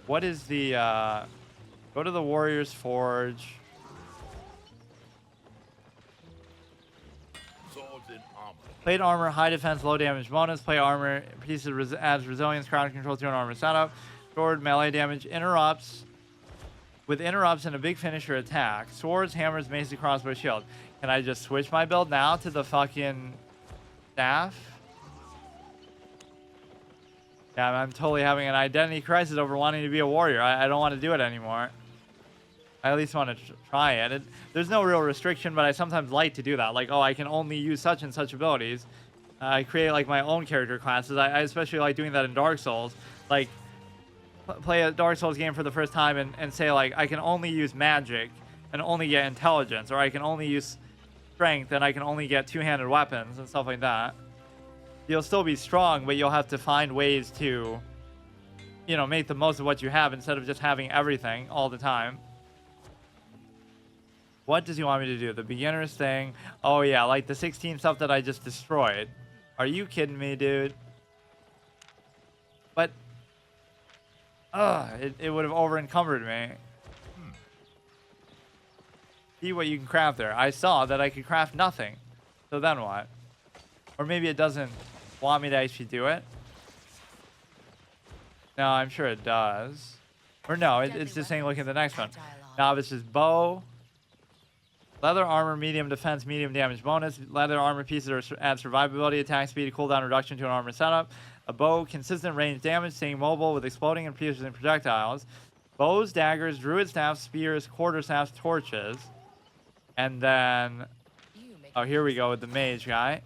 What is the, go to the Warrior's Forge. Swords and armor. Plate armor, high defense, low damage bonus. Plate armor pieces adds resilience, crowd control to an armor setup. Sword, melee damage, interrupts. With interrupts and a big finisher attack. Swords, hammers, mace, crossbow, shield. Can I just switch my build now to the fucking staff? Yeah, I'm totally having an identity crisis over wanting to be a warrior. I don't want to do it anymore. I at least want to try it. There's no real restriction, but I sometimes like to do that. Like, oh, I can only use such and such abilities. I create like my own character classes. I especially like doing that in Dark Souls. Like, play a Dark Souls game for the first time and say like, I can only use magic and only get intelligence, or I can only use strength and I can only get two-handed weapons and stuff like that. You'll still be strong, but you'll have to find ways to, you know, make the most of what you have instead of just having everything all the time. What does he want me to do? The beginner's thing. Oh yeah, like the 16 stuff that I just destroyed. Are you kidding me, dude? But it would have over encumbered me. See what you can craft there. I saw that I could craft nothing. So then what? Or maybe it doesn't want me to actually do it. No, I'm sure it does. Or no, it's just saying look at the next one. Novice's bow. Leather armor, medium defense, medium damage bonus. Leather armor pieces add survivability, attack speed, cooldown reduction to an armor setup. A bow, consistent range damage, staying mobile with exploding and piercing projectiles. Bows, daggers, druid staffs, spears, quarterstaffs, torches. And then, oh, here we go with the mage guy.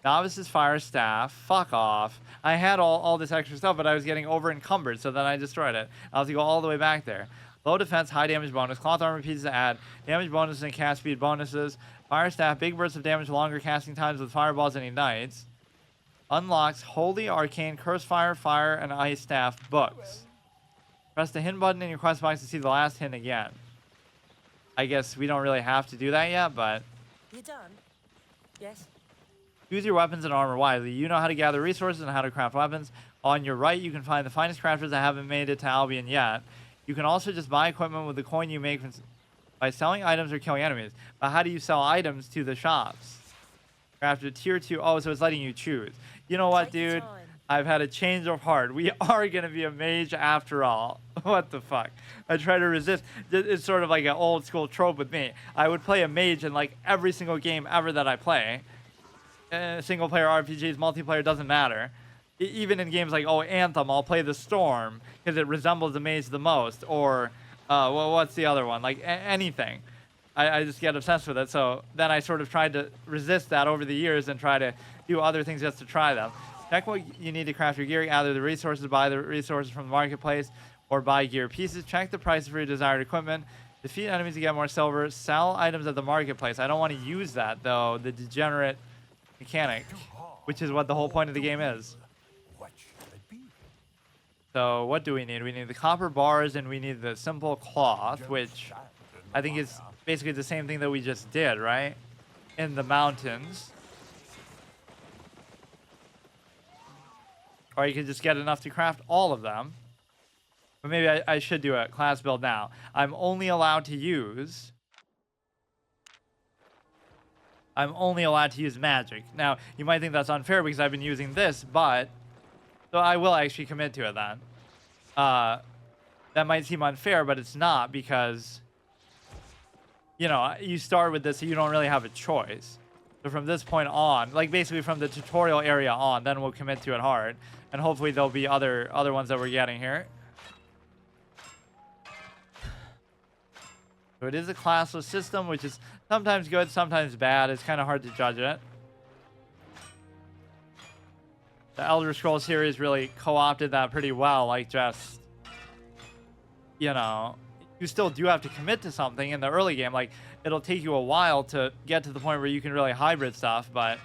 Novice's fire staff. Fuck off. I had all this extra stuff, but I was getting over encumbered, so then I destroyed it. I'll have to go all the way back there. Low defense, high damage bonus. Cloth armor pieces to add damage bonuses and cast speed bonuses. Fire staff, big bursts of damage, longer casting times with fireballs and ignites. Unlocks Holy Arcane, Curse Fire, Fire, and Ice Staff books. Press the hint button in your quest box to see the last hint again. I guess we don't really have to do that yet, but... You done? Yes? Use your weapons and armor wisely. You know how to gather resources and how to craft weapons. On your right, you can find the finest crafters that haven't made it to Albion yet. You can also just buy equipment with the coin you make by selling items or killing enemies. But how do you sell items to the shops? Crafted tier 2. Oh, so it's letting you choose. You know what, dude? I've had a change of heart. We are going to be a mage after all. What the fuck? I try to resist. It's sort of like an old school trope with me. I would play a mage in like every single game ever that I play. Single player RPGs, multiplayer, doesn't matter. Even in games like, oh, Anthem, I'll play the Storm because it resembles the mage the most. Or, well, what's the other one? Like anything. I just get obsessed with it. So then I sort of tried to resist that over the years and try to do other things just to try them. Check what you need to craft your gear. Either the resources, buy the resources from the marketplace, or buy gear pieces. Check the prices for your desired equipment. Defeat enemies to get more silver. Sell items at the marketplace. I don't want to use that, though. The degenerate mechanic, which is what the whole point of the game is. What should it be? So what do we need? We need the copper bars and we need the simple cloth, which I think is basically the same thing that we just did, right? In the mountains. Or you could just get enough to craft all of them. But maybe I should do a class build now. I'm only allowed to use magic. Now, you might think that's unfair because I've been using this, but... So I will actually commit to it then. that might seem unfair, but it's not, because, you know, you start with this, so you don't really have a choice. So from this point on, like basically from the tutorial area on, then we'll commit to it hard, and hopefully there'll be other ones that we're getting here. So it is a classless system, which is sometimes good, sometimes bad. It's kind of hard to judge it. The Elder Scrolls series really co-opted that pretty well. Like, just, you know, you still do have to commit to something in the early game. Like, it'll take you a while to get to the point where you can really hybrid stuff, but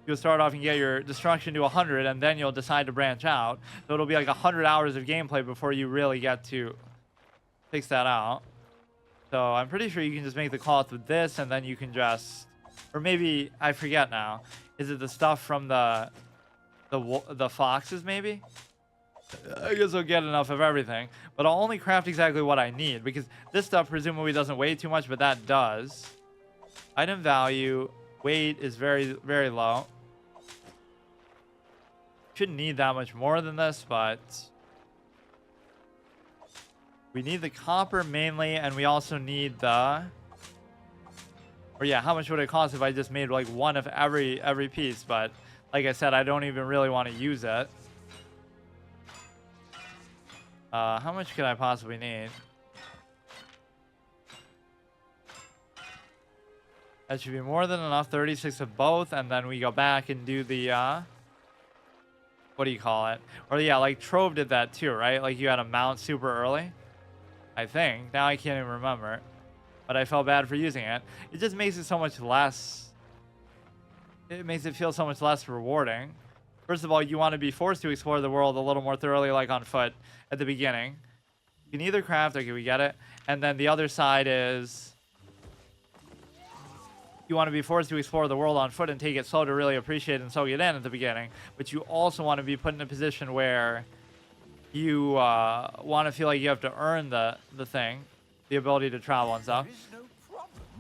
you'll start off and get your destruction to 100, and then you'll decide to branch out. So it'll be like 100 hours of gameplay before you really get to fix that out. So I'm pretty sure you can just make the cloth with this, and then you can just, or maybe I forget now. Is it the stuff from the foxes? Maybe. I guess I'll get enough of everything, but I'll only craft exactly what I need, because this stuff presumably doesn't weigh too much, but that does. Item value, weight is very, very low. Shouldn't need that much more than this, but we need the copper mainly, and we also need the, or yeah, how much would it cost if I just made like one of every piece? But like I said, I don't even really want to use it. How much could I possibly need? That should be more than enough. 36 of both, and then we go back and do the what do you call it? Or yeah, like Trove did that too, right? Like you had to mount super early, I think. Now I can't even remember, but I felt bad for using it. It just makes it so much less, it makes it feel so much less rewarding. First of all, you want to be forced to explore the world a little more thoroughly, like on foot at the beginning. You can either craft, okay, we get it. And then the other side is you want to be forced to explore the world on foot and take it slow to really appreciate and soak it in at the beginning. But you also want to be put in a position where you want to feel like you have to earn the thing, the ability to travel and stuff.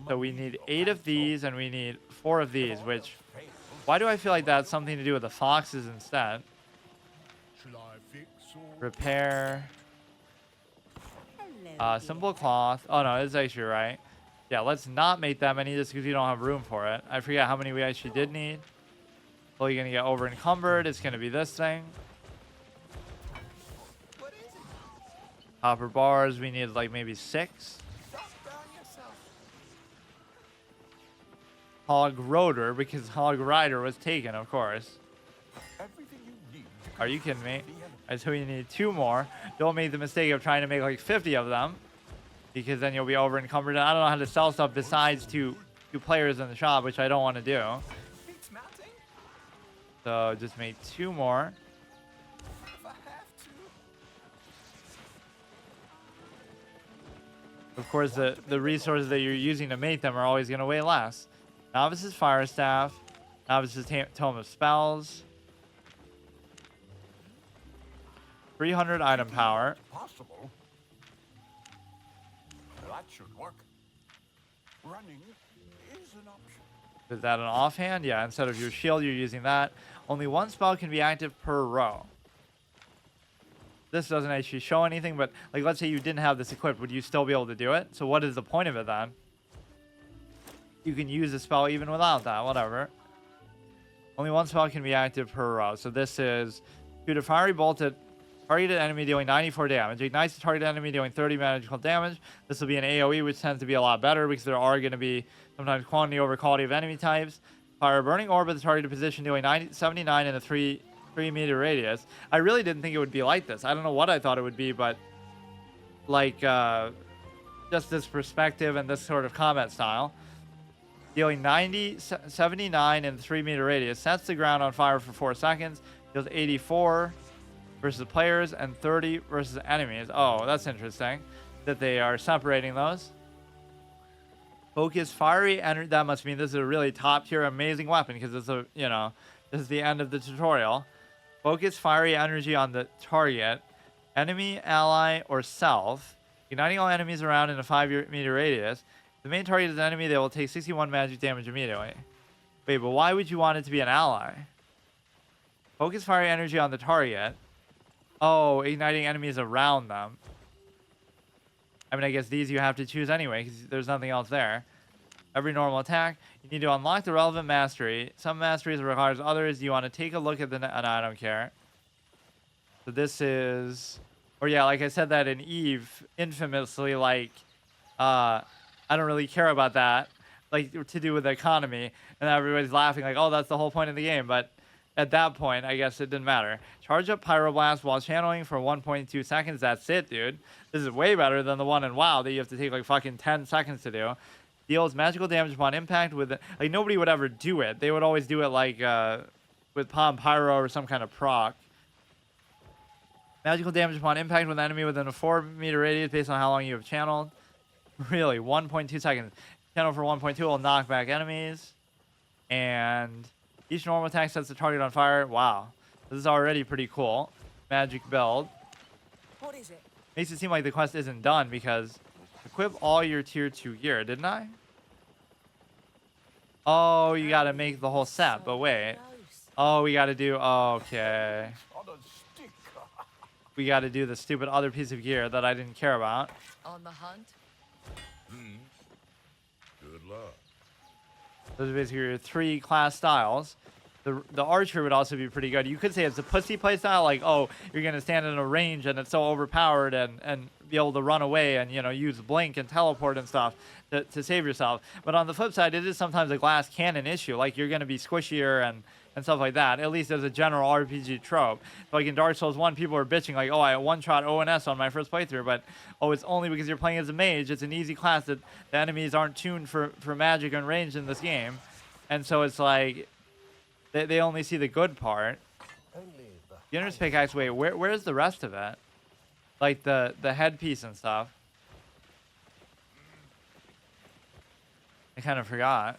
So we need 8 of these, and we need 4 of these, which, why do I feel like that's something to do with the foxes instead? Repair. Simple cloth. Oh no, it's actually right. Yeah, let's not make that many just because we don't have room for it. I forget how many we actually did need. Well, you're going to get over encumbered. It's going to be this thing. Copper bars, we need like maybe 6. Hog rotor, because hog rider was taken, of course. Are you kidding me? So we need 2 more. Don't make the mistake of trying to make like 50 of them, because then you'll be over encumbered. And I don't know how to sell stuff besides two players in the shop, which I don't want to do. So just make 2 more. Of course, the resources that you're using to make them are always going to weigh less. Novice's Fire Staff. Novice's Tome of Spells. 300 item power. Possible. That should work. Running is an option. Is that an offhand? Yeah, instead of your shield, you're using that. Only 1 spell can be active per row. This doesn't actually show anything, but like, let's say you didn't have this equipped, would you still be able to do it? So what is the point of it then? You can use the spell even without that, whatever. Only 1 spell can be active per row. So this is shoot a fiery bolt at targeted enemy dealing 94 damage. Ignites the targeted enemy dealing 30 magical damage. This will be an AoE, which tends to be a lot better because there are going to be sometimes quantity over quality of enemy types. Fire a burning orb at the targeted position dealing 79 in a 3 meter radius. I really didn't think it would be like this. I don't know what I thought it would be, but like just this perspective and this sort of combat style. Dealing 79 in the 3 meter radius. Sets the ground on fire for 4 seconds. Deals 84 versus players and 30 versus enemies. Oh, that's interesting that they are separating those. Focus fiery energy. That must mean this is a really top tier amazing weapon, because it's a, you know, this is the end of the tutorial. Focus fiery energy on the target, enemy, ally, or self, igniting all enemies around in a 5 meter radius. If the main target is an enemy, they will take 61 magic damage immediately. Wait, but why would you want it to be an ally? Focus fiery energy on the target. Oh, igniting enemies around them. I mean, I guess these you have to choose anyway, because there's nothing else there. Every normal attack, you need to unlock the relevant mastery. Some masteries requires others. You want to take a look at the... No, I don't care. So this is... Or yeah, like I said that in Eve, infamously, like... I don't really care about that. Like, to do with the economy. And everybody's laughing like, oh, that's the whole point of the game. But at that point, I guess it didn't matter. Charge up Pyroblast while channeling for 1.2 seconds. That's it, dude. This is way better than the one in WoW that you have to take like fucking 10 seconds to do. Deals magical damage upon impact with it. Like, nobody would ever do it. They would always do it like with Palm Pyro or some kind of proc. Magical damage upon impact with an enemy within a 4-meter radius based on how long you have channeled. Really, 1.2 seconds. Channel for 1.2 will knock back enemies. And each normal attack sets the target on fire. Wow. This is already pretty cool. Magic build. What is it? Makes it seem like the quest isn't done because equip all your tier 2 gear, didn't I? Oh, you gotta make the whole set, but wait. Close. Oh, we gotta do... Okay. On a stick. We gotta do the stupid other piece of gear that I didn't care about. On the hunt? Good luck. Those are basically your 3 class styles. The archer would also be pretty good. You could say it's a pussy play style, like, oh, you're going to stand in a range and it's so overpowered and be able to run away and, you know, use blink and teleport and stuff to save yourself. But on the flip side, it is sometimes a glass cannon issue. Like, you're going to be squishier and stuff like that, at least as a general RPG trope. Like in Dark Souls 1, people are bitching like, oh, I one-shot ONS on my first playthrough, but oh, it's only because you're playing as a mage. It's an easy class that the enemies aren't tuned for magic and range in this game. And so it's like, they only see the good part. Beginner's pickaxe, wait, where's the rest of it? Like the headpiece and stuff. I kind of forgot.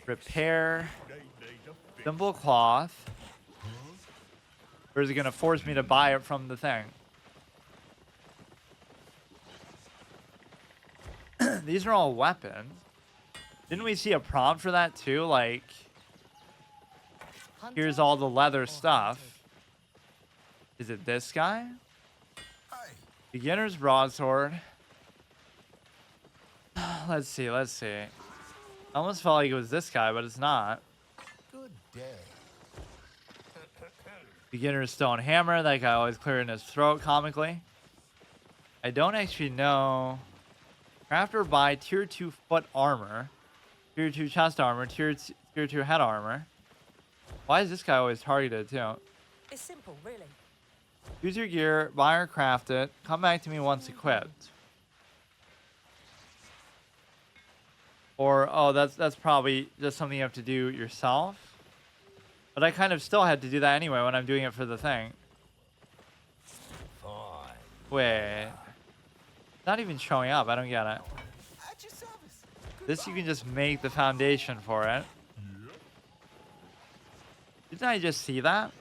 Repair. Simple cloth. Or is it going to force me to buy it from the thing? These are all weapons. Didn't we see a prompt for that too? Like, here's all the leather stuff. Is it this guy? Beginner's broadsword. Let's see. I almost felt like it was this guy, but it's not. Good day. Beginner's stone hammer. That guy always clearing his throat comically. I don't actually know. Craft or buy tier 2 foot armor, tier 2 chest armor, tier 2 head armor. Why is this guy always targeted too? It's simple, really. Use your gear, buy or craft it. Come back to me once equipped. Or, oh, that's probably just something you have to do yourself. But I kind of still had to do that anyway when I'm doing it for the thing. Fine. Wait. Not even showing up. I don't get it. At your service. This you can just make the foundation for it. Didn't I just see that?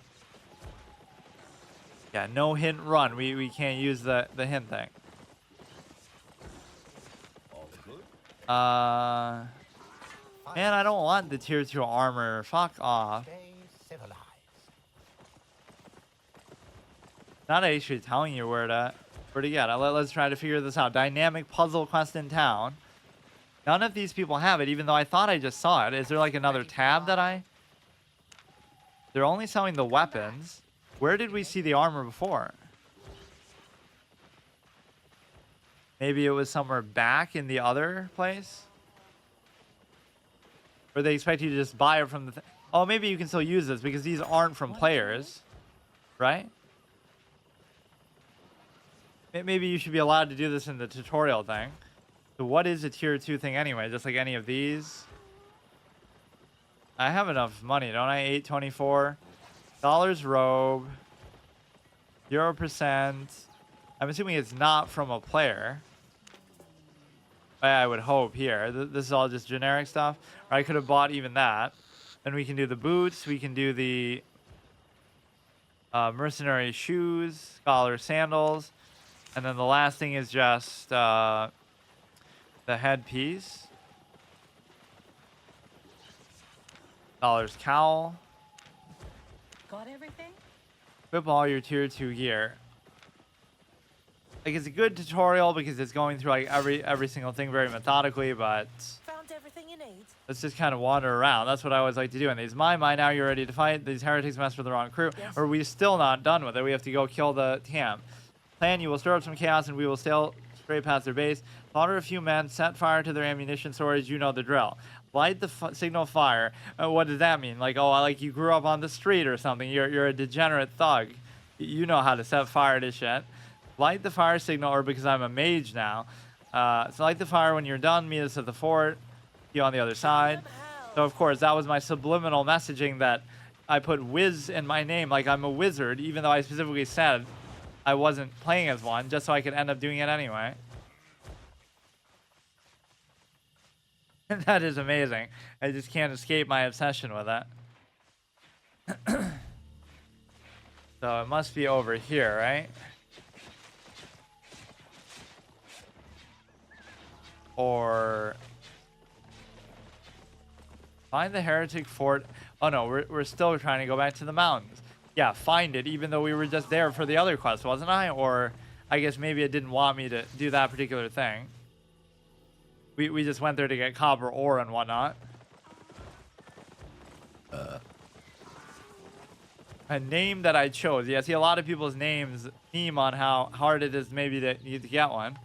Yeah, no hint run. We can't use the hint thing. All good. Man, I don't want the tier 2 armor. Fuck off. Stay civilized. Not actually telling you where to get it. Let's try to figure this out. Dynamic puzzle quest in town. None of these people have it, even though I thought I just saw it. Is there like another tab that I... They're only selling the weapons. Where did we see the armor before? Maybe it was somewhere back in the other place? Or they expect you to just buy it from the... Oh, maybe you can still use this because these aren't from players. Right? Maybe you should be allowed to do this in the tutorial thing. So what is a tier 2 thing anyway? Just like any of these? I have enough money, don't I? $824. Robe. 0%. I'm assuming it's not from a player. I would hope here. This is all just generic stuff. Or I could have bought even that. Then we can do the boots. We can do the mercenary shoes. Scholar sandals. And then the last thing is just the headpiece. Scholar's cowl. Got everything? Equip all your tier 2 gear. Like, it's a good tutorial because it's going through like every single thing very methodically, but Found everything you need? let's just kind of wander around. That's what I always like to do in these. My, now you're ready to fight. These heretics mess with the wrong crew. Yes. Or are we still not done with it? We have to go kill the camp. Plan, you will stir up some chaos and we will sail straight past their base. Slaughter a few men, set fire to their ammunition storage. You know the drill. Light the signal fire. What does that mean? Like, oh, like you grew up on the street or something. You're a degenerate thug. You know how to set fire to shit. Light the fire signal, or because I'm a mage now. So light the fire when you're done. Meet us at the fort. You on the other side. So of course that was my subliminal messaging that I put whiz in my name, like I'm a wizard, even though I specifically said I wasn't playing as one, just so I could end up doing it anyway. That is amazing. I just can't escape my obsession with it. So it must be over here, right? Or find the heretic fort. Oh no, we're still trying to go back to the mountains. Yeah, find it, even though we were just there for the other quest, wasn't I? Or I guess maybe it didn't want me to do that particular thing. We just went there to get copper ore and whatnot. A name that I chose. Yeah, see, a lot of people's names theme on how hard it is maybe to get one.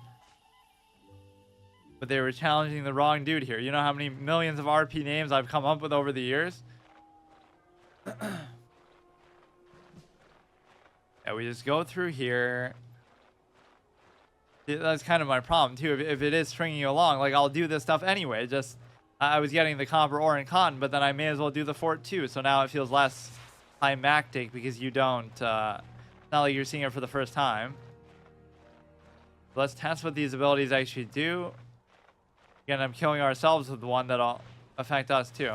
But they were challenging the wrong dude here. You know how many millions of RP names I've come up with over the years? Yeah, we just go through here. That's kind of my problem, too. If it is stringing you along, like, I'll do this stuff anyway. Just, I was getting the copper ore and cotton, but then I may as well do the fort, too. So now it feels less climactic because you don't, not like you're seeing it for the first time. Let's test what these abilities actually do. Again, I'm killing ourselves with the one that'll affect us too.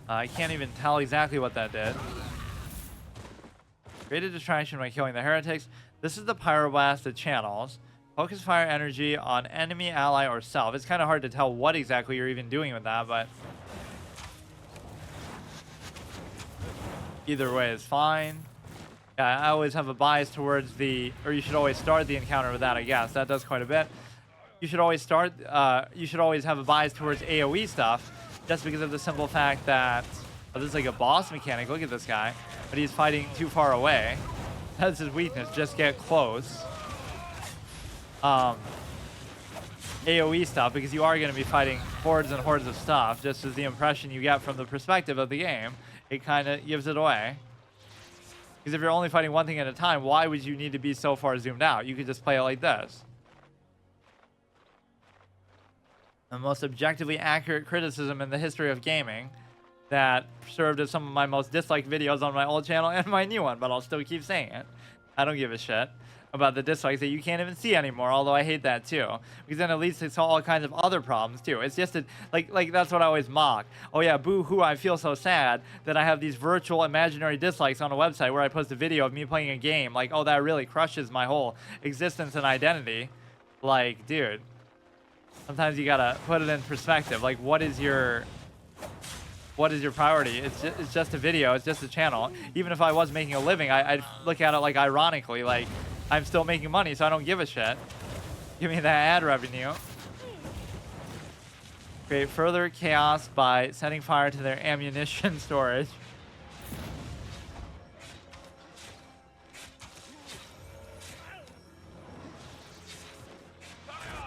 I can't even tell exactly what that did. Create a distraction by killing the heretics. This is the pyroblast that channels. Focus fire energy on enemy, ally, or self. It's kind of hard to tell what exactly you're even doing with that, but either way is fine. Yeah, I always have a bias towards the, or you should always start the encounter with that, I guess. That does quite a bit. You should always start, you should always have a bias towards AoE stuff, just because of the simple fact that, oh, this is like a boss mechanic. Look at this guy. But he's fighting too far away. That's his weakness. Just get close. AoE stuff, because you are going to be fighting hordes and hordes of stuff, just as the impression you get from the perspective of the game, it kind of gives it away. Because if you're only fighting one thing at a time, why would you need to be so far zoomed out? You could just play it like this. The most objectively accurate criticism in the history of gaming that served as some of my most disliked videos on my old channel and my new one, but I'll still keep saying it. I don't give a shit about the dislikes that you can't even see anymore, although I hate that too, because then at least it's all kinds of other problems too. It's just like that's what I always mock. Oh yeah, boo-hoo, I feel so sad that I have these virtual imaginary dislikes on a website where I post a video of me playing a game. Like, oh, that really crushes my whole existence and identity. Like, dude, sometimes you gotta put it in perspective. Like, what is your priority? It's just a video. It's just a channel. Even if I was making a living, I'd look at it like ironically, like I'm still making money, so I don't give a shit. Give me that ad revenue. Create further chaos by setting fire to their ammunition storage.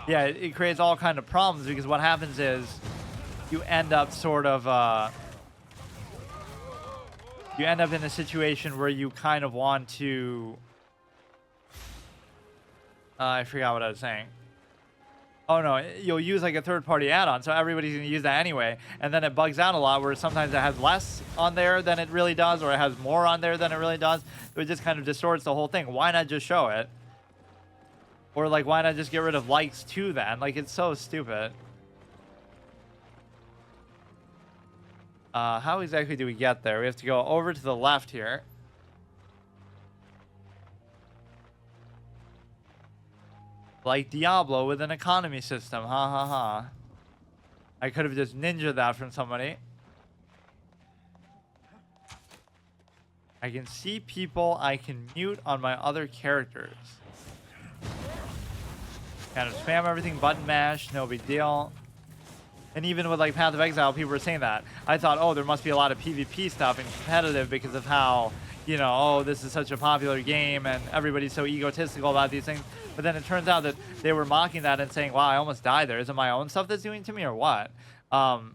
Yeah, it creates all kind of problems, because what happens is you end up sort of you end up in a situation where you kind of want to I forgot what I was saying. Oh no, you'll use like a third-party add-on, so everybody's gonna use that anyway, and then it bugs out a lot where sometimes it has less on there than it really does, or it has more on there than it really does. It just kind of distorts the whole thing. Why not just show it? Or like, why not just get rid of likes too then? Like, it's so stupid. How exactly do we get there? We have to go over to the left here. Like Diablo with an economy system. Ha ha ha. I could have just ninja that from somebody. I can see people. I can mute on my other characters. Kind of spam everything, button mash, no big deal. And even with like Path of Exile, people were saying that. I thought, oh, there must be a lot of PvP stuff and competitive because of how, you know, oh, this is such a popular game and everybody's so egotistical about these things. But then it turns out that they were mocking that and saying, wow, I almost died there. Is it my own stuff that's doing to me or what? I'm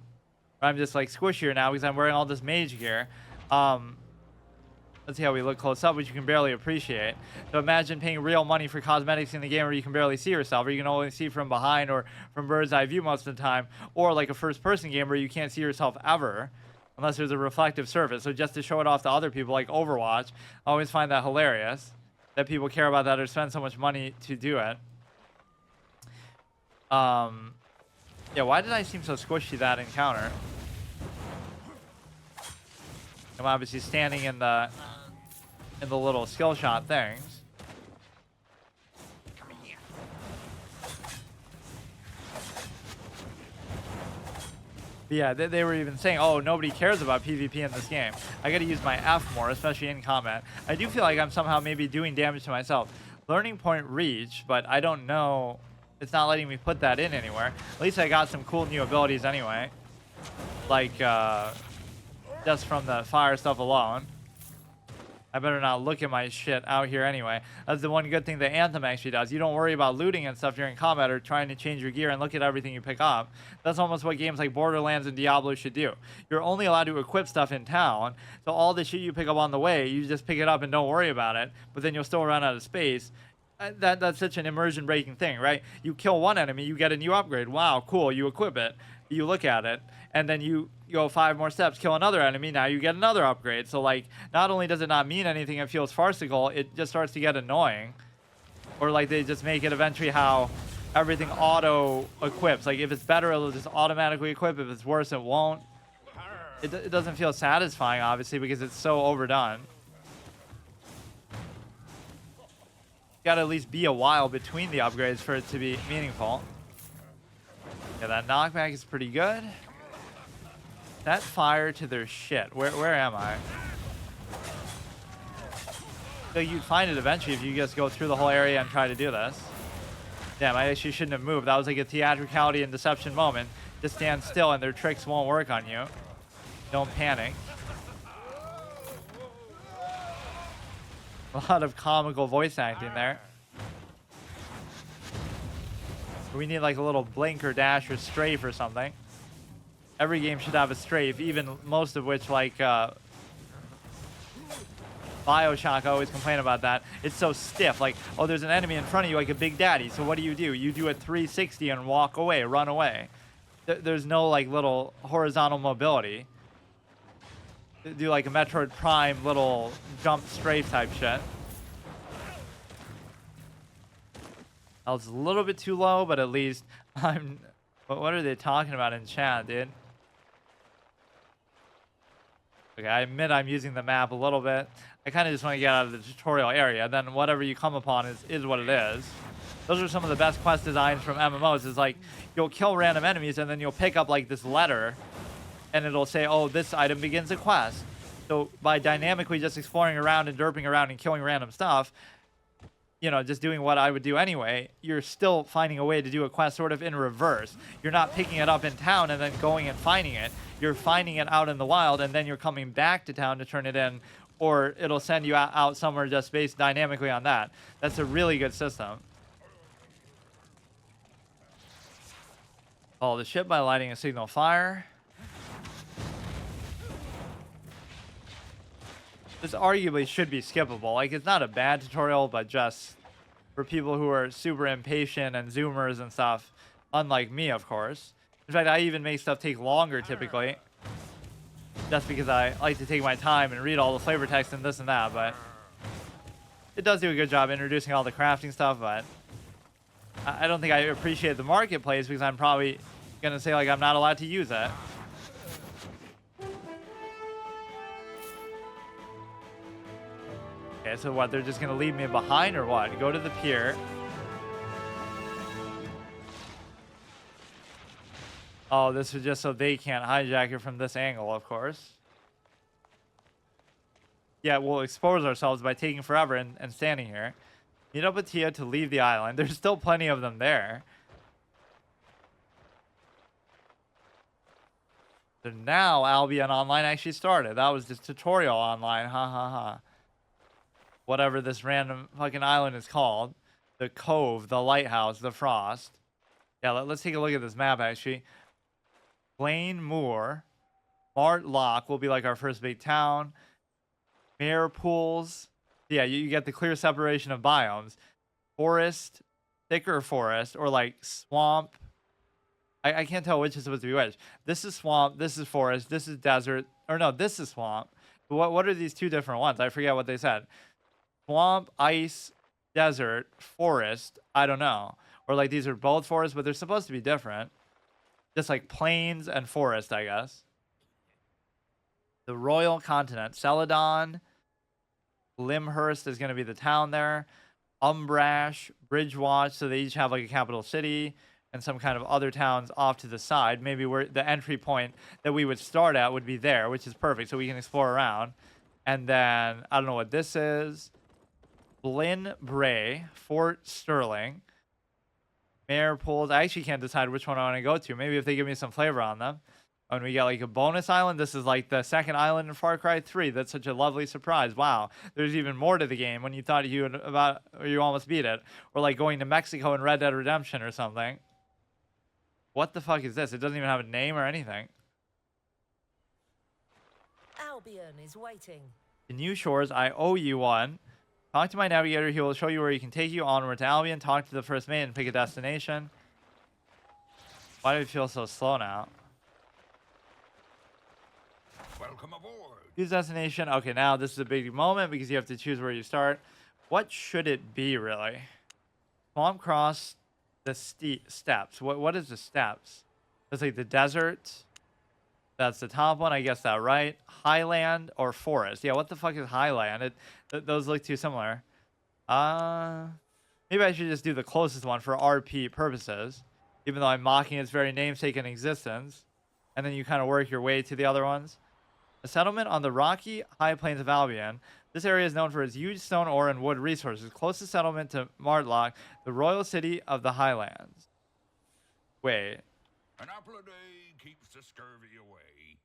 just like squishier now because I'm wearing all this mage gear. Let's see how we look close up, which you can barely appreciate. So imagine paying real money for cosmetics in the game where you can barely see yourself, or you can only see from behind or from bird's eye view most of the time, or like a first-person game where you can't see yourself ever unless there's a reflective surface. So just to show it off to other people, like Overwatch, I always find that hilarious that people care about that or spend so much money to do it. Yeah, why did I seem so squishy that encounter? I'm obviously standing in the little skill shot things. But yeah, they were even saying, oh, nobody cares about PvP in this game. I gotta use my F more, especially in combat. I do feel like I'm somehow maybe doing damage to myself. Learning point reach, but I don't know. It's not letting me put that in anywhere. At least I got some cool new abilities anyway. Like, just from the fire stuff alone. I better not look at my shit out here anyway. That's the one good thing that Anthem actually does. You don't worry about looting and stuff during combat or trying to change your gear and look at everything you pick up. That's almost what games like Borderlands and Diablo should do. You're only allowed to equip stuff in town, so all the shit you pick up on the way, you just pick it up and don't worry about it, but then you'll still run out of space. That's such an immersion breaking thing, right? You kill one enemy, you get a new upgrade. Wow, cool, you equip it, you look at it, and then you go 5 more steps, kill another enemy, now you get another upgrade. So like, not only does it not mean anything, it feels farcical, it just starts to get annoying. Or like they just make it eventually how everything auto equips. Like if it's better, it'll just automatically equip. If it's worse, it won't. It doesn't feel satisfying, obviously, because it's so overdone. Gotta at least be a while between the upgrades for it to be meaningful. Yeah, that knockback is pretty good. That fire to their shit. Where am I? So you'd find it eventually if you just go through the whole area and try to do this. Damn, I actually shouldn't have moved. That was like a theatricality and deception moment. Just stand still and their tricks won't work on you. Don't panic. A lot of comical voice acting there. We need like a little blink or dash or strafe or something. Every game should have a strafe, even most of which, like Bioshock, I always complain about that. It's so stiff. Like, oh, there's an enemy in front of you like a Big Daddy. So what do? You do a 360 and walk away, run away. There's no like little horizontal mobility. Do like a Metroid Prime little jump strafe type shit. That was a little bit too low, but at least I'm... What are they talking about in chat, dude? Okay, I admit I'm using the map a little bit. I kind of just want to get out of the tutorial area. Then whatever you come upon is what it is. Those are some of the best quest designs from MMOs. Is like, you'll kill random enemies and then you'll pick up like this letter and it'll say, oh, this item begins a quest. So by dynamically just exploring around and derping around and killing random stuff, you know, just doing what I would do anyway, you're still finding a way to do a quest sort of in reverse. You're not picking it up in town and then going and finding it. You're finding it out in the wild and then you're coming back to town to turn it in, or it'll send you out somewhere just based dynamically on that. That's a really good system. Follow the ship by lighting a signal fire. This arguably should be skippable. Like, it's not a bad tutorial, but just for people who are super impatient and zoomers and stuff, unlike me, of course. In fact, I even make stuff take longer typically, just because I like to take my time and read all the flavor text and this and that, but it does do a good job introducing all the crafting stuff, but I don't think I appreciate the marketplace because I'm probably going to say, like, I'm not allowed to use it. Okay, so what, they're just going to leave me behind or what? Go to the pier. Oh, this is just so they can't hijack it from this angle, of course. yeah, we'll expose ourselves by taking forever and standing here. Meet up with Tia to leave the island. There's still plenty of them there. So now Albion Online actually started. That was just tutorial online. Ha ha ha. Whatever this random fucking island is called. The Cove, the Lighthouse, the Frost. Yeah, let's take a look at this map actually. Blaine Moor. Mart Lock will be like our first big town. Mare Pools. Yeah, you get the clear separation of biomes. Forest, thicker forest, or like swamp. I can't tell which is supposed to be which. This is swamp, this is forest, this is desert. Or no, this is swamp. What are these two different ones? I forget what they said. Swamp, ice, desert, forest. I don't know. Or like these are both forests, but they're supposed to be different. Just like plains and forest, I guess. The Royal Continent. Celadon. Limhurst is going to be the town there. Umbrash, Bridgewatch. So they each have like a capital city and some kind of other towns off to the side. Maybe where the entry point that we would start at would be there, which is perfect. So we can explore around. And then, I don't know what this is. Blin Bray, Fort Sterling. Mare Pools. I actually can't decide which one I want to go to. Maybe if they give me some flavor on them. When we get like a bonus island, this is like the second island in Far Cry 3. That's such a lovely surprise. Wow, there's even more to the game when you thought you almost beat it. Or like going to Mexico in Red Dead Redemption or something. What the fuck is this? It doesn't even have a name or anything. Albion is waiting. The new shores, I owe you one. Talk to my navigator. He will show you where he can take you onward to Albion. Talk to the first mate and pick a destination. Why do we feel so slow now? Welcome aboard. Choose destination. Okay, now this is a big moment because you have to choose where you start. What should it be, really? Swamp Cross, the steppes. What is the steppes? It's like the desert. That's the top one. I guess that right. Highland or forest. Yeah, what the fuck is highland? Those look too similar. Maybe I should just do the closest one for RP purposes. Even though I'm mocking its very namesake in existence. And then you kind of work your way to the other ones. A settlement on the rocky high plains of Albion. This area is known for its huge stone, ore, and wood resources. Closest settlement to Martlock, the royal city of the Highlands. Wait. An apple a day keeps the scurvy away.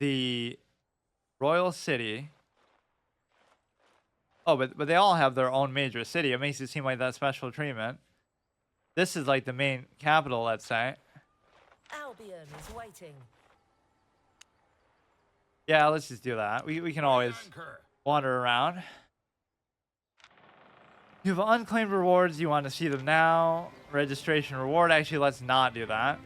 The royal city. Oh, but they all have their own major city. It makes it seem like that special treatment. This is like the main capital, let's say. Albion is waiting. Yeah, let's just do that. We can always wander around. You have unclaimed rewards. You want to see them now. Registration reward. Actually, let's not do that.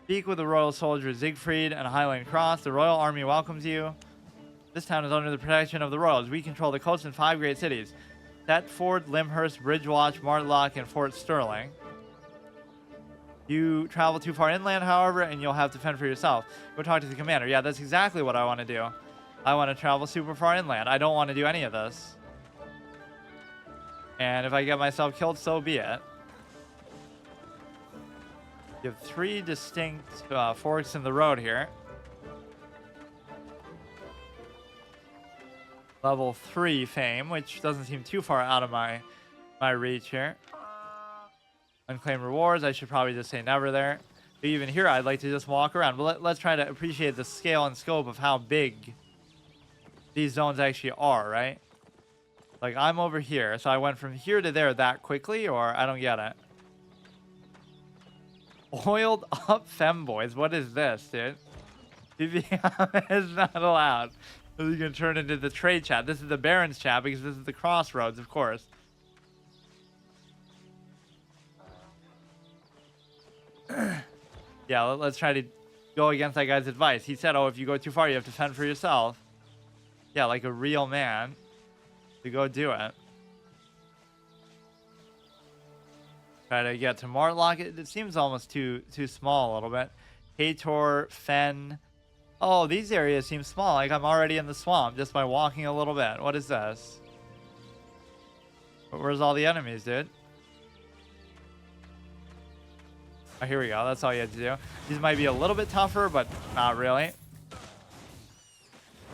Speak with the royal soldier Siegfried and Highland Cross. The royal army welcomes you. This town is under the protection of the royals. We control the coast and 5 great cities. Thetford, Limhurst, Bridgewatch, Martlock, and Fort Sterling. You travel too far inland, however, and you'll have to fend for yourself. Go talk to the commander. Yeah, that's exactly what I want to do. I want to travel super far inland. I don't want to do any of this. And if I get myself killed, so be it. You have 3 distinct forks in the road here. Level 3 fame, which doesn't seem too far out of my reach here. Unclaimed rewards. I should probably just say never there. But even here, I'd like to just walk around. But let's try to appreciate the scale and scope of how big these zones actually are, right? Like, I'm over here. So I went from here to there that quickly, or I don't get it. Oiled up femboys. What is this, dude? PvM is not allowed. So you can turn into the trade chat. This is the Baron's chat because this is the crossroads, of course. Yeah, let's try to go against that guy's advice. He said, oh, if you go too far, you have to fend for yourself. Yeah, like a real man. To go do it. Try to get to Martlock. It seems almost too small a little bit. Hator, Fen. Oh, these areas seem small. Like I'm already in the swamp just by walking a little bit. What is this? Where's all the enemies, dude? Oh, here we go. That's all you had to do. These might be a little bit tougher, but not really.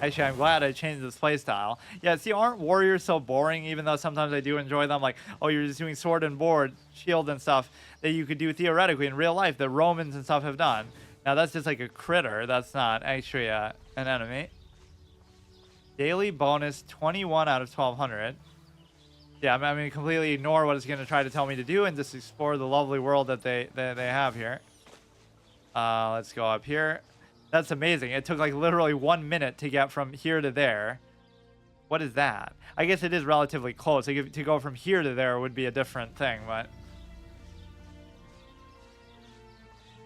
Actually, I'm glad I changed this playstyle. Yeah, see, aren't warriors so boring, even though sometimes I do enjoy them? Like, oh, you're just doing sword and board, shield and stuff that you could do theoretically in real life that Romans and stuff have done. Now, that's just like a critter. That's not actually an enemy. Daily bonus 21 out of 1200. Yeah, I'm going to completely ignore what it's going to try to tell me to do and just explore the lovely world that they have here. Let's go up here. That's amazing. It took like literally 1 minute to get from here to there. What is that? I guess it is relatively close. Like, to go from here to there would be a different thing, but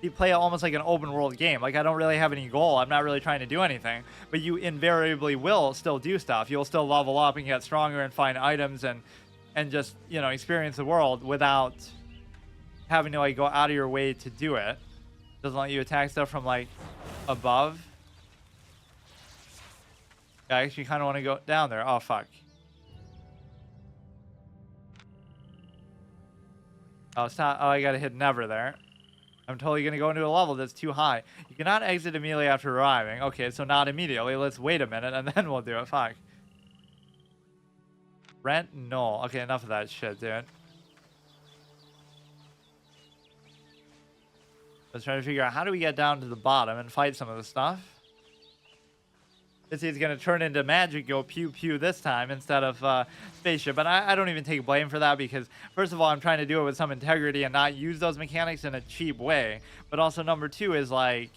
you play it almost like an open world game. Like, I don't really have any goal. I'm not really trying to do anything, but you invariably will still do stuff. You'll still level up and get stronger and find items and just, you know, experience the world without having to like go out of your way to do it. Doesn't let you attack stuff from like above. I actually kind of want to go down there. Oh, fuck. Oh, it's not. Oh, I gotta hit never there. I'm totally gonna go into a level that's too high. You cannot exit immediately after arriving. Okay, so not immediately. Let's wait a minute and then we'll do it. Fuck. Rent null. Okay, enough of that shit, dude. Let's try to figure out how do we get down to the bottom and fight some of the stuff. This is going to turn into magic, go pew pew this time instead of spaceship. But I don't even take blame for that because, first of all, I'm trying to do it with some integrity and not use those mechanics in a cheap way. But also, number two is like,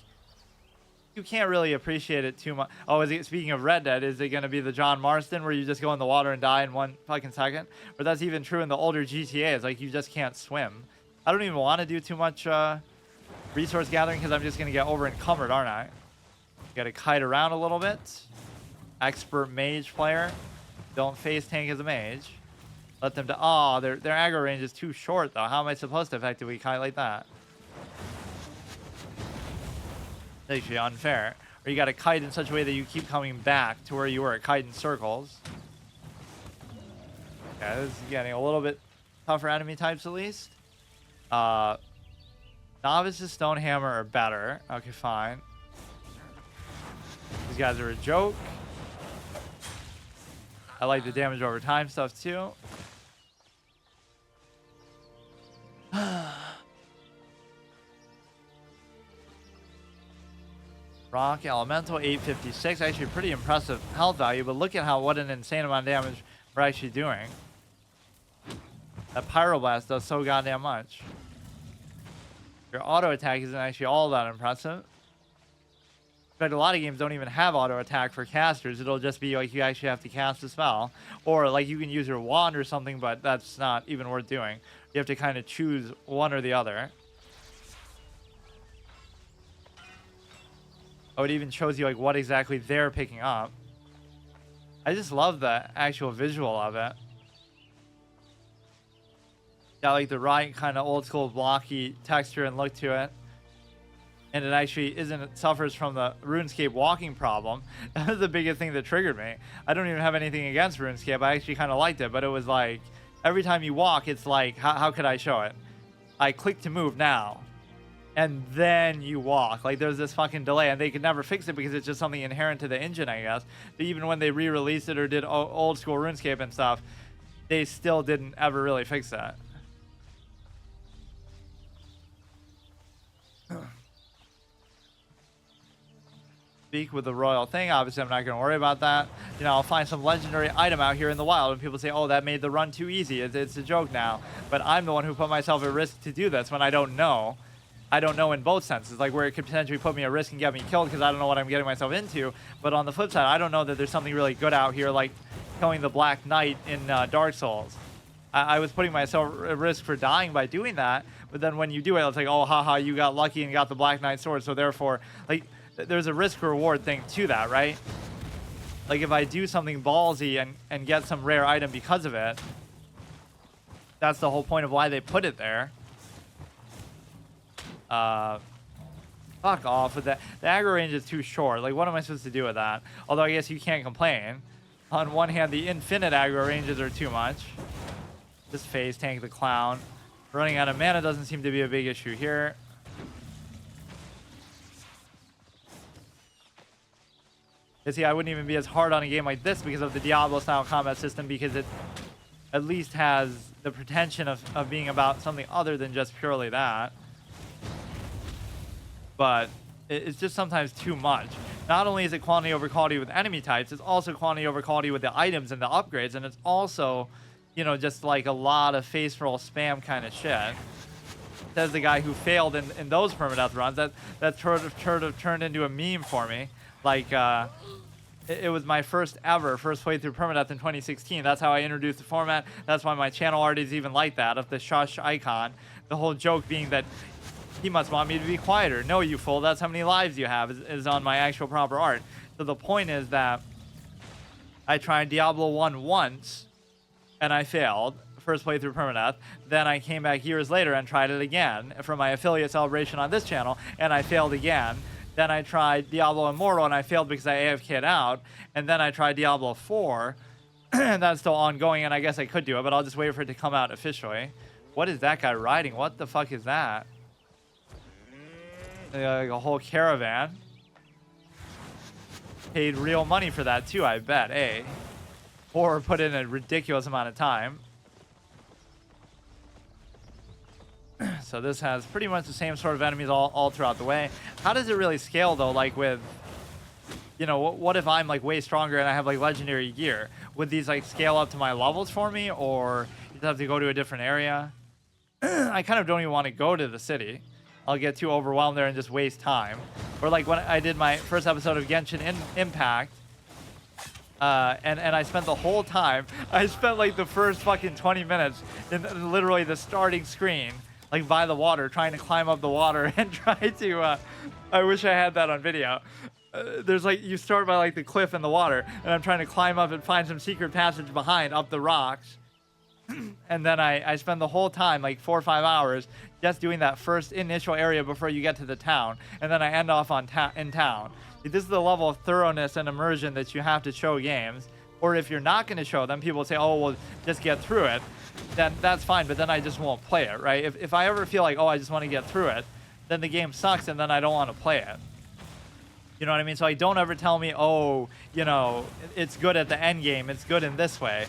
you can't really appreciate it too much. Oh, speaking of Red Dead, is it going to be the John Marston where you just go in the water and die in 1 fucking second? But that's even true in the older GTAs. Like, you just can't swim. I don't even want to do too much resource gathering because I'm just going to get over encumbered, aren't I? Got to kite around a little bit. Expert mage player. Don't face tank as a mage. Let them oh, their aggro range is too short though. How am I supposed to effectively kite like that? It's actually unfair. Or you got to kite in such a way that you keep coming back to where you were. Kite in circles. Yeah, this is getting a little bit tougher enemy types at least. Novice's Stonehammer are better. Okay, fine. These guys are a joke. I like the damage over time stuff too. Rock Elemental 856. Actually pretty impressive health value, but look at what an insane amount of damage we're actually doing. That Pyroblast does so goddamn much. Your auto attack isn't actually all that impressive. In fact, a lot of games don't even have auto attack for casters. It'll just be like you actually have to cast a spell. Or like you can use your wand or something, but that's not even worth doing. You have to kind of choose one or the other. Oh, it even shows you like what exactly they're picking up. I just love the actual visual of it. Got like the right kind of old school blocky texture and look to it. And it actually suffers from the RuneScape walking problem. That was the biggest thing that triggered me. I don't even have anything against RuneScape. I actually kind of liked it, but it was like, every time you walk, it's like, how could I show it? I click to move now, and then you walk. Like, there's this fucking delay, and they could never fix it because it's just something inherent to the engine, I guess. But even when they re-released it or did old school RuneScape and stuff, they still didn't ever really fix that. Speak with the royal thing. Obviously, I'm not going to worry about that. You know, I'll find some legendary item out here in the wild and people say, oh, that made the run too easy. It's a joke now. But I'm the one who put myself at risk to do this when I don't know. I don't know in both senses, like where it could potentially put me at risk and get me killed because I don't know what I'm getting myself into. But on the flip side, I don't know that there's something really good out here like killing the Black Knight in Dark Souls. I was putting myself at risk for dying by doing that. But then when you do it, it's like, oh, haha, you got lucky and got the Black Knight sword. So therefore, like, there's a risk reward thing to that, right? Like if I do something ballsy and get some rare item because of it, that's the whole point of why they put it there. Fuck off with that. The aggro range is too short. Like, what am I supposed to do with that? Although I guess you can't complain. On one hand, the infinite aggro ranges are too much. Just phase tank the clown. Running out of mana doesn't seem to be a big issue here. You see, I wouldn't even be as hard on a game like this because of the Diablo-style combat system, because it at least has the pretension of being about something other than just purely that. But it's just sometimes too much. Not only is it quantity over quality with enemy types, it's also quantity over quality with the items and the upgrades, and it's also, you know, just like a lot of face roll spam kind of shit. Says the guy who failed in those permadeath runs. That sort of turned into a meme for me. Like, it was my first playthrough permadeath in 2016. That's how I introduced the format. That's why my channel art is even like that, of the shush icon. The whole joke being that he must want me to be quieter. No, you fool. That's how many lives you have is on my actual proper art. So the point is that I tried Diablo 1 once, and I failed. First playthrough permadeath. Then I came back years later and tried it again for my affiliate celebration on this channel, and I failed again. Then I tried Diablo Immortal, and I failed because I AFK'd out. And then I tried Diablo 4, and that's still ongoing, and I guess I could do it, but I'll just wait for it to come out officially. What is that guy riding? What the fuck is that? Like a whole caravan. Paid real money for that too, I bet, eh? Or put in a ridiculous amount of time. So this has pretty much the same sort of enemies all throughout the way. How does it really scale though? Like with, you know, what if I'm like way stronger and I have like legendary gear? Would these like scale up to my levels for me, or you have to go to a different area? I kind of don't even want to go to the city. I'll get too overwhelmed there and just waste time. Or like when I did my first episode of Genshin Impact, and I spent the whole time, I spent like the first fucking 20 minutes in literally the starting screen, like by the water, trying to climb up the water and try to, I wish I had that on video. There's like, you start by like the cliff and the water, and I'm trying to climb up and find some secret passage behind up the rocks. And then I spend the whole time, like 4 or 5 hours, just doing that first initial area before you get to the town. And then I end off in town. This is the level of thoroughness and immersion that you have to show games. Or if you're not going to show them, people say, oh, well, just get through it. Then that's fine, but then I just won't play it, right? If I ever feel like, oh, I just want to get through it, then the game sucks, and then I don't want to play it. You know what I mean? So like, don't ever tell me, oh, you know, it's good at the end game. It's good in this way.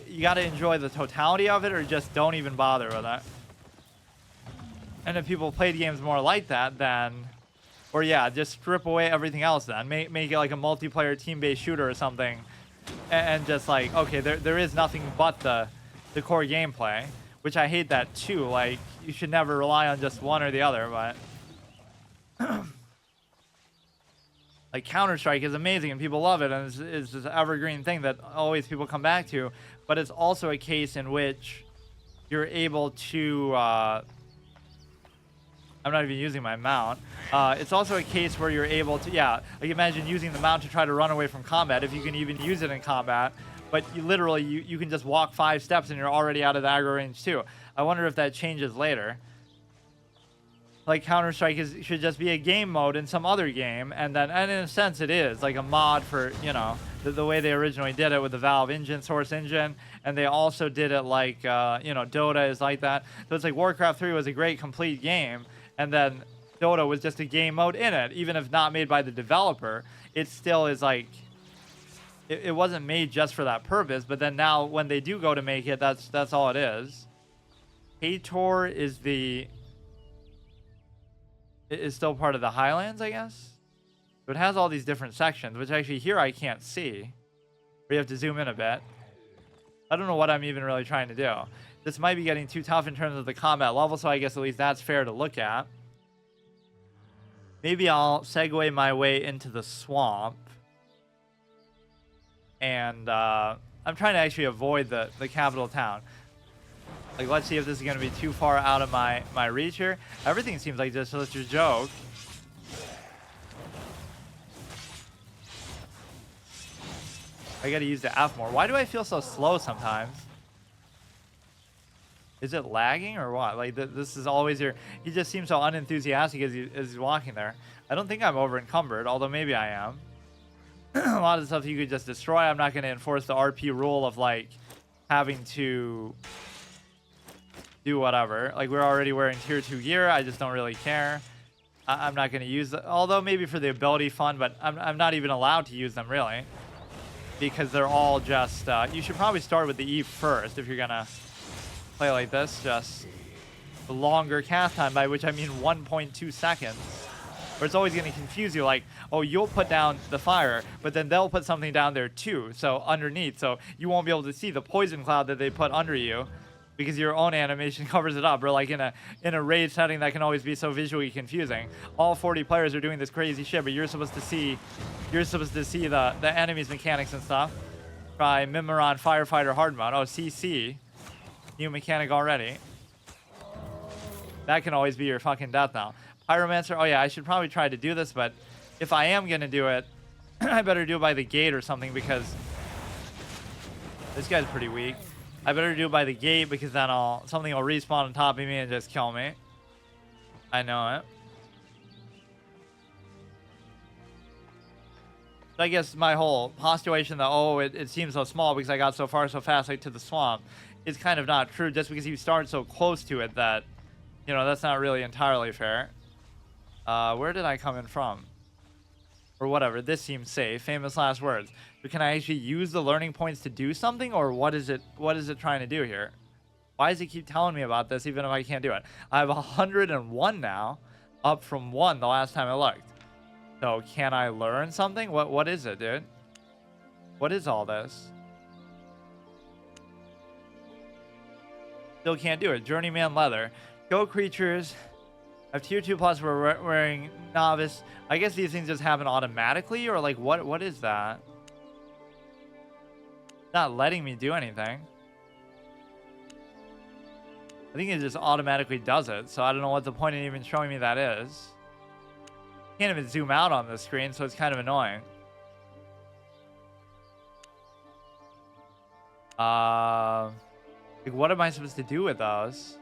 You got to enjoy the totality of it, or just don't even bother with it. And if people played games more like that, then, or yeah, just strip away everything else then. Make it like a multiplayer team-based shooter or something. And just like, okay, there is nothing but the core gameplay, which I hate that too. Like, you should never rely on just one or the other, but... Like Counter-Strike is amazing and people love it, and it's this evergreen thing that always people come back to. But it's also a case in which you're able to... I'm not even using my mount. It's also a case where you're able to... Yeah, like imagine using the mount to try to run away from combat, if you can even use it in combat. But you literally, you can just walk 5 steps and you're already out of the aggro range too. I wonder if that changes later. Like Counter-Strike should just be a game mode in some other game, and in a sense it is like a mod for, you know, the way they originally did it with the Valve engine, Source engine, and they also did it like, you know, Dota is like that. So it's like Warcraft 3 was a great complete game, and then Dota was just a game mode in it. Even if not made by the developer, it still is like, it wasn't made just for that purpose, but then now when they do go to make it, that's all it is. Hator is still part of the Highlands, I guess? So it has all these different sections, which actually here I can't see. Or you have to zoom in a bit. I don't know what I'm even really trying to do. This might be getting too tough in terms of the combat level, so I guess at least that's fair to look at. Maybe I'll segue my way into the swamp. And I'm trying to actually avoid the capital town. Like, let's see if this is going to be too far out of my reach here. Everything seems like just such a joke. I got to use the F more. Why do I feel so slow sometimes? Is it lagging or what? Like, this is always your... He just seems so unenthusiastic as he's walking there. I don't think I'm over encumbered, although maybe I am. A lot of stuff you could just destroy. I'm not going to enforce the RP rule of, like, having to... do whatever. Like, we're already wearing tier 2 gear. I just don't really care. I'm not going to use them. Although maybe for the ability fund, but I'm not even allowed to use them really. Because they're all just, you should probably start with the E first if you're going to play like this. Just the longer cast time, by which I mean 1.2 seconds. Where it's always going to confuse you, like, oh, you'll put down the fire, but then they'll put something down there too, so underneath, so you won't be able to see the poison cloud that they put under you because your own animation covers it up. Or like in a raid setting that can always be so visually confusing. All 40 players are doing this crazy shit, but you're supposed to see the enemy's mechanics and stuff. Try Mimiron Firefighter Hard Mode. Oh, CC, new mechanic already. That can always be your fucking death now. Pyromancer, oh yeah, I should probably try to do this, but if I am gonna do it, I better do it by the gate or something, because this guy's pretty weak. I better do it by the gate, because then something will respawn on top of me and just kill me. I know it. So I guess my whole postulation that, oh, it seems so small because I got so far so fast, like to the swamp, is kind of not true, just because you start so close to it that, you know, that's not really entirely fair. Where did I come in from? Or whatever, this seems safe. Famous last words. But can I actually use the learning points to do something, or what is it trying to do here? Why does it keep telling me about this even if I can't do it? I have 101 now, up from 1 the last time I looked. So can I learn something? What is it, dude? What is all this? Still can't do it. Journeyman leather. Go creatures. I have tier 2 plus for wearing novice. I guess these things just happen automatically, or like what is that? It's not letting me do anything. I think it just automatically does it, so I don't know what the point in even showing me that is. Can't even zoom out on the screen, so it's kind of annoying. Like, what am I supposed to do with those?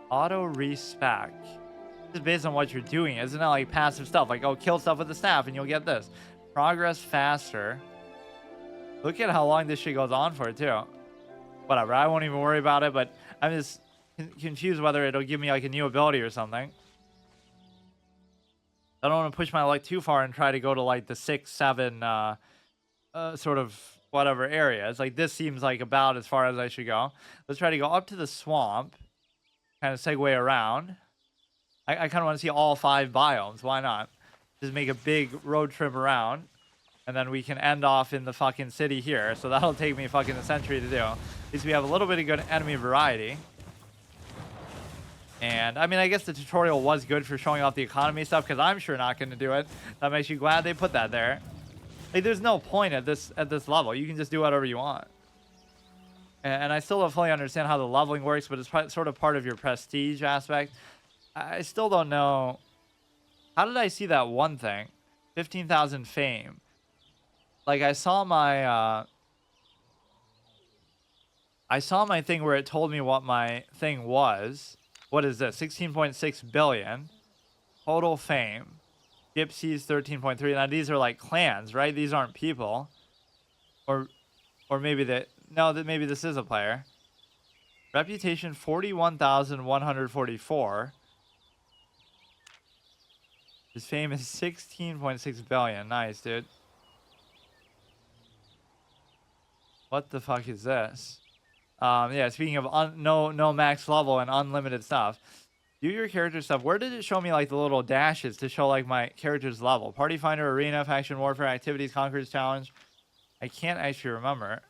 Auto respec. This is based on what you're doing. Isn't that like passive stuff? Like, oh, kill stuff with the staff and you'll get this. Progress faster. Look at how long this shit goes on for, too. Whatever, I won't even worry about it, but I'm just confused whether it'll give me like a new ability or something. I don't want to push my luck too far and try to go to like the 6, 7 sort of whatever areas. Like, this seems like about as far as I should go. Let's try to go up to the swamp. Kind of segue around. I kind of want to see all 5 biomes. Why not? Just make a big road trip around. And then we can end off in the fucking city here. So that'll take me fucking a century to do. At least we have a little bit of good enemy variety. And, I mean, I guess the tutorial was good for showing off the economy stuff, because I'm sure not going to do it. That makes you glad they put that there. Like, there's no point at this level. You can just do whatever you want. And I still don't fully understand how the leveling works, but it's sort of part of your prestige aspect. I still don't know. How did I see that one thing? 15,000 fame. Like, I saw my thing where it told me what my thing was. What is this? 16.6 billion. Total fame. Gypsies, 13.3. Now, these are like clans, right? These aren't people. Or maybe that... No, maybe this is a player. Reputation 41,144. His fame is 16.6 billion. Nice, dude. What the fuck is this? Yeah, speaking of no max level and unlimited stuff. Do your character stuff. Where did it show me like the little dashes to show like my character's level? Party Finder, Arena, Faction Warfare, Activities, Conquerors Challenge. I can't actually remember.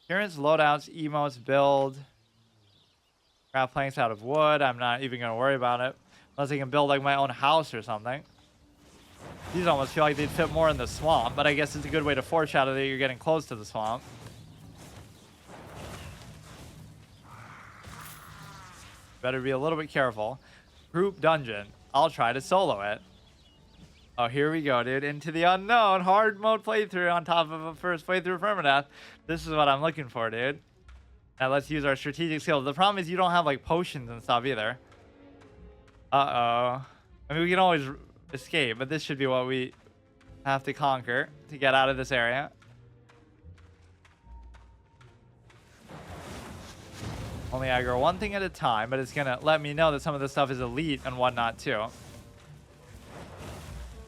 Appearance, loadouts, emotes, build. Craft planks out of wood. I'm not even going to worry about it. Unless I can build like my own house or something. These almost feel like they'd fit more in the swamp, but I guess it's a good way to foreshadow that you're getting close to the swamp. Better be a little bit careful. Group dungeon. I'll try to solo it. Oh, here we go, dude. Into the unknown. Hard mode playthrough on top of a first playthrough permadeath. This is what I'm looking for, dude. Now let's use our strategic skills. The problem is you don't have like potions and stuff either. Uh-oh. I mean, we can always escape, but this should be what we have to conquer to get out of this area. Only aggro one thing at a time, but it's going to let me know that some of this stuff is elite and whatnot too.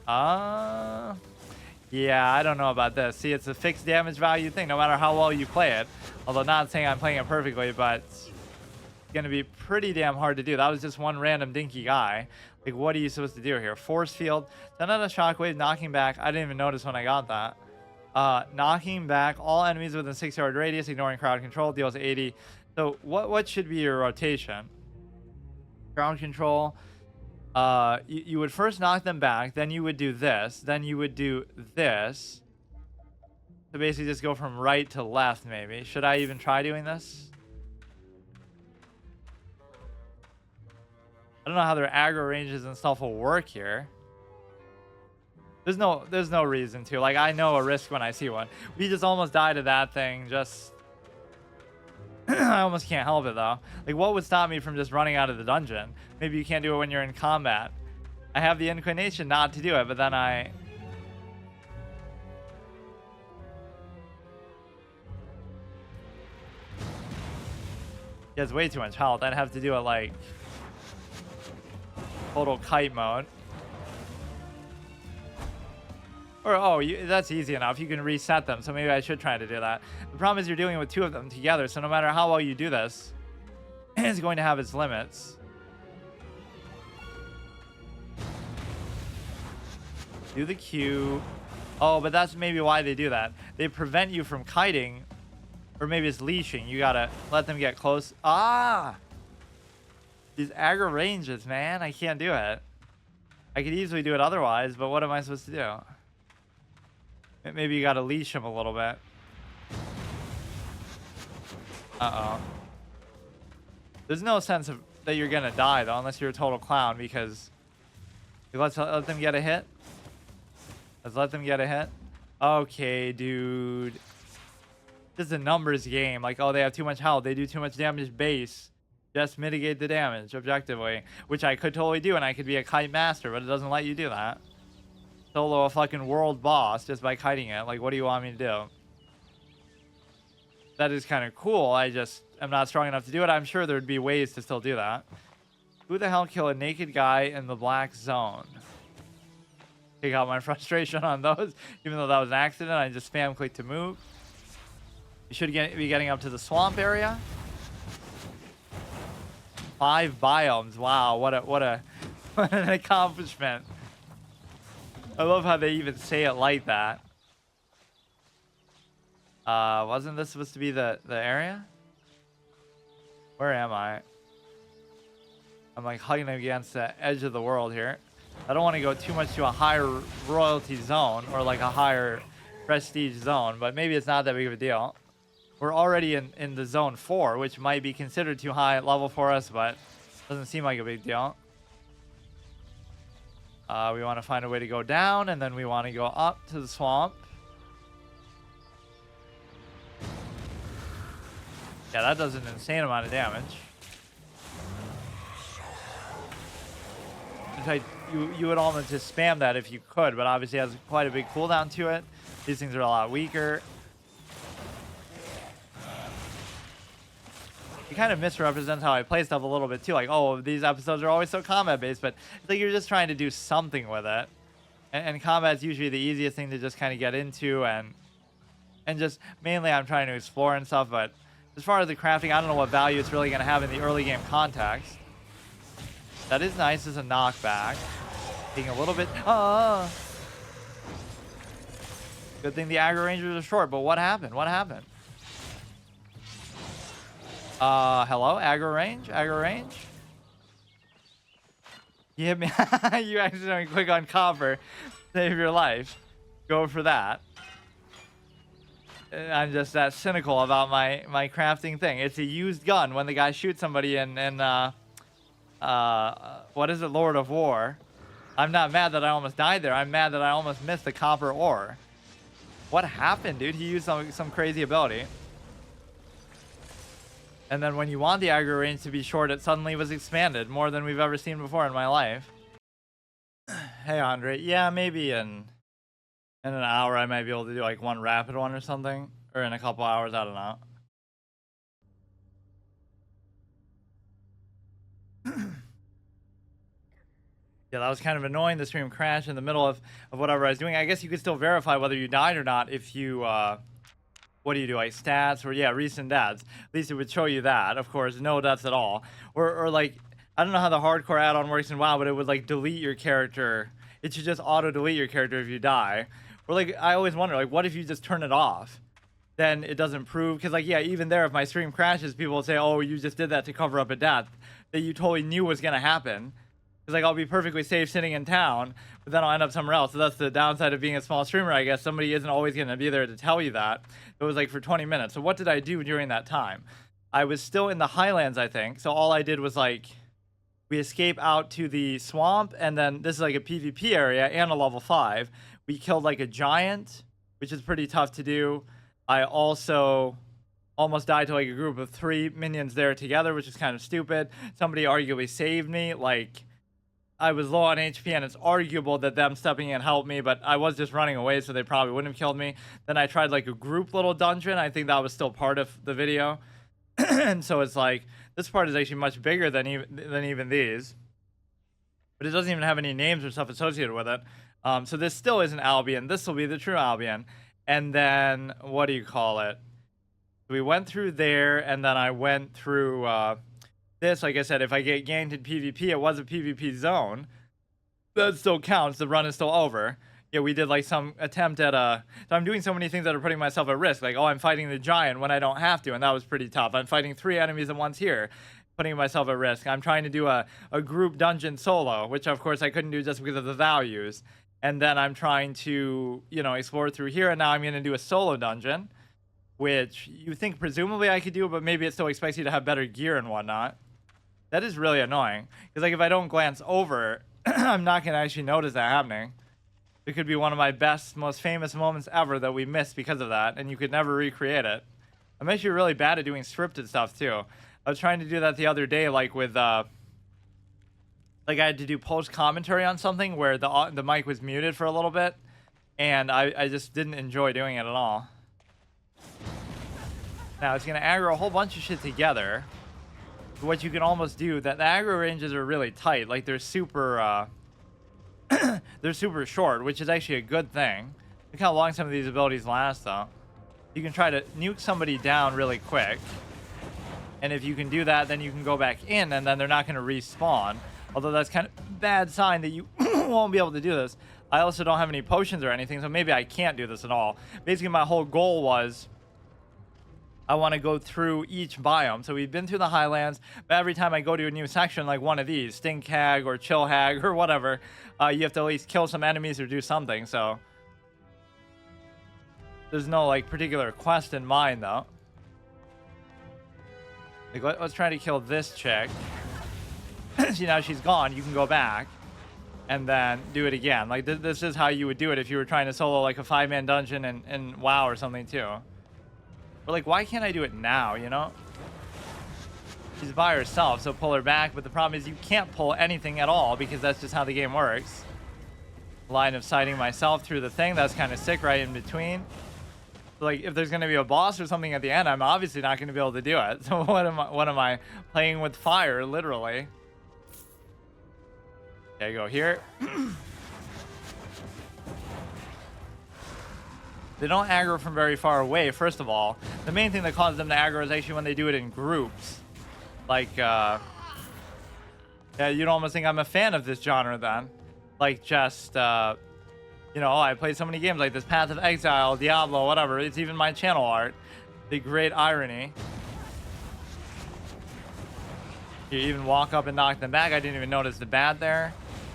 Yeah, I don't know about this. See, it's a fixed damage value thing, no matter how well you play it. Although not saying I'm playing it perfectly, but it's gonna be pretty damn hard to do. That was just one random dinky guy. Like, what are you supposed to do here? Force field, send out a shockwave, knocking back. I didn't even notice when I got that. Knocking back all enemies within 6-yard radius, ignoring crowd control, deals 80. So what should be your rotation? Ground control. You would first knock them back, then you would do this, then you would do this. So basically just go from right to left, maybe. Should I even try doing this? I don't know how their aggro ranges and stuff will work here. There's no reason to. Like, I know a risk when I see one. We just almost died to that thing. Just I almost can't help it though. Like, what would stop me from just running out of the dungeon? Maybe you can't do it when you're in combat. I have the inclination not to do it, but then he has way too much health. I'd have to do it like total kite mode. Or, that's easy enough. You can reset them, so maybe I should try to do that. The problem is you're dealing with two of them together, so no matter how well you do this, it's going to have its limits. Do the Q. Oh, but that's maybe why they do that. They prevent you from kiting, or maybe it's leashing. You gotta let them get close. These aggro ranges, man. I can't do it. I could easily do it otherwise, but what am I supposed to do? Maybe you gotta leash him a little bit. There's no sense of that you're gonna die though, unless you're a total clown, because let's let them get a hit. Let's let them get a hit. Okay, dude. This is a numbers game. Like, oh, they have too much health. They do too much damage base. Just mitigate the damage objectively, which I could totally do, and I could be a kite master, but it doesn't let you do that. Solo a fucking world boss just by kiting it. Like, what do you want me to do? That is kind of cool. I just am not strong enough to do it. I'm sure there'd be ways to still do that. Who the hell killed a naked guy in the black zone? Take out my frustration on those. Even though that was an accident, I just spam click to move. You should be getting up to the swamp area. 5 biomes. Wow, what an accomplishment. I love how they even say it like that. Wasn't this supposed to be the area? Where am I? I'm like hugging against the edge of the world here. I don't want to go too much to a higher royalty zone or like a higher prestige zone, but maybe it's not that big of a deal. We're already in the zone 4, which might be considered too high at level for us, but doesn't seem like a big deal. We want to find a way to go down, and then we want to go up to the swamp. Yeah, that does an insane amount of damage. In fact, you would almost just spam that if you could, but obviously it has quite a big cooldown to it. These things are a lot weaker. It kind of misrepresents how I play stuff a little bit too. Like, oh, these episodes are always so combat based, but it's like you're just trying to do something with it. And combat's usually the easiest thing to just kind of get into, and just mainly I'm trying to explore and stuff. But as far as the crafting, I don't know what value it's really going to have in the early game context. That is nice as a knockback. Being a little bit. Good thing the aggro rangers are short, but what happened? What happened? Hello? Aggro range? Aggro range? You hit me. You accidentally click on copper. Save your life. Go for that. I'm just that cynical about my crafting thing. It's a used gun when the guy shoots somebody in what is it? Lord of War. I'm not mad that I almost died there. I'm mad that I almost missed the copper ore. What happened, dude? He used some crazy ability. And then when you want the aggro range to be short, it suddenly was expanded more than we've ever seen before in my life. Hey, Andre. Yeah, maybe in an hour I might be able to do like one rapid one or something. Or in a couple hours, I don't know. Yeah, that was kind of annoying. The stream crashed in the middle of whatever I was doing. I guess you could still verify whether you died or not if you, what do you do, like stats or, yeah, recent deaths. At least it would show you that, of course, no deaths at all. Or like, I don't know how the hardcore add-on works in WoW, but it would, like, delete your character. It should just auto-delete your character if you die. Or, like, I always wonder, like, what if you just turn it off? Then it doesn't prove, because, like, yeah, even there, if my stream crashes, people will say, oh, you just did that to cover up a death that you totally knew was going to happen. Because, like, I'll be perfectly safe sitting in town, but then I'll end up somewhere else. So that's the downside of being a small streamer, I guess. Somebody isn't always going to be there to tell you that. It was, like, for 20 minutes. So what did I do during that time? I was still in the Highlands, I think. So all I did was, like, we escape out to the swamp, and then this is, like, a PvP area and a level 5. We killed, like, a giant, which is pretty tough to do. I also almost died to, like, a group of 3 minions there together, which is kind of stupid. Somebody arguably saved me, like... I was low on HP, and it's arguable that them stepping in helped me, but I was just running away, so they probably wouldn't have killed me. Then I tried, like, a group little dungeon. I think that was still part of the video. And so it's like, this part is actually much bigger than even these. But it doesn't even have any names or stuff associated with it. So this still isn't Albion. This will be the true Albion. And then, what do you call it? We went through there, and then I went through... this, like I said, if I get ganked in PvP, it was a PvP zone. That still counts. The run is still over. Yeah, we did like some attempt at so I'm doing so many things that are putting myself at risk. Like, oh, I'm fighting the giant when I don't have to, and that was pretty tough. I'm fighting 3 enemies at once here, putting myself at risk. I'm trying to do a group dungeon solo, which of course I couldn't do just because of the values. And then I'm trying to, you know, explore through here, and now I'm going to do a solo dungeon, which you think presumably I could do, but maybe it still expects you to have better gear and whatnot. That is really annoying. Because, like, if I don't glance over, I'm not going to actually notice that happening. It could be one of my best, most famous moments ever that we missed because of that, and you could never recreate it. I'm actually really bad at doing scripted stuff, too. I was trying to do that the other day, like, with, like, I had to do post-commentary on something where the mic was muted for a little bit, and I just didn't enjoy doing it at all. Now, it's going to aggro a whole bunch of shit together. What you can almost do, that the aggro ranges are really tight, like they're super they're super short, which is actually a good thing. Look how long some of these abilities last, though. You can try to nuke somebody down really quick, and if you can do that, then you can go back in, and then they're not going to respawn. Although that's kind of a bad sign that you won't be able to do this. I also don't have any potions or anything, so maybe I can't do this at all. Basically, my whole goal was I want to go through each biome. So we've been through the Highlands, but every time I go to a new section, like one of these, Stink Hag or Chill Hag or whatever, you have to at least kill some enemies or do something. So there's no, like, particular quest in mind, though. Like, let's try to kill this chick. See, now she's gone. You can go back and then do it again. Like, this is how you would do it if you were trying to solo, like, a 5-man dungeon in WoW or something, too. But, like, why can't I do it now, you know? She's by herself, so pull her back. But the problem is you can't pull anything at all because that's just how the game works. Line of sighting myself through the thing. That's kind of sick right in between. So, like, if there's going to be a boss or something at the end, I'm obviously not going to be able to do it. So what am I playing with fire, literally? Okay, go here. They don't aggro from very far away, first of all. The main thing that causes them to aggro is actually when they do it in groups. Like, yeah, you'd almost think I'm a fan of this genre then. Like, just, you know, oh, I played so many games like this, Path of Exile, Diablo, whatever. It's even my channel art. The great irony. You even walk up and knock them back. I didn't even notice the bat there.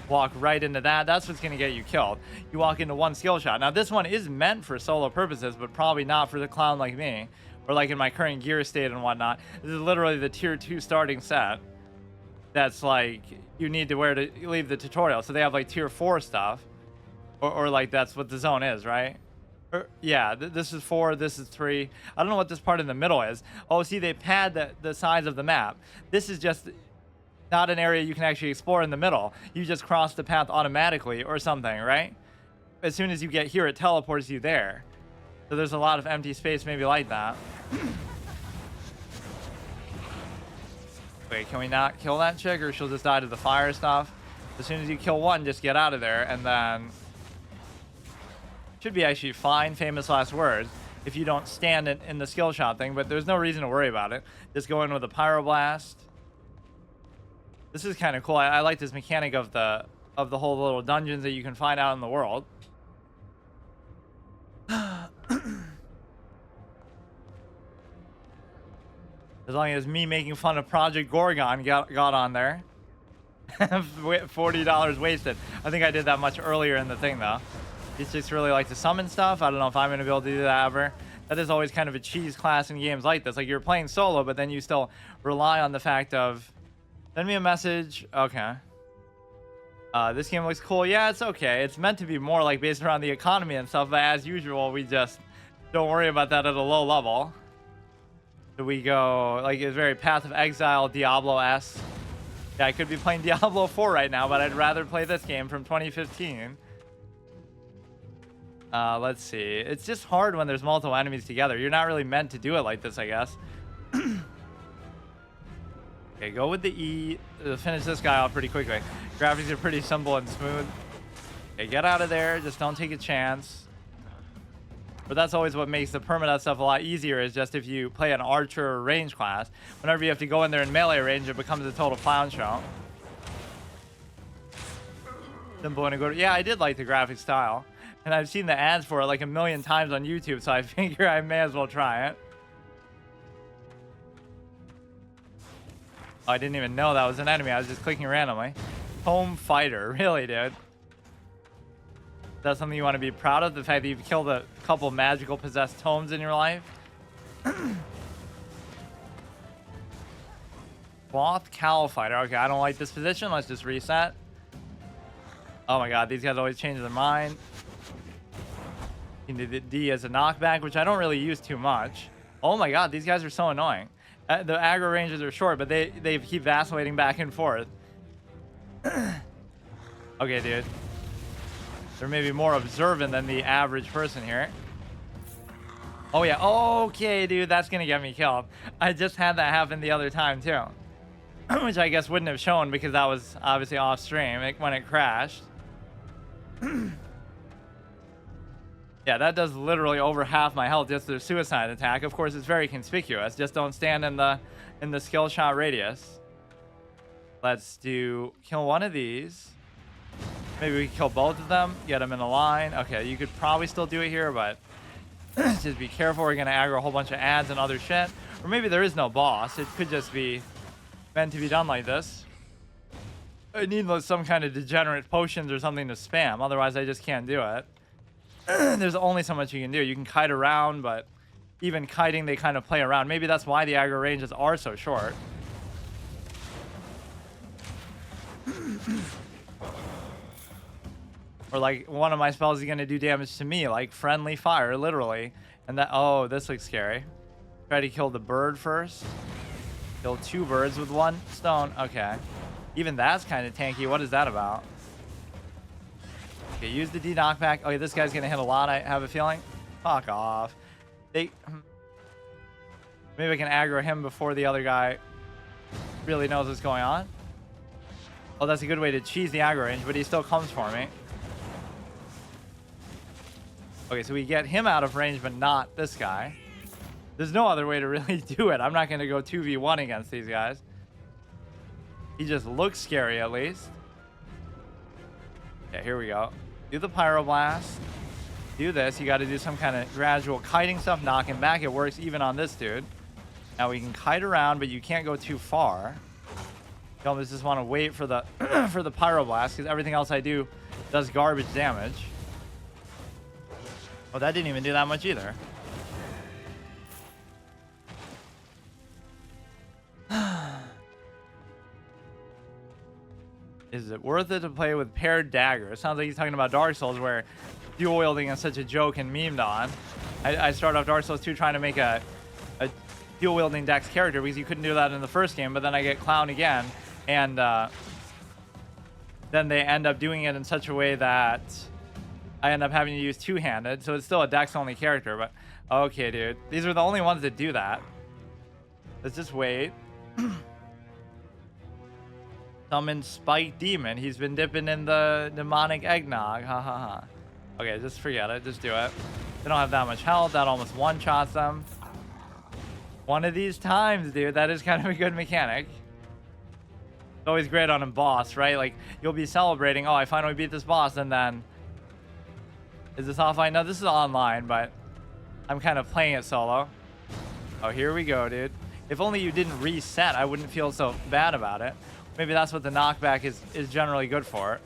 Walk right into that. That's what's going to get you killed. You walk into one skill shot. Now, this one is meant for solo purposes, but probably not for the clown like me, or like in my current gear state and whatnot. This is literally the tier 2 starting set. That's like you need to wear to leave the tutorial. So they have like tier 4 stuff, or like that's what the zone is, right? Yeah, this is 4, this is 3. I don't know what this part in the middle is. Oh, see, they pad the size of the map. This is just not an area you can actually explore in the middle. You just cross the path automatically or something, right? As soon as you get here, it teleports you there. So there's a lot of empty space maybe like that. Wait, can we not kill that chick, or she'll just die to the fire stuff? As soon as you kill one, just get out of there, and then should be actually fine. Famous last words. If you don't stand in the skill shot thing, but there's no reason to worry about it. Just go in with a pyroblast. This is kind of cool. I like this mechanic of the whole little dungeons that you can find out in the world. As long as me making fun of Project Gorgon got on there. $40 wasted. I think I did that much earlier in the thing, though. It's just really like to summon stuff. I don't know if I'm going to be able to do that ever. That is always kind of a cheese class in games like this. Like, you're playing solo, but then you still rely on the fact of, send me a message. Okay. This game looks cool. Yeah, it's okay. It's meant to be more like based around the economy and stuff, but as usual, we just don't worry about that at a low level. So we go, like, it's very Path of Exile, Diablo-esque. Yeah, I could be playing Diablo 4 right now, but I'd rather play this game from 2015. Let's see. It's just hard when there's multiple enemies together. You're not really meant to do it like this, I guess. Okay, go with the E. Finish this guy off pretty quickly. Graphics are pretty simple and smooth. Okay, get out of there. Just don't take a chance. But that's always what makes the permadeath stuff a lot easier, is just if you play an archer or range class, whenever you have to go in there in melee range, it becomes a total clown show. Simple and good. Yeah, I did like the graphic style. And I've seen the ads for it like a million times on YouTube, so I figure I may as well try it. Oh, I didn't even know that was an enemy. I was just clicking randomly. Home fighter. Really, dude? Is that something you want to be proud of? The fact that you've killed a couple magical possessed tomes in your life? Cloth cowl fighter. Okay, I don't like this position. Let's just reset. Oh my god, these guys always change their mind. You can do the D as a knockback, which I don't really use too much. Oh my god, these guys are so annoying. The aggro ranges are short, but they keep vacillating back and forth. Okay, dude. They're maybe more observant than the average person here. Oh yeah, okay, dude, that's gonna get me killed. I just had that happen the other time too. Which I guess wouldn't have shown because that was obviously off stream when it crashed. Yeah, that does literally over half my health just through suicide attack. Of course, it's very conspicuous. Just don't stand in the skill shot radius. Let's kill one of these. Maybe we can kill both of them, get them in a line. Okay, you could probably still do it here, but just be careful. We're gonna aggro a whole bunch of ads and other shit. Or maybe there is no boss. It could just be meant to be done like this. I need some kind of degenerate potions or something to spam. Otherwise, I just can't do it. There's only so much you can do. You can kite around, but even kiting, they kind of play around. Maybe that's why the aggro ranges are so short. Or like one of my spells is going to do damage to me, like friendly fire, literally. And that, oh, this looks scary. Try to kill the bird first. Kill 2 birds with 1 stone. Okay. Even that's kind of tanky. What is that about? Okay, use the D knockback. Okay, this guy's going to hit a lot, I have a feeling. Fuck off. Maybe I can aggro him before the other guy really knows what's going on. Oh, that's a good way to cheese the aggro range, but he still comes for me. Okay, so we get him out of range, but not this guy. There's no other way to really do it. I'm not going to go 2v1 against these guys. He just looks scary, at least. Okay, here we go. Do the pyroblast. Do this. You got to do some kind of gradual kiting stuff, knock him back. It works even on this dude. Now we can kite around, but you can't go too far. You almost just want to wait for the for the pyroblast, because everything else I do does garbage damage. Oh, that didn't even do that much either. Is it worth it to play with paired daggers? Sounds like he's talking about Dark Souls, where dual wielding is such a joke and memed on. I started off Dark Souls 2 trying to make a dual wielding dex character because you couldn't do that in the first game, but then I get clown again, and then they end up doing it in such a way that I end up having to use two-handed, so it's still a dex only character. But okay, dude, these are the only ones that do that. Let's just wait. Summon Spike Demon. He's been dipping in the demonic eggnog. Ha ha ha. Okay, just forget it. Just do it. They don't have that much health. That almost one-shots them. One of these times, dude. That is kind of a good mechanic. It's always great on a boss, right? Like, you'll be celebrating, oh, I finally beat this boss, and then... Is this offline? No, this is online, but I'm kind of playing it solo. Oh, here we go, dude. If only you didn't reset, I wouldn't feel so bad about it. Maybe that's what the knockback is generally good for.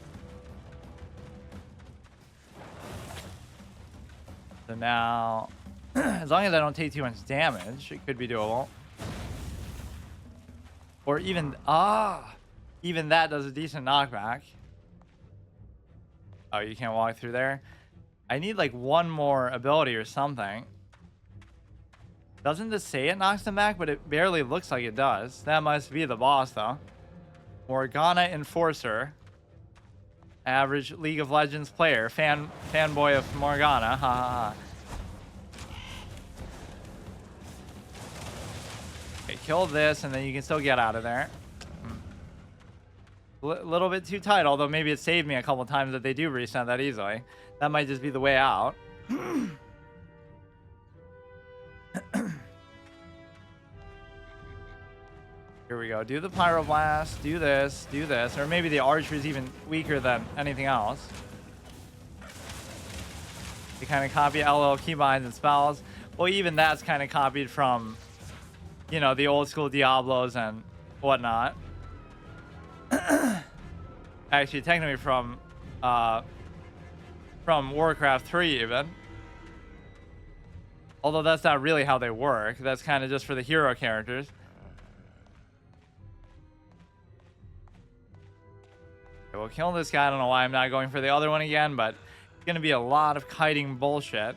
So now, as long as I don't take too much damage, it could be doable. Or even, even that does a decent knockback. Oh, you can't walk through there? I need like one more ability or something. Doesn't this say it knocks them back? But it barely looks like it does. That must be the boss, though. Morgana Enforcer. Average League of Legends player. Fanboy of Morgana. Ha ha ha. Okay, kill this, and then you can still get out of there. A little bit too tight, although maybe it saved me a couple times that they do reset that easily. That might just be the way out. Here we go. Do the Pyroblast. Do this. Do this. Or maybe the Archer is even weaker than anything else. You kind of copy LL keybinds and spells. Well, even that's kind of copied from, you know, the old school Diablos and whatnot. Actually, technically from Warcraft 3 even. Although that's not really how they work. That's kind of just for the hero characters. Okay, we'll kill this guy. I don't know why I'm not going for the other one again, but it's going to be a lot of kiting bullshit.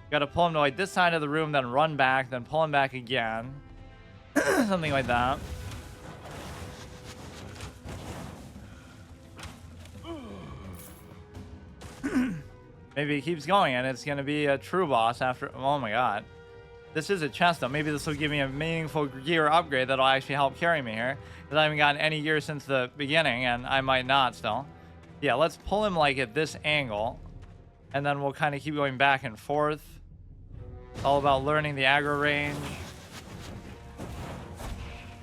Got to pull him to like this side of the room, then run back, then pull him back again. Something like that. Maybe he keeps going and it's going to be a true boss after... Oh my god. This is a chest though. Maybe this will give me a meaningful gear upgrade that'll actually help carry me here. Because I haven't gotten any gear since the beginning and I might not still. Yeah, let's pull him like at this angle. And then we'll kind of keep going back and forth. It's all about learning the aggro range.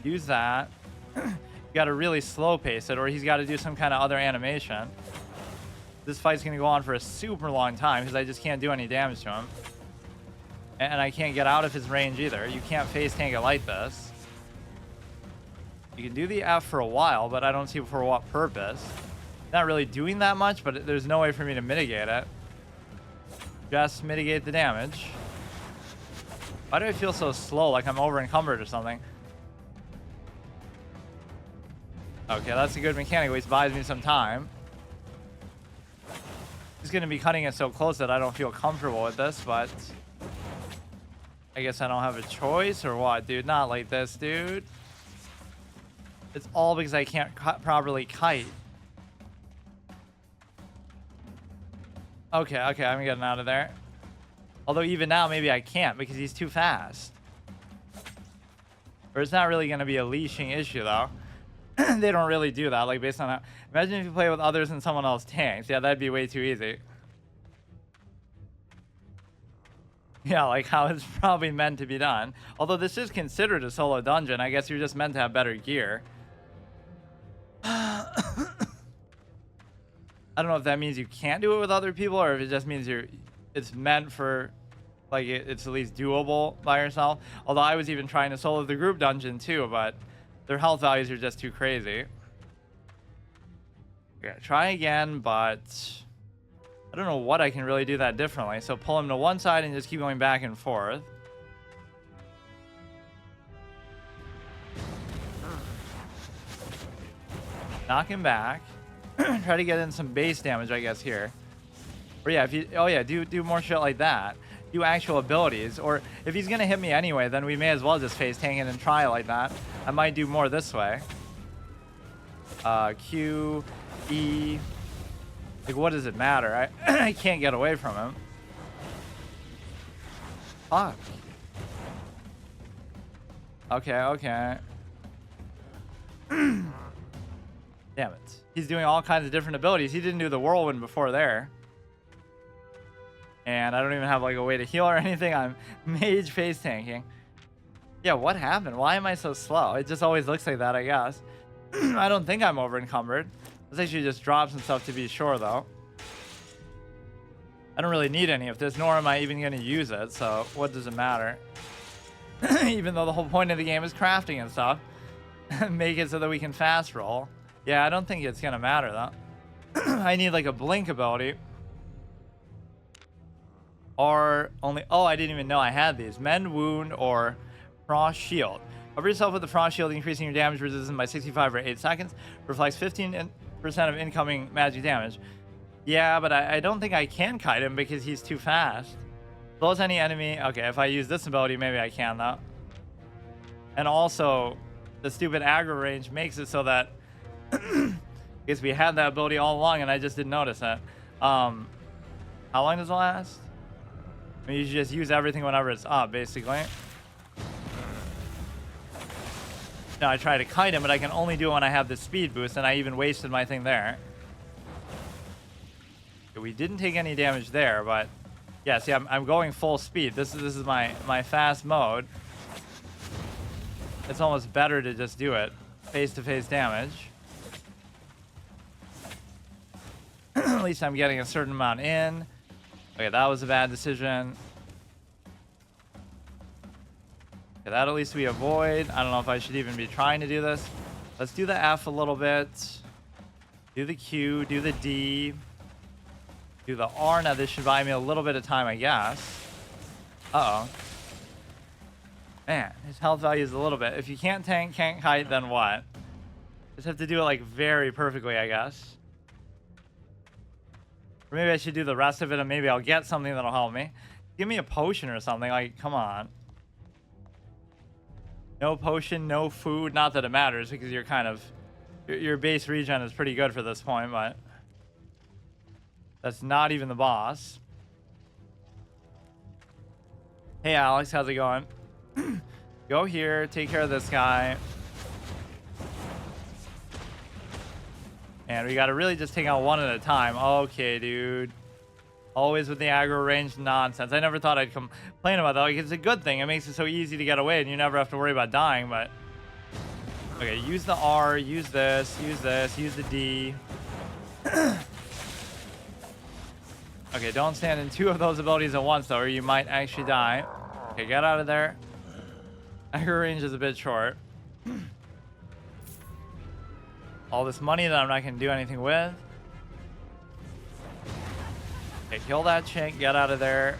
Use that. You got to really slow pace it or he's got to do some kind of other animation. This fight's going to go on for a super long time because I just can't do any damage to him. And I can't get out of his range either. You can't face tank it like this. You can do the F for a while, but I don't see for what purpose. Not really doing that much, but there's no way for me to mitigate it. Just mitigate the damage. Why do I feel so slow, like I'm over encumbered or something? Okay, that's a good mechanic. At least buys me some time. He's going to be cutting it so close that I don't feel comfortable with this, but... I guess I don't have a choice or what, dude? Not like this, dude. It's all because I can't properly kite. Okay, okay, I'm getting out of there. Although even now, maybe I can't because he's too fast. Or it's not really going to be a leashing issue, though. They don't really do that, like, based on how... Imagine if you play with others and someone else tanks. Yeah, that'd be way too easy. Yeah, like how it's probably meant to be done. Although this is considered a solo dungeon, I guess you're just meant to have better gear. I don't know if that means you can't do it with other people or if it just means it's meant for, like, it's at least doable by yourself. Although I was even trying to solo the group dungeon too, but their health values are just too crazy. Yeah, try again, but... I don't know what I can really do that differently. So pull him to one side and just keep going back and forth. Knock him back. Try to get in some base damage, I guess, here. Or yeah, if you... Oh yeah, do more shit like that. Do actual abilities. Or if he's going to hit me anyway, then we may as well just face tank it and try it like that. I might do more this way. Q, E... Like, what does it matter? I can't get away from him. Fuck. Okay, okay. Damn it. He's doing all kinds of different abilities. He didn't do the whirlwind before there. And I don't even have like a way to heal or anything. I'm mage face tanking. Yeah, what happened? Why am I so slow? It just always looks like that, I guess. I don't think I'm over encumbered. Let's actually just drop some stuff to be sure, though. I don't really need any of this, nor am I even going to use it, so what does it matter? Even though the whole point of the game is crafting and stuff. Make it so that we can fast roll. Yeah, I don't think it's going to matter, though. I need, like, a blink ability. Or only... Oh, I didn't even know I had these. Mend, Wound, or Frost Shield. Cover yourself with the Frost Shield, increasing your damage resistance by 65 for 8 seconds. Reflects 15% of incoming magic damage. Yeah, but I don't think I can kite him because he's too fast. Blows any enemy. Okay, if I use this ability, maybe I can, though. And also, the stupid aggro range makes it so that... I guess we had that ability all along and I just didn't notice it. How long does it last? I mean, you just use everything whenever it's up, basically. Now, I try to kite him, but I can only do it when I have the speed boost, and I even wasted my thing there. We didn't take any damage there, but yeah, see, I'm going full speed. This is my fast mode. It's almost better to just do it face-to-face damage. At least I'm getting a certain amount in. Okay, that was a bad decision. Okay, that at least we avoid. I don't know if I should even be trying to do this. Let's do the F a little bit. Do the Q, do the D. Do the R. Now this should buy me a little bit of time, I guess. Uh-oh. Man, his health value is a little bit. If you can't tank, can't kite, then what? Just have to do it like very perfectly, I guess. Or maybe I should do the rest of it and maybe I'll get something that'll help me. Give me a potion or something. Like, come on. No potion, no food. Not that it matters because you're kind of... Your base regen is pretty good for this point, but... That's not even the boss. Hey, Alex, how's it going? Go here, take care of this guy. And we gotta really just take out one at a time. Okay, dude. Always with the aggro range nonsense. I never thought I'd complain about that. Like, it's a good thing. It makes it so easy to get away and you never have to worry about dying, but... Okay, use the R, use this, use the D. Okay, don't stand in 2 of those abilities at once, though, or you might actually die. Okay, get out of there. Aggro range is a bit short. All this money that I'm not going to do anything with. Okay, kill that chick. Get out of there.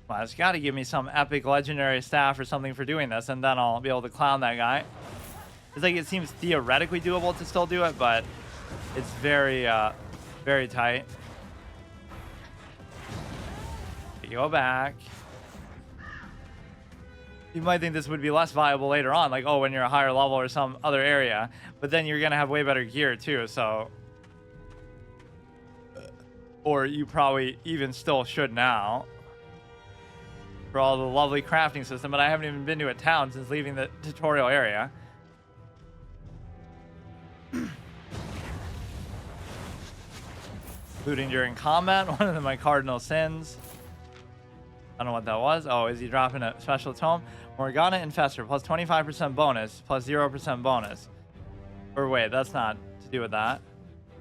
Well, it's got to give me some epic legendary staff or something for doing this, and then I'll be able to clown that guy. It's like it seems theoretically doable to still do it, but it's very, very tight. Okay, go back. You might think this would be less viable later on, like, oh, when you're a higher level or some other area, but then you're going to have way better gear, too, so... Or you probably even still should now. For all the lovely crafting system, but I haven't even been to a town since leaving the tutorial area. Looting during combat, one of my cardinal sins. I don't know what that was. Oh, is he dropping a special tome? Morgana Infestor, plus 25% bonus, plus 0% bonus. Or wait, that's not to do with that.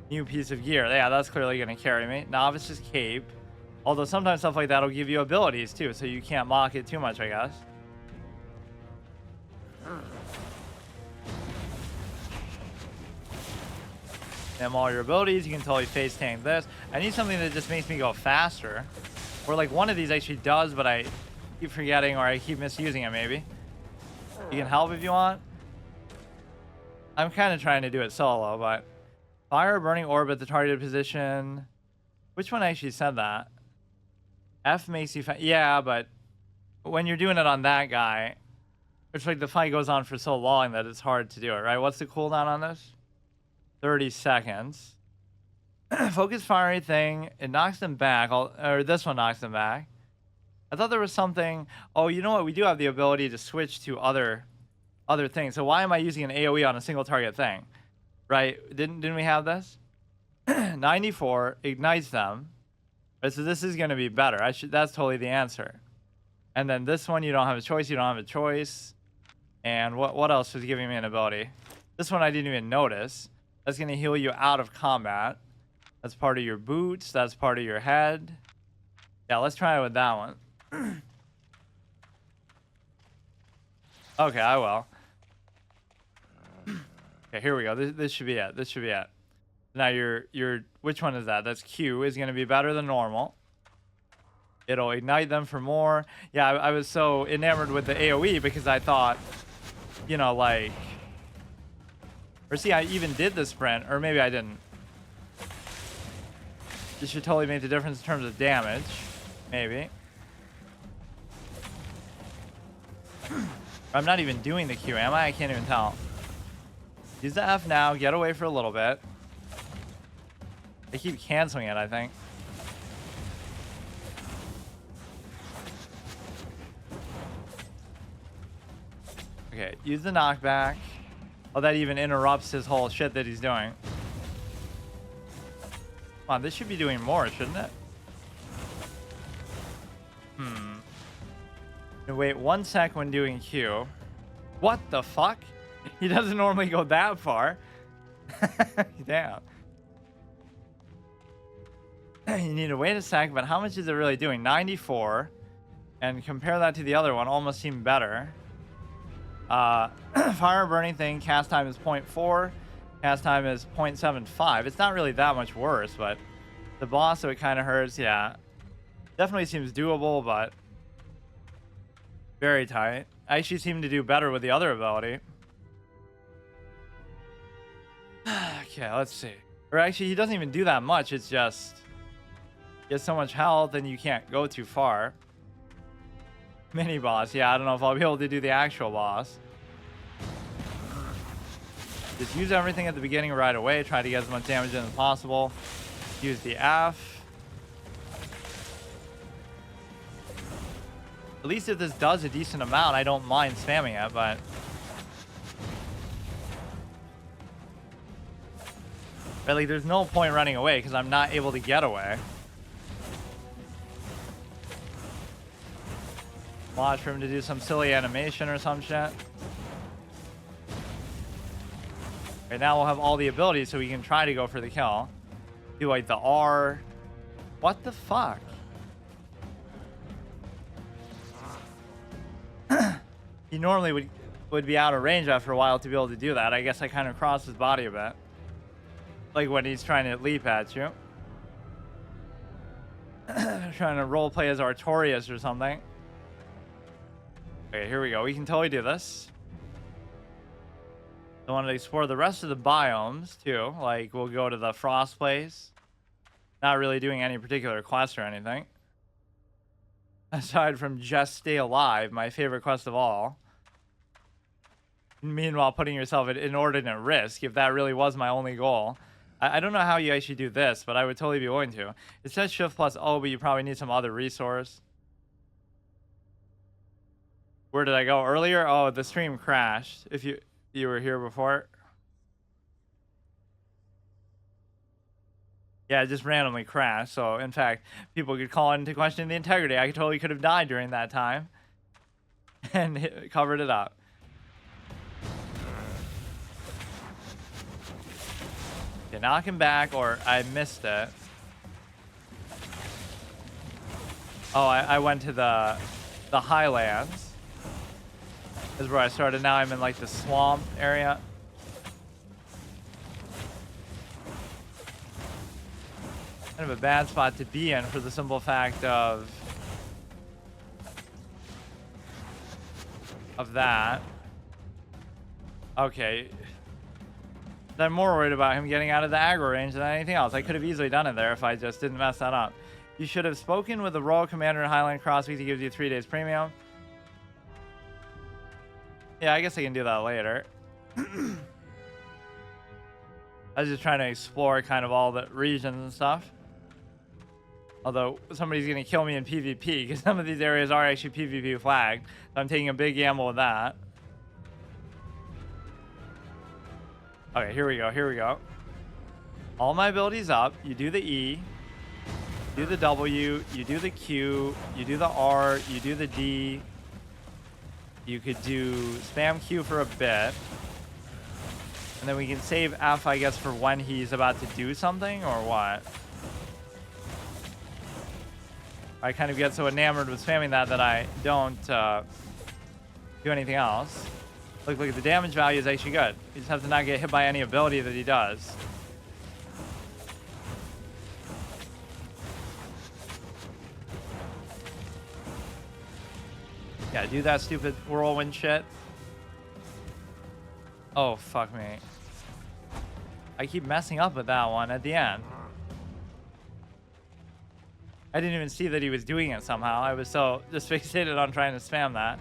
New piece of gear. Yeah, that's clearly going to carry me. Novice's Cape. Although sometimes stuff like that will give you abilities too, so you can't mock it too much, I guess. And all your abilities, you can totally face tank this. I need something that just makes me go faster. Or like one of these actually does, but I keep forgetting or I keep misusing it maybe. You can help if you want. I'm kind of trying to do it solo, but... Fire a burning orb at the targeted position. Which one actually said that? F makes you... Yeah, but when you're doing it on that guy, it's like the fight goes on for so long that it's hard to do it, right? What's the cooldown on this? 30 seconds. Focus fiery thing. It knocks them back. Or this one knocks them back. I thought there was something... Oh, you know what? We do have the ability to switch to other other things. So why am I using an AoE on a single target thing? Right? Didn't we have this? 94 ignites them. Right, so this is going to be better. That's totally the answer. And then this one, you don't have a choice. You don't have a choice. And what else was giving me an ability? This one I didn't even notice. That's going to heal you out of combat. That's part of your boots. That's part of your head. Yeah, let's try it with that one. Okay, I will. Okay, here we go. This should be it. This should be it. Now your which one is that? That's Q is going to be better than normal. It'll ignite them for more. Yeah, I was so enamored with the AoE because I thought, you know, like, or see, I even did the sprint, or maybe I didn't. This should totally make the difference in terms of damage, maybe. I'm not even doing the Q, am I? I can't even tell. Use the F now, get away for a little bit. They keep canceling it, I think. Okay, use the knockback. Oh, that even interrupts his whole shit that he's doing. Come on, this should be doing more, shouldn't it? Wait 1 sec when doing Q. What the fuck? He doesn't normally go that far. Damn. You need to wait a sec, but how much is it really doing? 94. And compare that to the other one, almost seemed better. Fire burning thing, cast time is 0.4. Cast time is 0.75. It's not really that much worse, but the boss, so it kind of hurts. Yeah. Definitely seems doable, but very tight. I actually seem to do better with the other ability. Okay, let's see. Or actually, he doesn't even do that much. It's just he has so much health and you can't go too far. Mini boss. Yeah, I don't know if I'll be able to do the actual boss. Just use everything at the beginning right away. Try to get as much damage in as possible. Use the F. At least if this does a decent amount, I don't mind spamming it, but really, there's no point running away because I'm not able to get away. Watch for him to do some silly animation or some shit. Okay, now we'll have all the abilities so we can try to go for the kill. Do like the R. What the fuck? He normally would be out of range after a while to be able to do that. I guess I kind of crossed his body a bit. Like when he's trying to leap at you. Trying to roleplay as Artorias or something. Okay, here we go. We can totally do this. I want to explore the rest of the biomes too. Like we'll go to the frost place. Not really doing any particular quest or anything. Aside from just stay alive, my favorite quest of all. Meanwhile, putting yourself at inordinate risk, if that really was my only goal. I don't know how you actually do this, but I would totally be willing to. It says shift plus O, but you probably need some other resource. Where did I go earlier? Oh, the stream crashed. If you were here before. Yeah, it just randomly crashed. So, in fact, people could call into question the integrity. I totally could have died during that time. And covered it up. Okay, knock him back, or I missed it. Oh, I went to the highlands. This is where I started. Now I'm in like the swamp area. Kind of a bad spot to be in for the simple fact of that. Okay. I'm more worried about him getting out of the aggro range than anything else. I could have easily done it there if I just didn't mess that up. You should have spoken with the Royal Commander in Highland Crossweek. He gives you 3 days premium. Yeah, I guess I can do that later. I was just trying to explore kind of all the regions and stuff. Although somebody's going to kill me in PvP because some of these areas are actually PvP flagged. So I'm taking a big gamble with that. Okay, here we go. Here we go. All my abilities up. You do the E. You do the W. You do the Q. You do the R. You do the D. You could do spam Q for a bit. And then we can save F, I guess, for when he's about to do something or what. I kind of get so enamored with spamming that I don't do anything else. Look, the damage value is actually good. You just have to not get hit by any ability that he does. Yeah, do that stupid whirlwind shit. Oh, fuck me. I keep messing up with that one at the end. I didn't even see that he was doing it somehow. I was so just fixated on trying to spam that.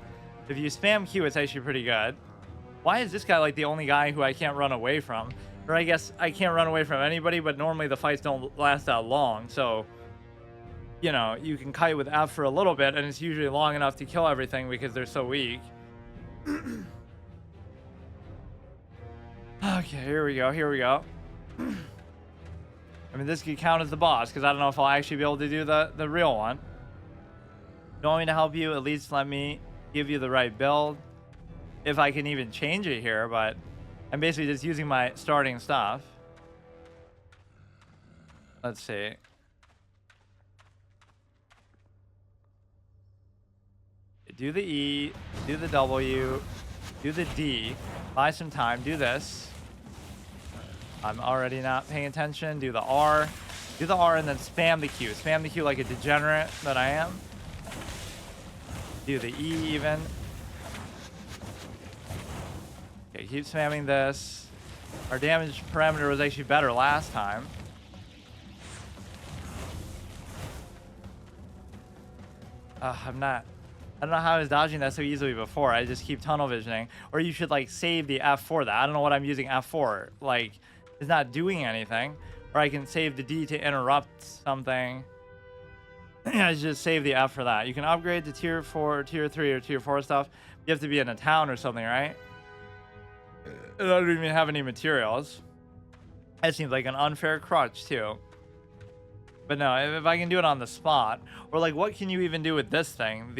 If you spam Q, it's actually pretty good. Why is this guy like the only guy who I can't run away from? Or I guess I can't run away from anybody, but normally the fights don't last that long. So, you know, you can kite with F for a little bit, and it's usually long enough to kill everything because they're so weak. Okay, here we go. Here we go. I mean, this could count as the boss, because I don't know if I'll actually be able to do the real one. You want me to help you? At least let me give you the right build. If I can even change it here, but I'm basically just using my starting stuff. Let's see. Do the E, do the W, do the D, buy some time, do this. I'm already not paying attention. Do the R and then spam the Q. Spam the Q like a degenerate that I am. Do the E even. Okay, keep spamming this. Our damage parameter was actually better last time. I don't know how I was dodging that so easily before. I just keep tunnel visioning. Or you should like save the F for that. I don't know what I'm using F for. Like, it's not doing anything. Or I can save the D to interrupt something. I just save the F for that. You can upgrade to tier 4, tier 3, or tier 4 stuff. You have to be in a town or something, right? And I don't even have any materials. That seems like an unfair crutch too. But no, if I can do it on the spot, or like, what can you even do with this thing?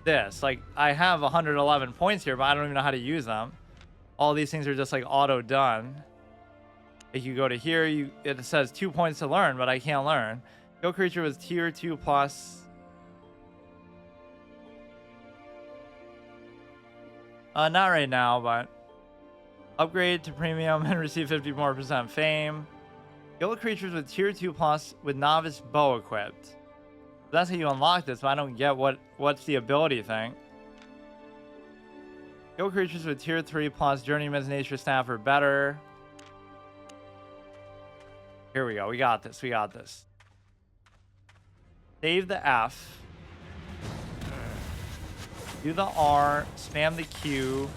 This, like, I have 111 points here, but I don't even know how to use them. All these things are just like auto done. If you go to here, it says 2 points to learn, but I can't learn. Kill creature was tier 2 plus. Not right now, but upgrade to premium and receive 50% more fame. Kill creatures with tier 2 plus with novice bow equipped. That's how you unlock this, but I don't get what's the ability thing. Kill creatures with tier 3 plus journeyman's nature staff or better. Here we go. We got this. We got this. Save the F. Do the R. Spam the Q.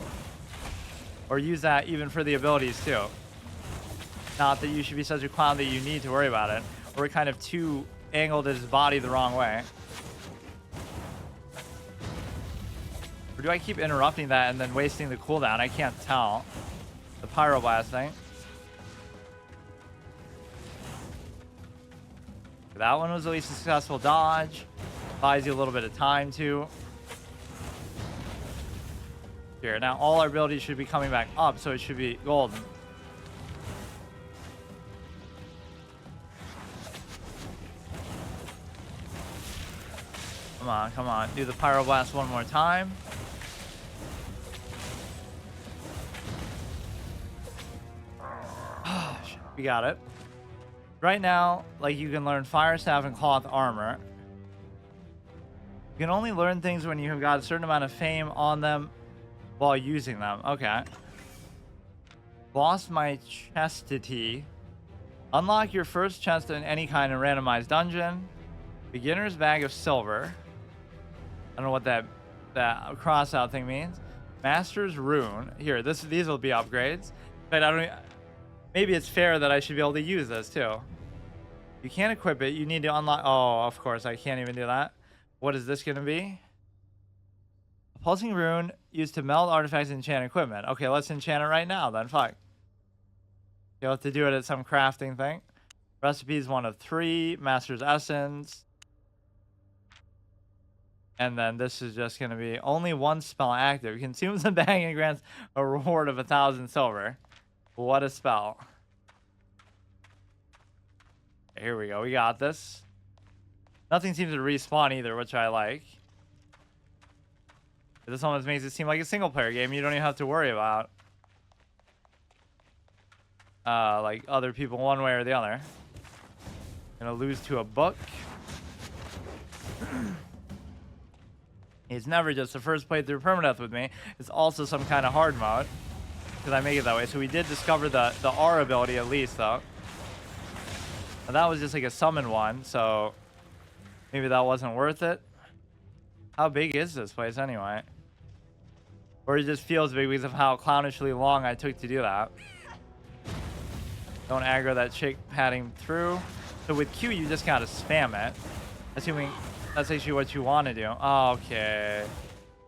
Or use that even for the abilities too. Not that you should be such a clown that you need to worry about it. Or kind of too angled his body the wrong way. Or do I keep interrupting that and then wasting the cooldown? I can't tell. The pyroblast thing. That one was at least a successful dodge. Buys you a little bit of time too. Here, now all our abilities should be coming back up, so it should be golden. Come on, come on. Do the pyroblast one more time. We got it. Right now, like, you can learn fire staff and cloth armor. You can only learn things when you have got a certain amount of fame on them while using them. Okay. Lost my chastity. Unlock your first chest in any kind of randomized dungeon. Beginner's bag of silver. I don't know what that cross out thing means. Master's rune. Here, these will be upgrades. But I don't. Maybe it's fair that I should be able to use this too. You can't equip it. You need to unlock. Oh, of course, I can't even do that. What is this going to be? Pulsing rune used to melt artifacts and enchant equipment. Okay, let's enchant it right now then. Fuck. You'll have to do it at some crafting thing. Recipes 1 of 3. Master's Essence. And then this is just going to be only 1 spell active. Consumes the bag and grants a reward of 1,000 silver. What a spell. Here we go. We got this. Nothing seems to respawn either, which I like. This almost makes it seem like a single player game you don't even have to worry about. Like other people one way or the other. Gonna lose to a book. It's never just the first playthrough permadeath with me. It's also some kind of hard mode. Because I make it that way. So we did discover the R ability at least though. And that was just like a summon one, so maybe that wasn't worth it. How big is this place anyway? Or it just feels big because of how clownishly long I took to do that. Don't aggro that chick padding through. So with Q, you just gotta spam it. Assuming that's actually what you want to do. Okay.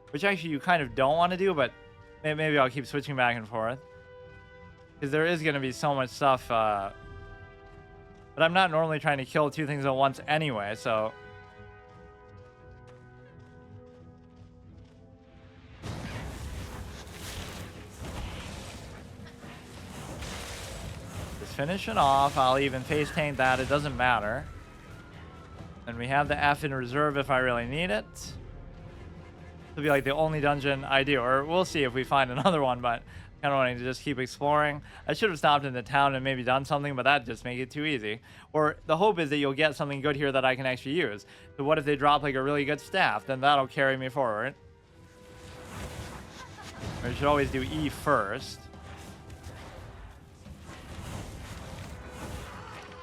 Which actually you kind of don't want to do, but maybe I'll keep switching back and forth. Because there is going to be so much stuff. But I'm not normally trying to kill 2 things at once anyway, so... Finish it off. I'll even face tank that. It doesn't matter. And we have the F in reserve if I really need it. This will be like the only dungeon I do. Or we'll see if we find another one, but kind of wanting to just keep exploring. I should have stopped in the town and maybe done something, but that just makes it too easy. Or the hope is that you'll get something good here that I can actually use. So what if they drop like a really good staff? Then that'll carry me forward. Or you should always do E first.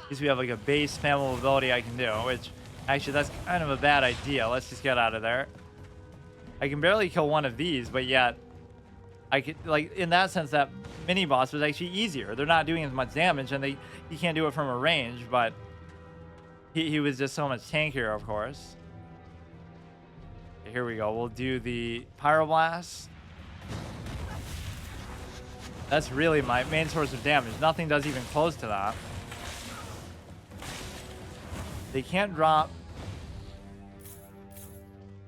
At least we have like a base spammable ability I can do, which actually that's kind of a bad idea. Let's just get out of there. I can barely kill one of these, but yet I could, like, in that sense, that mini boss was actually easier. They're not doing as much damage, and he can't do it from a range, but he was just so much tankier, of course. Here we go. We'll do the Pyroblast. That's really my main source of damage. Nothing does even close to that. They can't drop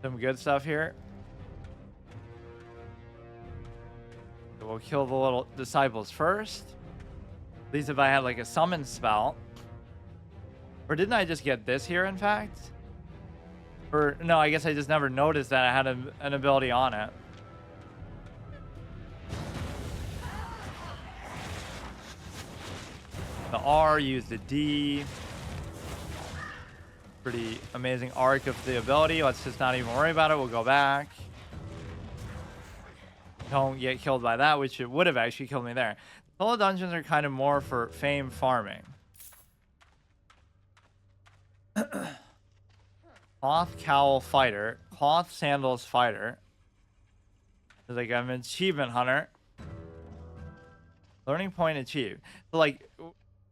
some good stuff here. So we'll kill the little disciples first. At least if I had like a summon spell. Or didn't I just get this here, in fact? Or no, I guess I just never noticed that I had an ability on it. The R, use the D. Pretty amazing arc of the ability. Let's just not even worry about it. We'll go back. Don't get killed by that, which it would have actually killed me there. Solo dungeons are kind of more for fame farming. Cloth cowl fighter. Cloth sandals fighter. It's like I'm an achievement hunter. Learning point achieved. So like,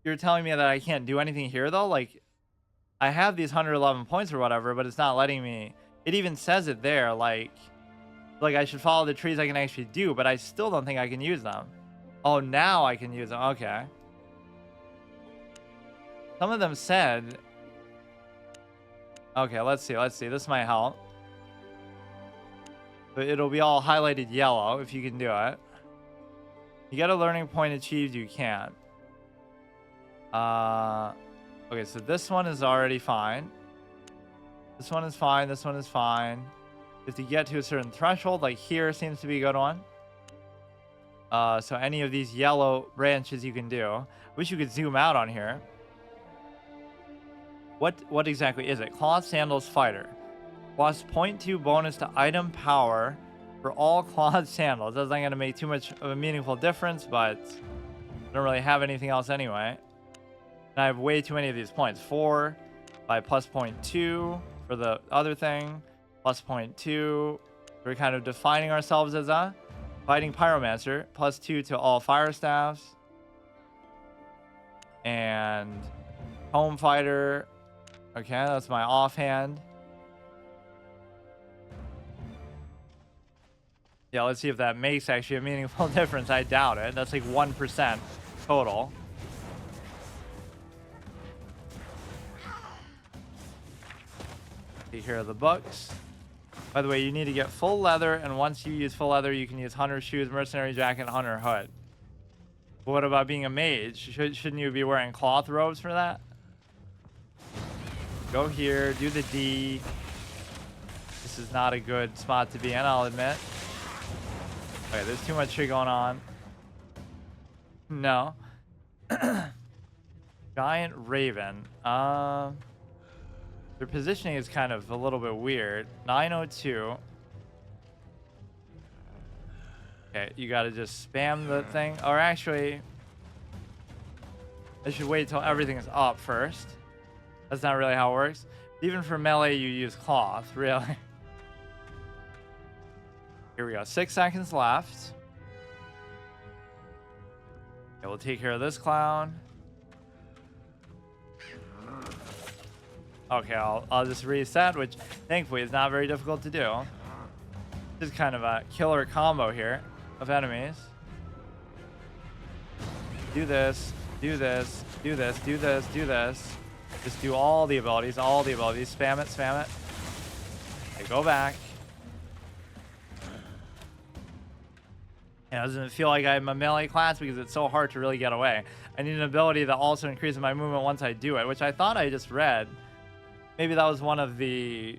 you're telling me that I can't do anything here though? Like, I have these 111 points or whatever, but it's not letting me. It even says it there, like I should follow the trees I can actually do, but I still don't think I can use them. Oh, now I can use them. Okay. Some of them said... Okay, let's see. This might help. But it'll be all highlighted yellow if you can do it. You get a learning point achieved, you can. Okay, so this one is already fine. This one is fine. This one is fine. If you get to a certain threshold, like here seems to be a good one. So any of these yellow branches you can do. Wish you could zoom out on here. What exactly is it? Cloth Sandals Fighter. Plus 0.2 bonus to item power for all cloth sandals. That's not going to make too much of a meaningful difference, but I don't really have anything else anyway. And I have way too many of these points. 4 by plus 0.2 for the other thing. Plus 0.2. We're kind of defining ourselves as a fighting pyromancer. Plus 2 to all fire staffs. And home fighter. Okay, that's my offhand. Yeah, let's see if that makes actually a meaningful difference. I doubt it. That's like 1% total. Take care of the books. By the way, you need to get full leather, and once you use full leather, you can use hunter shoes, mercenary jacket, and hunter hood. But what about being a mage? Shouldn't you be wearing cloth robes for that? Go here, do the D. This is not a good spot to be in, I'll admit. Okay, there's too much shit going on. No. Giant Raven. Their positioning is kind of a little bit weird. 902. Okay, you gotta just spam the thing. Or actually, I should wait till everything's up first. That's not really how it works. Even for melee, you use cloth, really. Here we go. 6 seconds left. Okay, we'll take care of this clown. Okay, I'll just reset, which thankfully is not very difficult to do. This is kind of a killer combo here of enemies. Do this, do this, do this, do this, do this. Just do all the abilities, Spam it, spam it. Okay, go back. It doesn't feel like I'm a melee class because it's so hard to really get away. I need an ability that also increases my movement once I do it, which I thought I just read. Maybe that was one of the...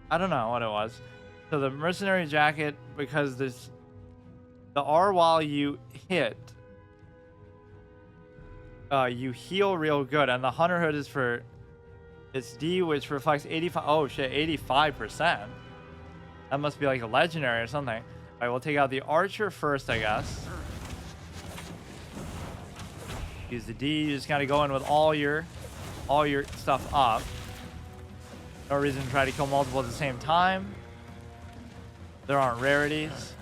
I don't know what it was. So the mercenary jacket, because there's... The R while you hit... you heal real good. And the hunter hood is for... It's D, which reflects 85... Oh shit, 85%. That must be like a legendary or something. Alright, we'll take out the archer first, I guess. Use the D. You just gotta go in with all your stuff up. No reason to try to kill multiple at the same time. There aren't rarities.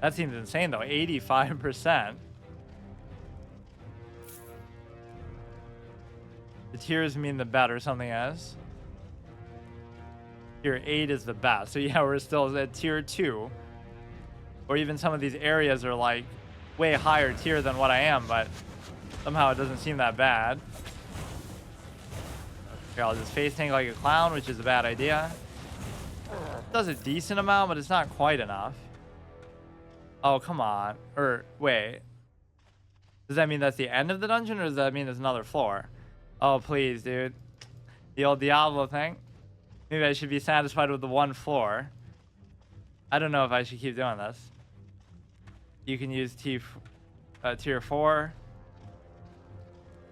That seems insane though. 85%. The tiers mean the better something is. Tier 8 is the best. So yeah, we're still at tier 2. Or even some of these areas are like way higher tier than what I am, but somehow it doesn't seem that bad. Here, I'll just face tank like a clown, which is a bad idea. It does a decent amount, but it's not quite enough. Oh, come on. Or, wait. Does that mean that's the end of the dungeon, or does that mean there's another floor? Oh, please, dude. The old Diablo thing. Maybe I should be satisfied with the one floor. I don't know if I should keep doing this. You can use tier 4.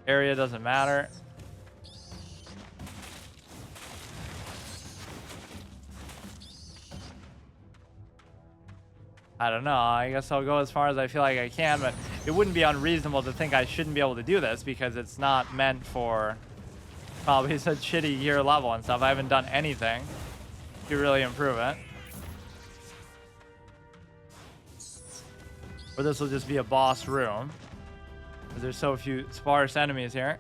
Area doesn't matter. I don't know. I guess I'll go as far as I feel like I can, but it wouldn't be unreasonable to think I shouldn't be able to do this because it's not meant for probably such shitty gear level and stuff. I haven't done anything to really improve it. Or this will just be a boss room because there's so few sparse enemies here.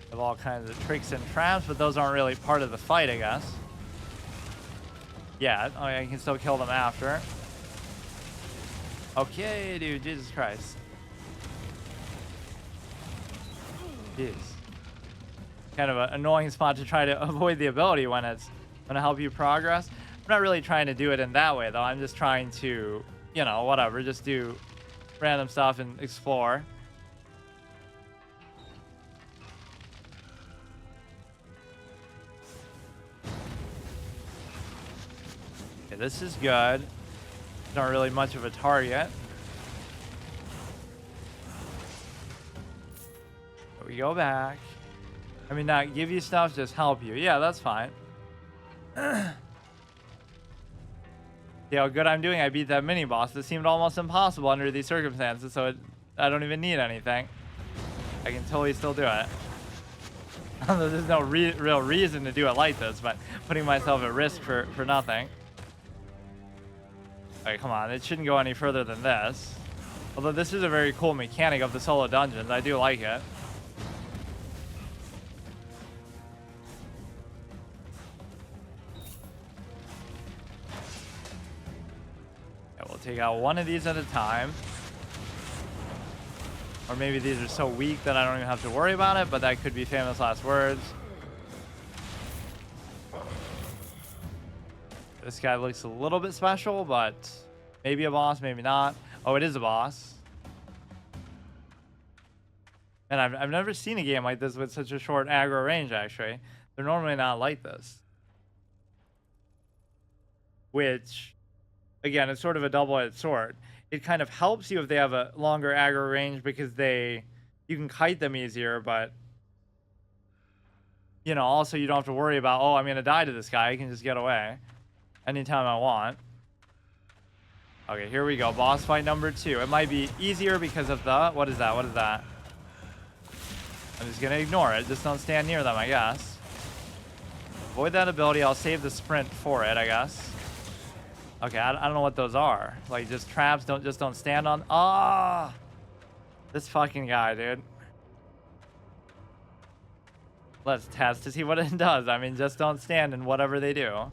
Have all kinds of tricks and traps, but those aren't really part of the fight, I guess. Yeah, oh, I can still kill them after. Okay, dude, Jesus Christ. Jeez. Kind of an annoying spot to try to avoid the ability when it's going to help you progress. I'm not really trying to do it in that way, though. I'm just trying to, you know, whatever, just do random stuff and explore. Okay, this is good. Not really much of a target. We go back. I mean, not give you stuff, just help you. Yeah, that's fine. See how good I'm doing? I beat that mini boss. It seemed almost impossible under these circumstances, so I don't even need anything. I can totally still do it. There's no real reason to do it like this, but putting myself at risk for nothing. Okay, come on. It shouldn't go any further than this. Although this is a very cool mechanic of the solo dungeons. I do like it. Yeah, we'll take out one of these at a time. Or maybe these are so weak that I don't even have to worry about it, but that could be famous last words. This guy looks a little bit special, but maybe a boss, maybe not. Oh, it is a boss. And I've never seen a game like this with such a short aggro range, actually. They're normally not like this. Which, again, it's sort of a double-edged sword. It kind of helps you if they have a longer aggro range because you can kite them easier, but you know, also you don't have to worry about, oh, I'm gonna die to this guy. I can just get away anytime I want. Okay, here we go. Boss fight number 2. It might be easier because of the... What is that? What is that? I'm just gonna ignore it. Just don't stand near them, I guess. Avoid that ability. I'll save the sprint for it, I guess. Okay, I don't know what those are. Like, just traps. Don't stand on... Ah! This fucking guy, dude. Let's test to see what it does. I mean, just don't stand in whatever they do.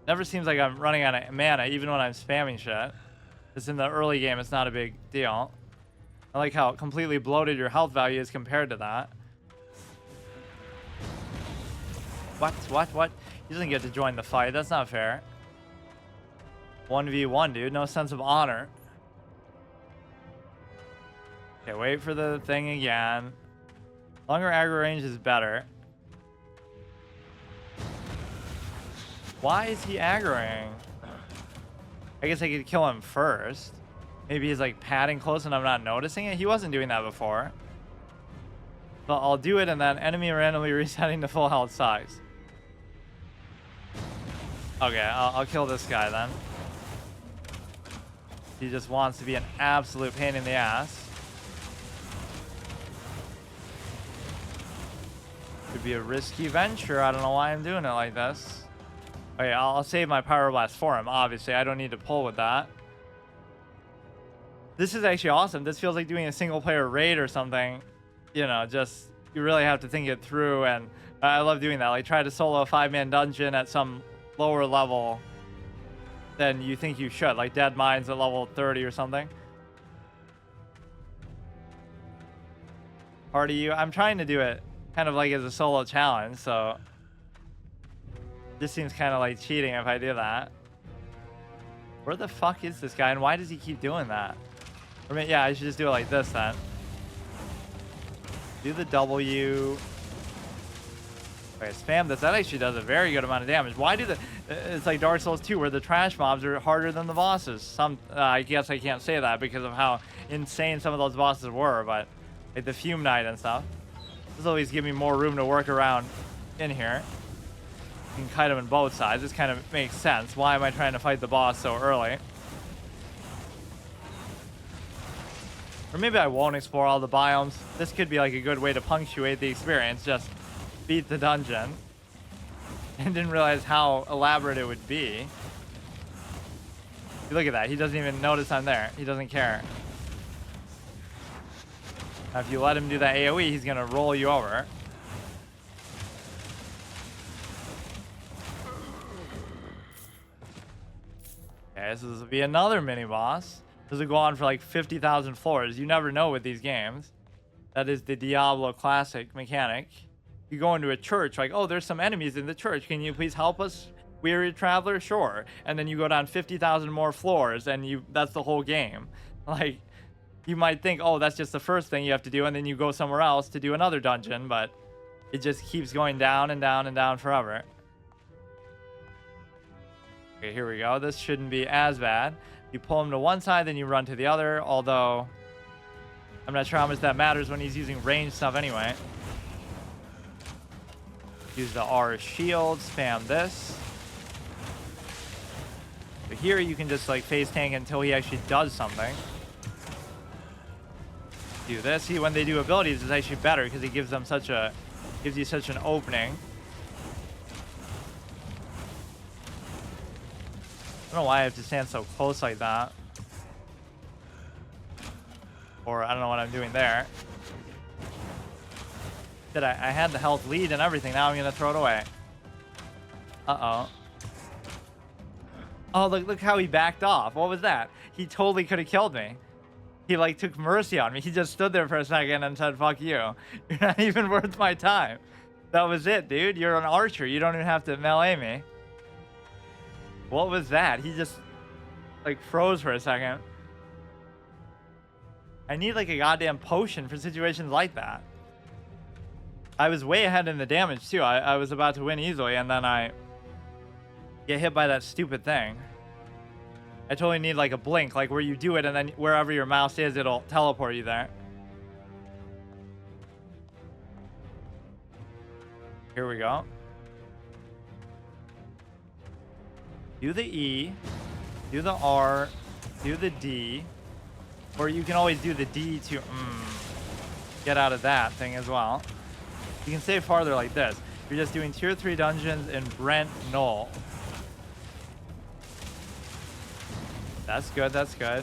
Never seems like I'm running out of mana, even when I'm spamming shit. Just in the early game, it's not a big deal. I like how completely bloated your health value is compared to that. What? He doesn't get to join the fight. That's not fair. 1v1, dude. No sense of honor. Okay, wait for the thing again. Longer aggro range is better. Why is he aggroing? I guess I could kill him first. Maybe he's like padding close and I'm not noticing it. He wasn't doing that before. So I'll do it and then enemy randomly resetting to full health size. Okay, I'll kill this guy then. He just wants to be an absolute pain in the ass. Could be a risky venture. I don't know why I'm doing it like this. Okay, I'll save my Pyro Blast for him. Obviously, I don't need to pull with that. This is actually awesome. This feels like doing a single player raid or something. You know, just, you really have to think it through. And I love doing that. Like, try to solo a 5-man dungeon at some lower level than you think you should. Like Dead Mines at level 30 or something. Party you. I'm trying to do it kind of like as a solo challenge, so this seems kind of like cheating if I do that. Where the fuck is this guy and why does he keep doing that? I mean, yeah, I should just do it like this then. Do the W. Okay, spam this. That actually does a very good amount of damage. Why do the... It's like Dark Souls 2 where the trash mobs are harder than the bosses. I guess I can't say that because of how insane some of those bosses were, but like the Fume Knight and stuff. This will always give me more room to work around in here. You can kite them in both sides. This kind of makes sense. Why am I trying to fight the boss so early? Or maybe I won't explore all the biomes. This could be like a good way to punctuate the experience. Just beat the dungeon. And didn't realize how elaborate it would be. Look at that. He doesn't even notice I'm there. He doesn't care. Now, if you let him do that AoE, he's going to roll you over. Okay, so this will be another mini-boss. This will go on for like 50,000 floors. You never know with these games. That is the Diablo classic mechanic. You go into a church, like, oh, there's some enemies in the church. Can you please help us, weary traveler? Sure. And then you go down 50,000 more floors, and that's the whole game. Like, you might think, oh, that's just the first thing you have to do, and then you go somewhere else to do another dungeon, but it just keeps going down and down and down forever. Okay, here we go. This shouldn't be as bad. You pull him to one side, then you run to the other, although I'm not sure how much that matters when he's using ranged stuff anyway. Use the R shield, spam this. But here you can just like face tank until he actually does something. Do this. See, when they do abilities, it's actually better because it gives them gives you such an opening. I don't know why I have to stand so close like that. Or I don't know what I'm doing there. I had the health lead and everything. Now I'm going to throw it away. Uh-oh. Oh, look how he backed off. What was that? He totally could have killed me. He, like, took mercy on me. He just stood there for a second and said, fuck you. You're not even worth my time. That was it, dude. You're an archer. You don't even have to melee me. What was that? He just, like, froze for a second. I need, like, a goddamn potion for situations like that. I was way ahead in the damage, too. I was about to win easily, and then I get hit by that stupid thing. I totally need, like, a blink, like, where you do it, and then wherever your mouse is, it'll teleport you there. Here we go. Do the E, do the R, do the D, or you can always do the D to get out of that thing as well. You can save farther like this. You're just doing tier 3 dungeons in Brent Knoll. That's good, that's good.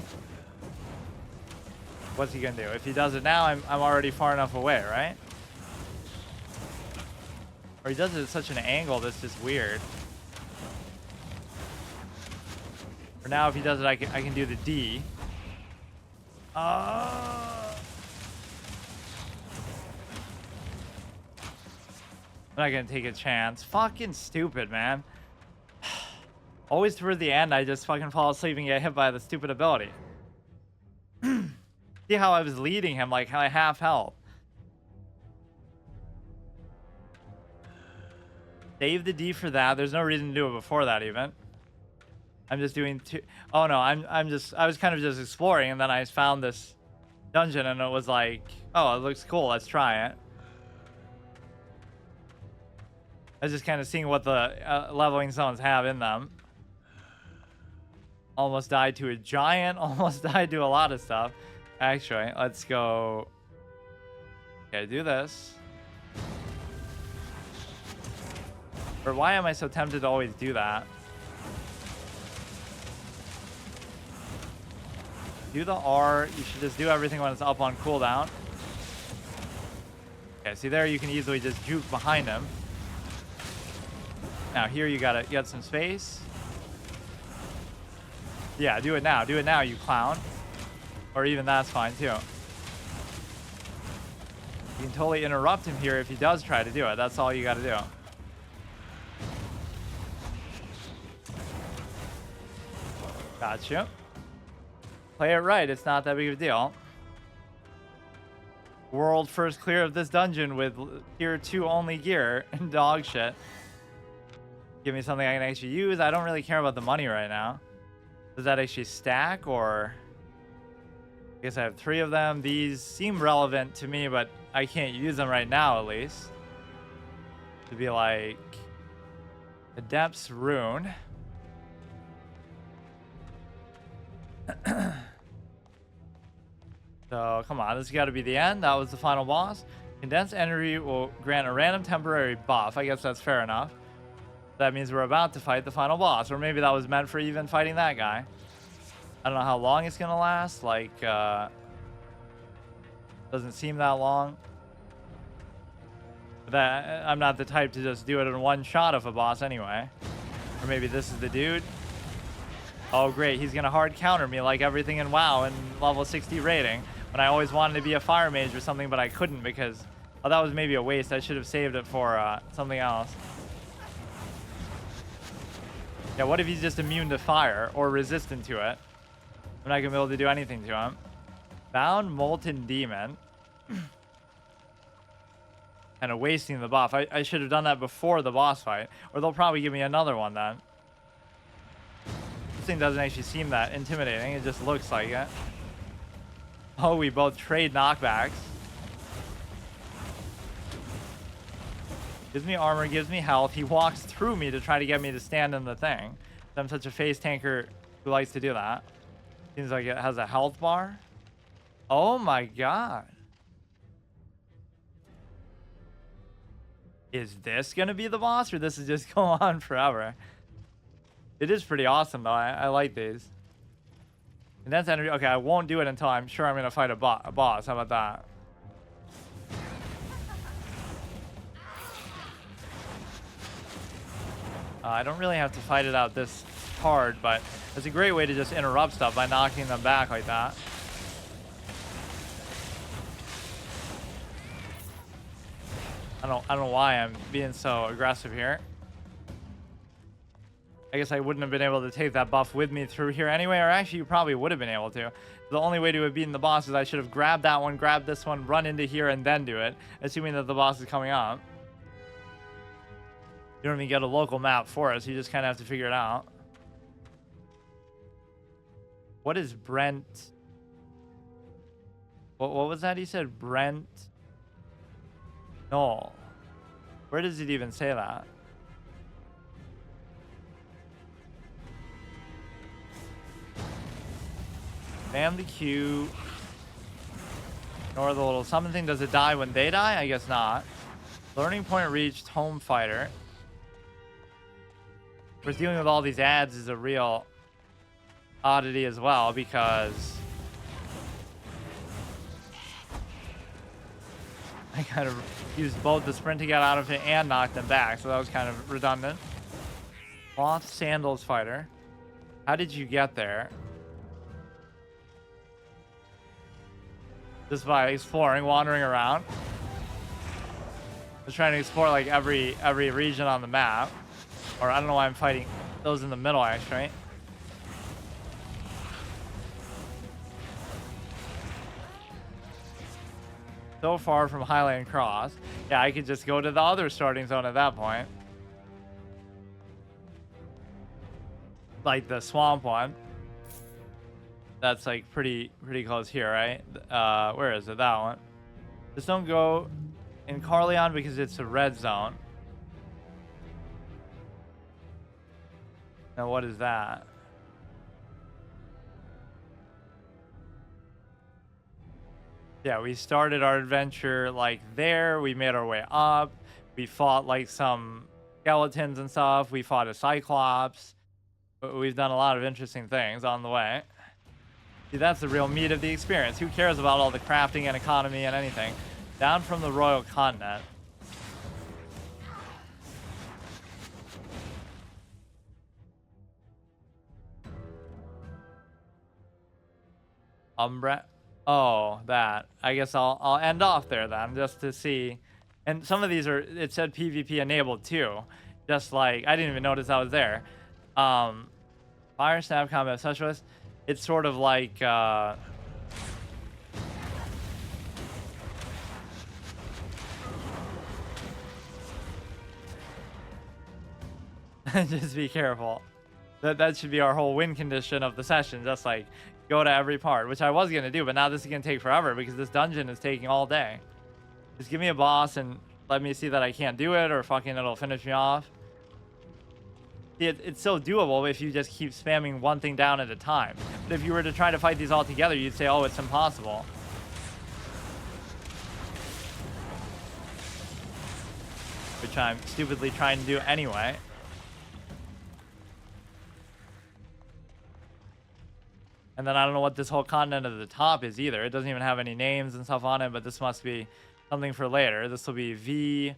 What's he gonna do? If he does it now, I'm already far enough away, right? Or he does it at such an angle that's just weird. For now, if he does it, I can do the D. I'm not gonna take a chance. Fucking stupid, man. Always toward the end, I just fucking fall asleep and get hit by the stupid ability. See how I was leading him like half health. Save the D for that. There's no reason to do it before that even. I'm just doing two. Oh no, I was kind of just exploring, and then I found this dungeon and it was like, oh, it looks cool. Let's try it. I was just kind of seeing what the leveling zones have in them. Almost died to a giant. Almost died to a lot of stuff. Actually, let's go. Okay, do this. Or why am I so tempted to always do that? Do the R. You should just do everything when it's up on cooldown. Okay, see there, you can easily just juke behind him. Now here you got some space. Yeah, do it now. Do it now, you clown. Or even that's fine too. You can totally interrupt him here if he does try to do it. That's all you got to do. Gotcha. Play it right. It's not that big of a deal. World first clear of this dungeon with tier 2 only gear and dog shit. Give me something I can actually use. I don't really care about the money right now. Does that actually stack, or... I guess I have 3 of them. These seem relevant to me, but I can't use them right now, at least. To be like... Adept's Rune. So, come on. This has got to be the end. That was the final boss. Condensed energy will grant a random temporary buff. I guess that's fair enough. That means we're about to fight the final boss. Or maybe that was meant for even fighting that guy. I don't know how long it's going to last. Like, doesn't seem that long. But I'm not the type to just do it in one shot of a boss anyway. Or maybe this is the dude. Oh, great. He's going to hard counter me like everything in WoW in level 60 rating. When I always wanted to be a fire mage or something, but I couldn't because... Oh, that was maybe a waste. I should have saved it for something else. Yeah, what if he's just immune to fire or resistant to it? I'm not going to be able to do anything to him. Bound Molten Demon. Kind of wasting the buff. I should have done that before the boss fight. Or they'll probably give me another one then. This thing doesn't actually seem that intimidating. It just looks like it. Oh, we both trade knockbacks. Gives me armor, gives me health. He walks through me to try to get me to stand in the thing. I'm such a face tanker who likes to do that. Seems like it has a health bar. Oh my god. Is this going to be the boss, or this is just going on forever? It is pretty awesome, though. I like these. Condense energy. Okay, I won't do it until I'm sure I'm gonna fight a boss. How about that? I don't really have to fight it out this hard, but it's a great way to just interrupt stuff by knocking them back like that. I don't know why I'm being so aggressive here. I guess I wouldn't have been able to take that buff with me through here anyway, or actually you probably would have been able to. The only way to have beaten the boss is I should have grabbed that one, grabbed this one, run into here, and then do it, assuming that the boss is coming up. You don't even get a local map for it, so you just kind of have to figure it out. What is Brent? What was that he said? Brent? No. Where does it even say that? Family Q. Ignore the little summon thing. Does it die when they die? I guess not. Learning point reached. Home fighter. Of course, dealing with all these ads is a real oddity as well, because I kind of used both the sprint to get out of it and knock them back, so that was kind of redundant. Cloth Sandals fighter. How did you get there? Just by exploring, wandering around. I was trying to explore like every region on the map. Or I don't know why I'm fighting those in the middle, actually. So far from Highland Cross. Yeah, I could just go to the other starting zone at that point. Like the swamp one. That's like pretty close here, right? Where is it? That one. Just don't go in Carleon because it's a red zone. Now what is that? Yeah, we started our adventure like there. We made our way up. We fought like some skeletons and stuff. We fought a cyclops. We've done a lot of interesting things on the way. See, that's the real meat of the experience. Who cares about all the crafting and economy and anything? Down from the Royal Continent. Umbra. Oh, that. I guess I'll end off there then, just to see. And some of these are, it said PvP enabled too. Just like, I didn't even notice I was there. Fire Stab Combat Specialist. It's sort of like, just be careful. That should be our whole win condition of the session. Just like, go to every part, which I was going to do, but now this is going to take forever because this dungeon is taking all day. Just give me a boss and let me see that I can't do it, or fucking it'll finish me off. See, it's so doable if you just keep spamming one thing down at a time. But if you were to try to fight these all together, you'd say, oh, it's impossible. Which I'm stupidly trying to do anyway. And then I don't know what this whole continent at the top is either. It doesn't even have any names and stuff on it, but this must be something for later. This will be V.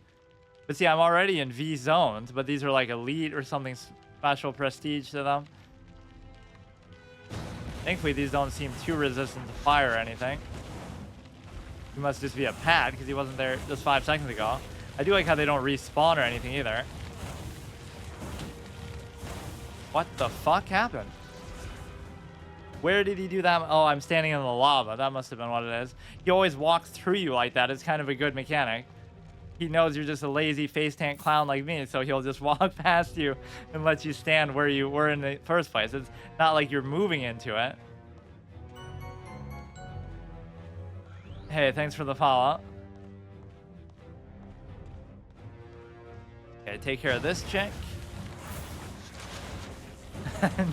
But see, I'm already in V zones, but these are like elite or something special prestige to them. Thankfully, these don't seem too resistant to fire or anything. He must just be a pad because he wasn't there just 5 seconds ago. I do like how they don't respawn or anything either. What the fuck happened? Where did he do that? Oh, I'm standing in the lava. That must have been what it is. He always walks through you like that. It's kind of a good mechanic. He knows you're just a lazy face tank clown like me, so he'll just walk past you and let you stand where you were in the first place. It's not like you're moving into it. Hey, thanks for the follow. Okay, take care of this chick.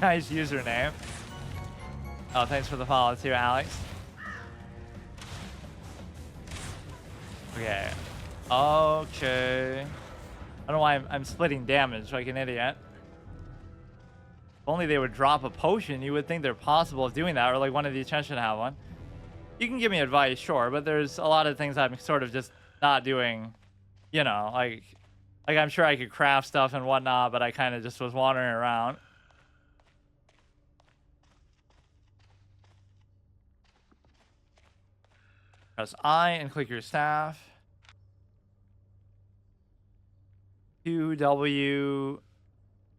Nice username. Oh, thanks for the follow too, Alex. Okay. Okay. I don't know why I'm splitting damage like an idiot. only they would drop a potion, you would think they're possible of doing that, or like one of these chests should have one. You can give me advice, sure, but there's a lot of things I'm sort of just not doing, you know, like I'm sure I could craft stuff and whatnot, but I kind of just was wandering around. Press I and click your staff. QW,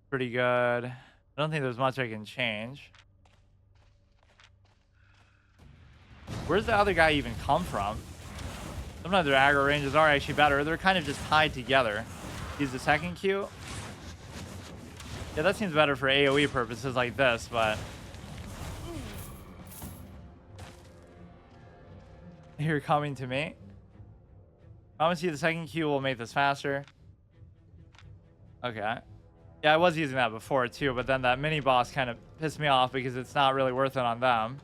pretty good. I don't think there's much I can change. Where's the other guy even come from? Sometimes their aggro ranges are actually better. They're kind of just tied together. Use the second Q. Yeah, that seems better for AoE purposes like this, but... You're coming to me. Promise you the second Q will make this faster. Okay. Yeah, I was using that before too, but then that mini boss kind of pissed me off because it's not really worth it on them.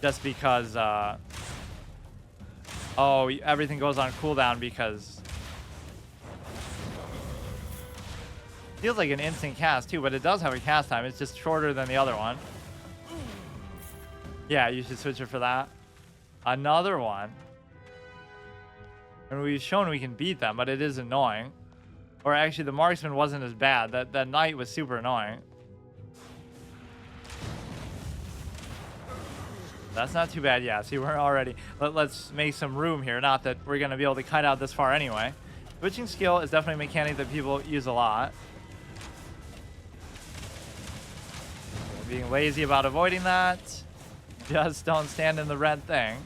Just because, oh, everything goes on cooldown because... Feels like an instant cast too, but it does have a cast time. It's just shorter than the other one. Yeah, you should switch it for that. Another one. And we've shown we can beat them, but it is annoying. Or actually, the marksman wasn't as bad. That knight was super annoying. That's not too bad. Yeah, see, we're already... Let's make some room here. Not that we're going to be able to kite out this far anyway. Switching skill is definitely a mechanic that people use a lot. Being lazy about avoiding that. Just don't stand in the red thing.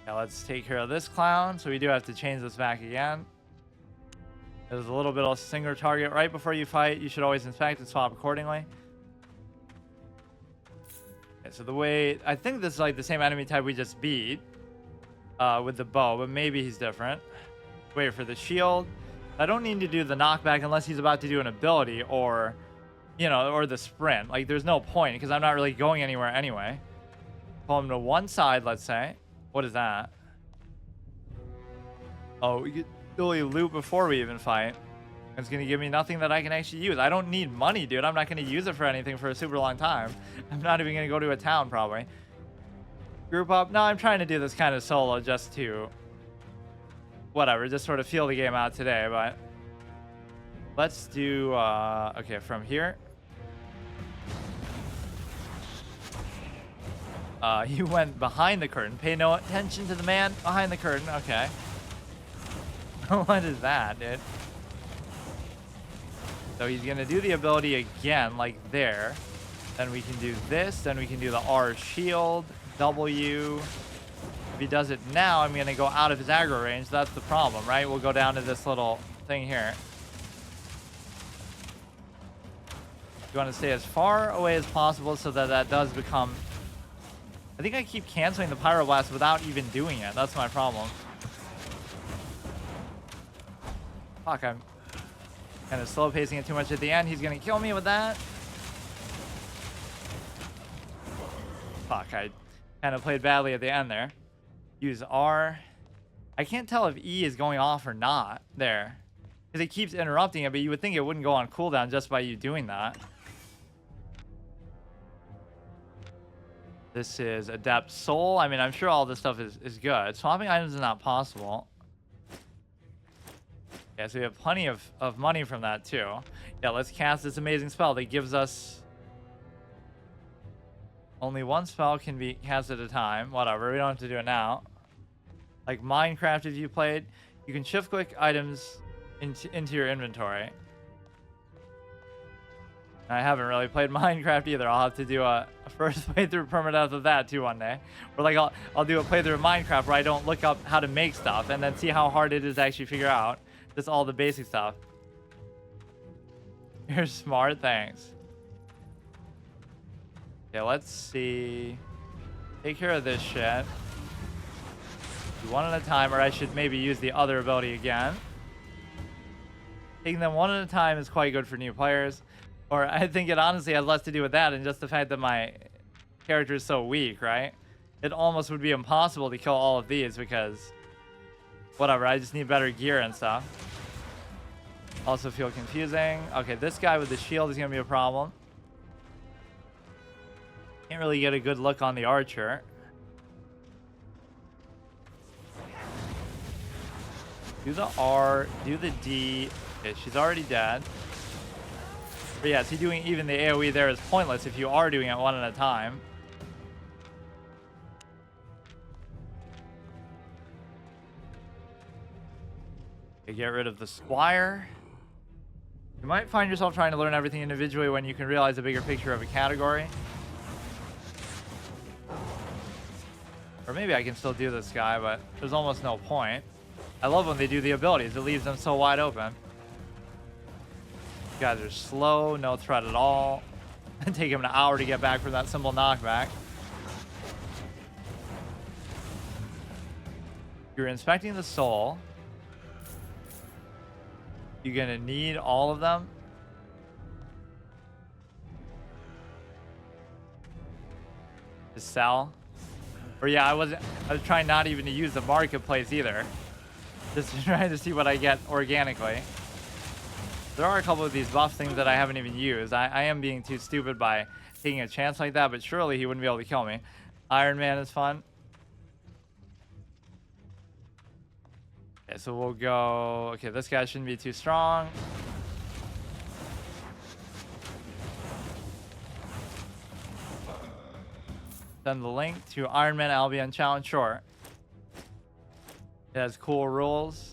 Now let's take care of this clown. So we do have to change this back again. There's a little bit of a single target right before you fight. You should always inspect and swap accordingly. Okay, so the way... I think this is like the same enemy type we just beat with the bow, but maybe he's different. Wait for the shield. I don't need to do the knockback unless he's about to do an ability or, you know, or the sprint. Like, there's no point because I'm not really going anywhere anyway. Pull him to one side, let's say. What is that? Oh, we get really loot before we even fight. It's going to give me nothing that I can actually use. I don't need money, dude. I'm not going to use it for anything for a super long time. I'm not even going to go to a town, probably. Group up. No, I'm trying to do this kind of solo just to... Whatever, just sort of feel the game out today, but... Let's do... okay, from here. You went behind the curtain. Pay no attention to the man behind the curtain. Okay. What is that, dude? So he's going to do the ability again, like there. Then we can do this. Then we can do the R shield. W. If he does it now, I'm going to go out of his aggro range. That's the problem, right? We'll go down to this little thing here. You want to stay as far away as possible so that that does become... I think I keep canceling the Pyroblast without even doing it. That's my problem. Fuck, I'm kind of slow pacing it too much at the end. He's going to kill me with that. Fuck, I kind of played badly at the end there. Use R. I can't tell if E is going off or not there. Because it keeps interrupting it, but you would think it wouldn't go on cooldown just by you doing that. This is Adept Soul. I mean, I'm sure all this stuff is good. Swapping items is not possible. Yeah, so we have plenty of money from that too. Yeah, let's cast this amazing spell that gives us... Only one spell can be cast at a time. Whatever, we don't have to do it now. Like Minecraft, if you played, you can shift click items into your inventory. I haven't really played Minecraft either. I'll have to do a first playthrough permadeath of that too one day. Or like I'll do a playthrough of Minecraft where I don't look up how to make stuff and then see how hard it is to actually figure out just all the basic stuff. You're smart, thanks. Okay, let's see. Take care of this shit. Do one at a time, or I should maybe use the other ability again. Taking them one at a time is quite good for new players. Or I think it honestly has less to do with that and just the fact that my character is so weak, right? It almost would be impossible to kill all of these because whatever. I just need better gear and stuff. Also feel confusing. Okay, this guy with the shield is going to be a problem. Can't really get a good look on the archer. Do the R, do the D. Okay, she's already dead. But yeah, see, doing even the AoE there is pointless if you are doing it one at a time. Okay, get rid of the squire. You might find yourself trying to learn everything individually when you can realize the bigger picture of a category. Or maybe I can still do this guy, but there's almost no point. I love when they do the abilities. It leaves them so wide open. These guys are slow, no threat at all. It'd take him an hour to get back from that simple knockback. You're inspecting the soul. You're gonna need all of them. To sell. Or yeah, I was trying not even to use the marketplace either. Just trying to see what I get organically. There are a couple of these buff things that I haven't even used. I am being too stupid by taking a chance like that, but surely he wouldn't be able to kill me. Iron Man is fun. Okay, so we'll go... Okay, this guy shouldn't be too strong. Send the link to Iron Man Albion Challenge Short. It has cool rules.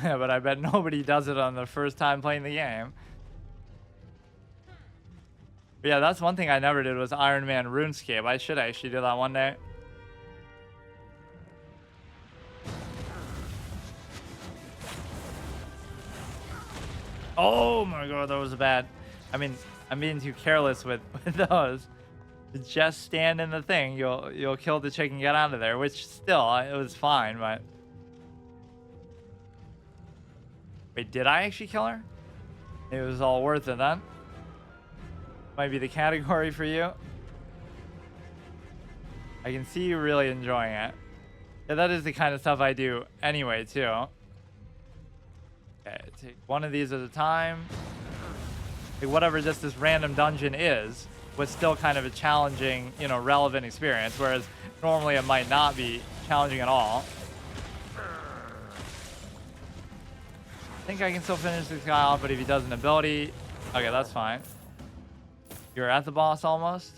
But I bet nobody does it on the first time playing the game. But yeah, that's one thing I never did was Iron Man RuneScape. I should actually do that one day. Oh my god, that was bad. I mean, I'm being too careless with those. Just stand in the thing, you'll kill the chick and get out of there, which still, it was fine, but... Wait, did I actually kill her? It was all worth it then. Might be the category for you. I can see you really enjoying it. Yeah, that is the kind of stuff I do anyway, too. Okay, take one of these at a time. Like whatever just this random dungeon is, was still kind of a challenging, you know, relevant experience, whereas normally it might not be challenging at all. I think I can still finish this guy off, but if he does an ability... Okay, that's fine. You're at the boss almost.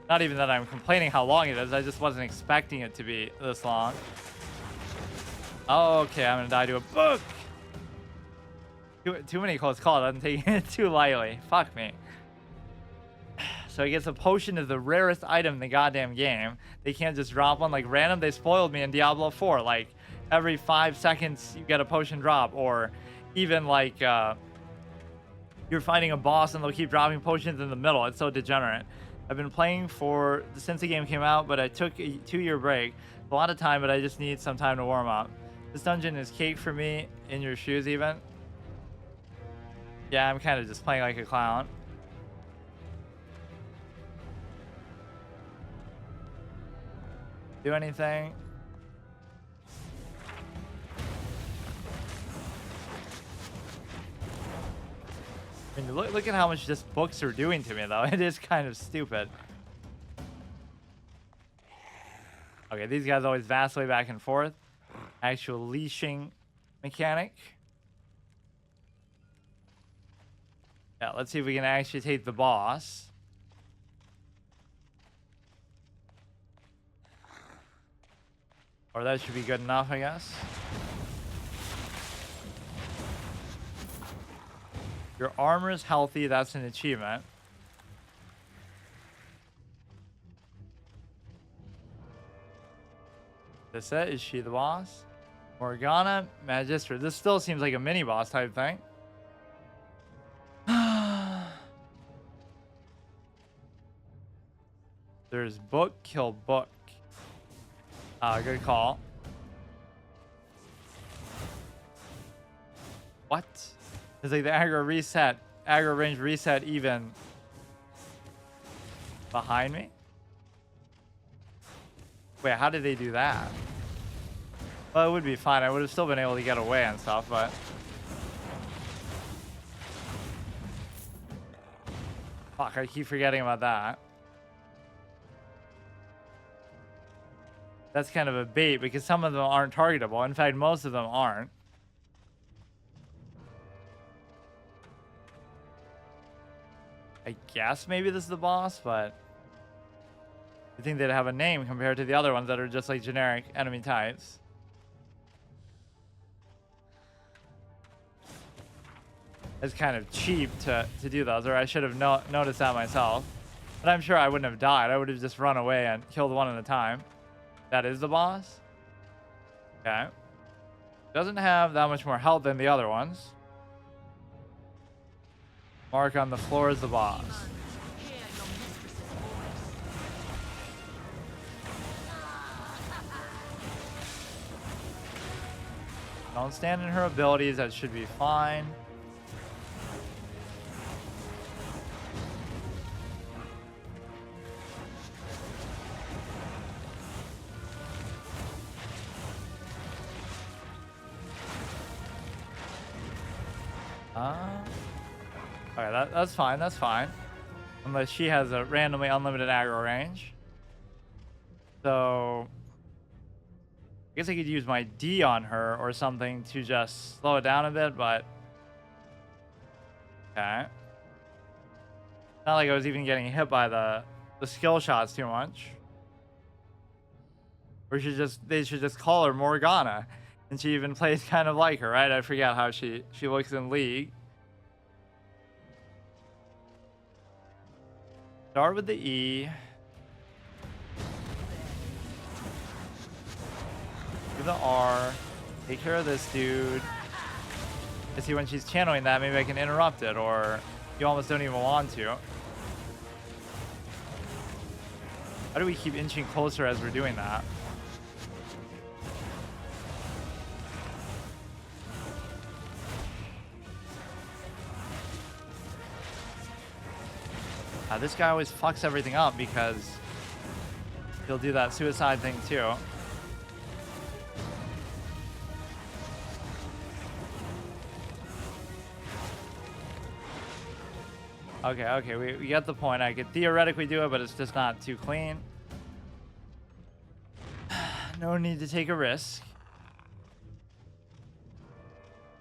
Not even that I'm complaining how long it is, I just wasn't expecting it to be this long. Oh, okay, I'm gonna die to a book! Too many close calls. I'm taking it too lightly. Fuck me. So he gets a potion of the rarest item in the goddamn game. They can't just drop one like random. They spoiled me in Diablo 4. Like every 5 seconds you get a potion drop, or even like you're fighting a boss and they'll keep dropping potions in the middle. It's so degenerate. I've been playing since the game came out, but I took a 2-year break. A lot of time, but I just need some time to warm up. This dungeon is cake for me. In your shoes even. Yeah, I'm kind of just playing like a clown. Do anything? I mean, look at how much just books are doing to me, though. It is kind of stupid. Okay, these guys always vacillate back and forth. Actual leashing mechanic. Yeah, let's see if we can actually take the boss. Or that should be good enough, I guess. Your armor is healthy. That's an achievement. This it? Is she the boss? Morgana, Magister. This still seems like a mini boss type thing. There's book, kill book. Good call. What? It's like the aggro reset, aggro range reset even behind me. Wait, how did they do that? Well, it would be fine. I would have still been able to get away and stuff, but... Fuck, I keep forgetting about that. That's kind of a bait because some of them aren't targetable. In fact, most of them aren't. I guess maybe this is the boss, but... I think they'd have a name compared to the other ones that are just like generic enemy types. It's kind of cheap to do those, or I should have noticed that myself. But I'm sure I wouldn't have died. I would have just run away and killed one at a time. That is the boss? Okay. Doesn't have that much more health than the other ones. Mark on the floor is the boss. Don't stand in her abilities. That should be fine. Okay, that's fine. That's fine. Unless she has a randomly unlimited aggro range. So... I guess I could use my D on her or something to just slow it down a bit, but... Okay. Not like I was even getting hit by the skill shots too much. Or they should just call her Morgana. And she even plays kind of like her, right? I forget how she looks in League. Start with the E. Do the R. Take care of this dude. I see when she's channeling that, maybe I can interrupt it, or you almost don't even want to. How do we keep inching closer as we're doing that? This guy always fucks everything up because he'll do that suicide thing too. Okay, we get the point. I could theoretically do it, but it's just not too clean. No need to take a risk.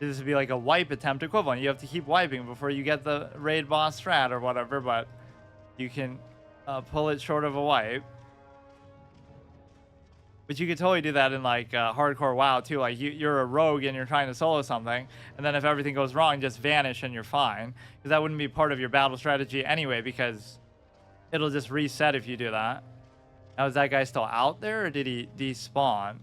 This would be like a wipe attempt equivalent. You have to keep wiping before you get the raid boss strat or whatever, but you can pull it short of a wipe. But you could totally do that in like hardcore WoW too. Like you're a rogue and you're trying to solo something, and then if everything goes wrong, just vanish and you're fine. Because that wouldn't be part of your battle strategy anyway, because it'll just reset if you do that. Now, is that guy still out there, or did he despawn?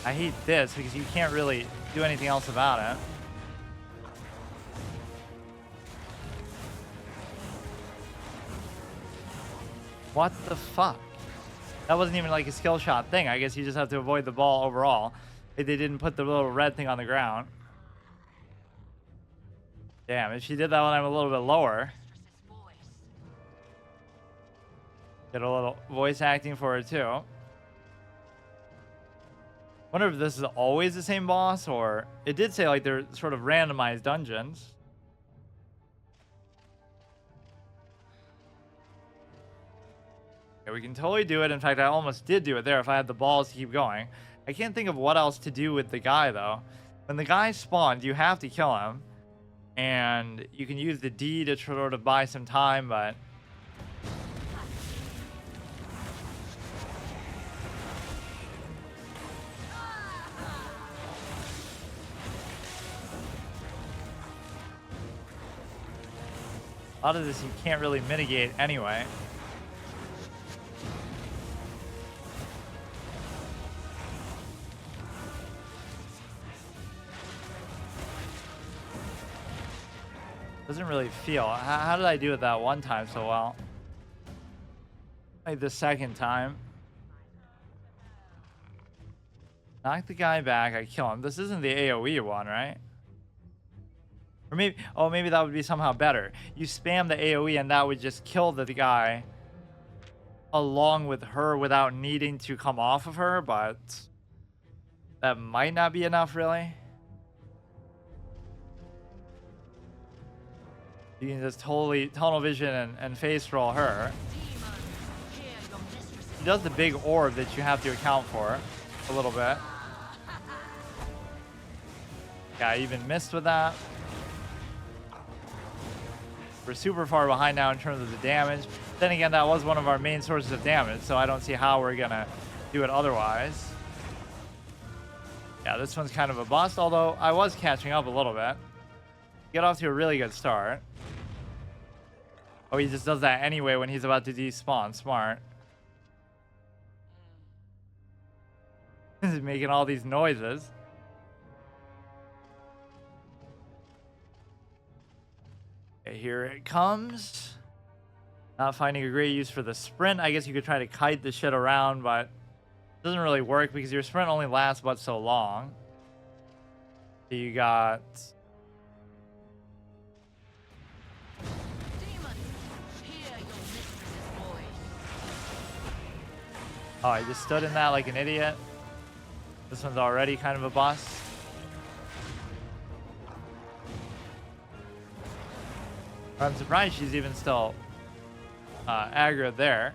I hate this because you can't really do anything else about it. What the fuck? That wasn't even like a skill shot thing. I guess you just have to avoid the ball overall. If they didn't put the little red thing on the ground. Damn, if she did that when I'm a little bit lower. Get a little voice acting for her too. Wonder if this is always the same boss, or it did say like they're sort of randomized dungeons. Okay, we can totally do it. In fact, I almost did do it there if I had the balls to keep going. I can't think of what else to do with the guy though. When the guy spawned, you have to kill him, and you can use the D to sort of buy some time, but a lot of this you can't really mitigate anyway. Doesn't really feel. How did I do it that one time so well? Like the second time. Knock the guy back, I kill him. This isn't the AoE one, right? Or maybe, oh, maybe that would be somehow better. You spam the AoE and that would just kill the guy along with her without needing to come off of her, but that might not be enough, really. You can just totally tunnel vision and face roll her. She does the big orb that you have to account for a little bit. Yeah, I even missed with that. We're super far behind now in terms of the damage. Then again, that was one of our main sources of damage, so I don't see how we're gonna do it otherwise. Yeah, this one's kind of a bust, although I was catching up a little bit. Get off to a really good start. Oh, he just does that anyway when he's about to despawn. Smart. He's making all these noises. Okay, here it comes. Not finding a great use for the sprint. I guess you could try to kite the shit around, but it doesn't really work because your sprint only lasts but so long. So you got... Oh, I just stood in that like an idiot. This one's already kind of a bust. I'm surprised she's even still aggro there.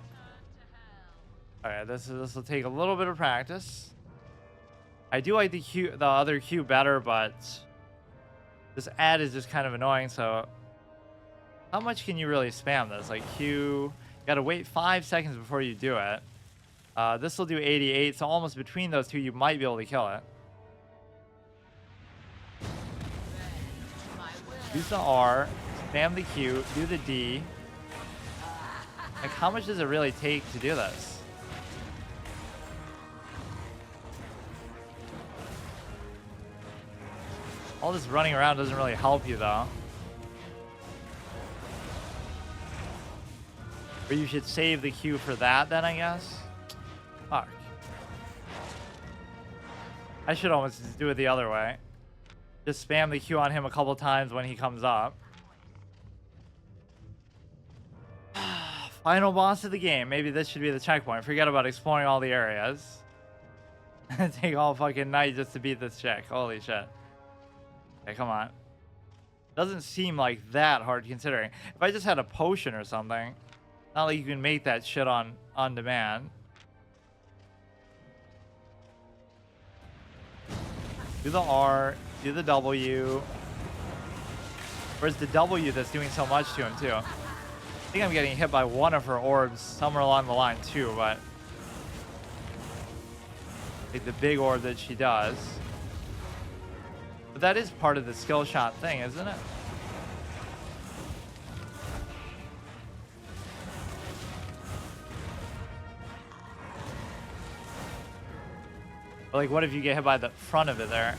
Alright, this will take a little bit of practice. I do like the other Q better, but this ad is just kind of annoying. So how much can you really spam this? Like Q, you gotta wait 5 seconds before you do it. This will do 88, so almost between those two, you might be able to kill it. Use the R, spam the Q, do the D. Like, how much does it really take to do this? All this running around doesn't really help you, though. Or you should save the Q for that, then, I guess. Fuck. I should almost just do it the other way. Just spam the Q on him a couple times when he comes up. Final boss of the game. Maybe this should be the checkpoint. Forget about exploring all the areas. Take all fucking night just to beat this chick. Holy shit. Okay, come on. Doesn't seem like that hard considering. If I just had a potion or something, not like you can make that shit on demand. Do the R, do the W. Where's the W that's doing so much to him, too? I think I'm getting hit by one of her orbs somewhere along the line, too, but... like the big orb that she does. But that is part of the skill shot thing, isn't it? But like, what if you get hit by the front of it there?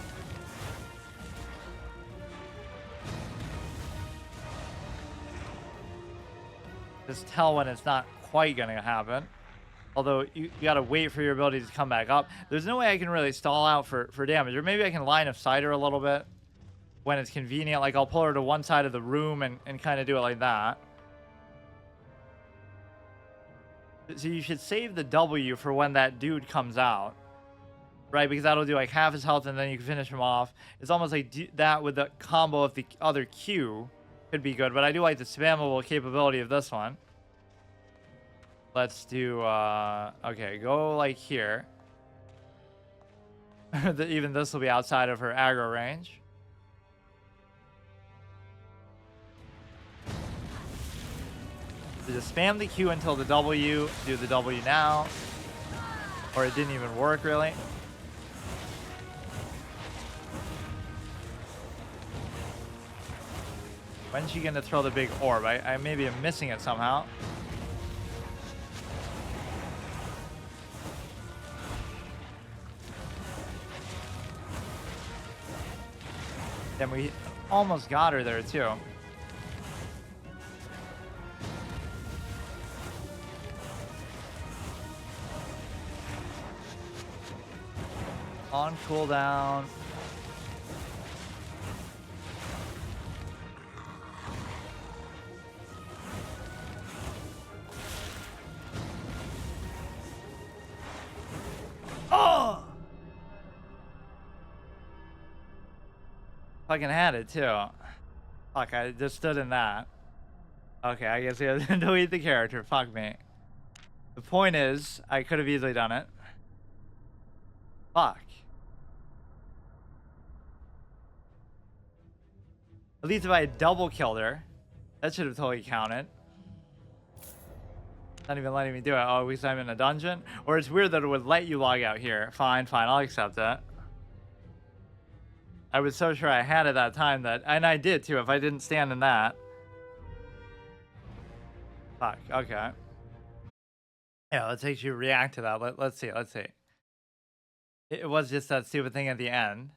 Just tell when it's not quite gonna happen. Although you gotta wait for your ability to come back up. There's no way I can really stall out for damage. Or maybe I can line of sight her a little bit when it's convenient. Like I'll pull her to one side of the room and kind of do it like that. So you should save the W for when that dude comes out. Right, because that'll do like half his health and then you can finish him off. It's almost like that with the combo of the other Q could be good. But I do like the spammable capability of this one. Let's do, okay, go like here. Even this will be outside of her aggro range. So just spam the Q until the W, do the W now. Or it didn't even work really. When's she gonna throw the big orb? I maybe am missing it somehow. Then we almost got her there too. On cooldown. Oh! Fucking had it too. Fuck, I just stood in that. Okay, I guess I have to delete the character. Fuck me. The point is, I could have easily done it. Fuck. At least if I had double killed her, that should have totally counted. Not even letting me do it. Oh, at least I'm in a dungeon? Or it's weird that it would let you log out here. Fine, fine, I'll accept it. I was so sure I had it that time that, and I did too, if I didn't stand in that. Fuck, okay. Yeah, let's actually react to that. Let's see, let's see. It was just that stupid thing at the end.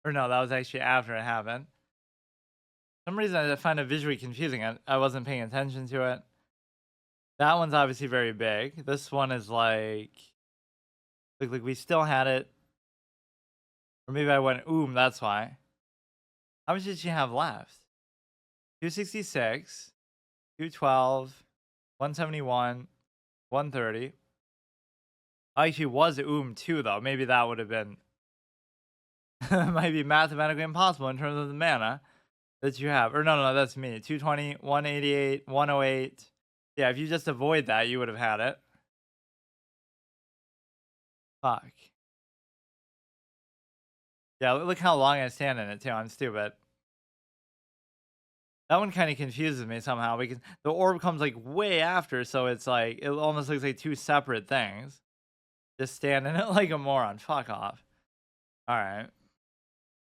Or no, that was actually after it happened. For some reason I find it visually confusing. I wasn't paying attention to it. That one's obviously very big. This one is like we still had it. Or maybe I went that's why. How much did she have left? 266, 212, 171, 130. Actually was too though. Maybe that would have been might be mathematically impossible in terms of the mana that you have. Or no, that's me. 220, 188, 108. Yeah, if you just avoid that, you would have had it. Fuck. Yeah, look how long I stand in it too. I'm stupid. That one kind of confuses me somehow because the orb comes like way after, so it's like it almost looks like two separate things. Just stand in it like a moron. Fuck off. All right.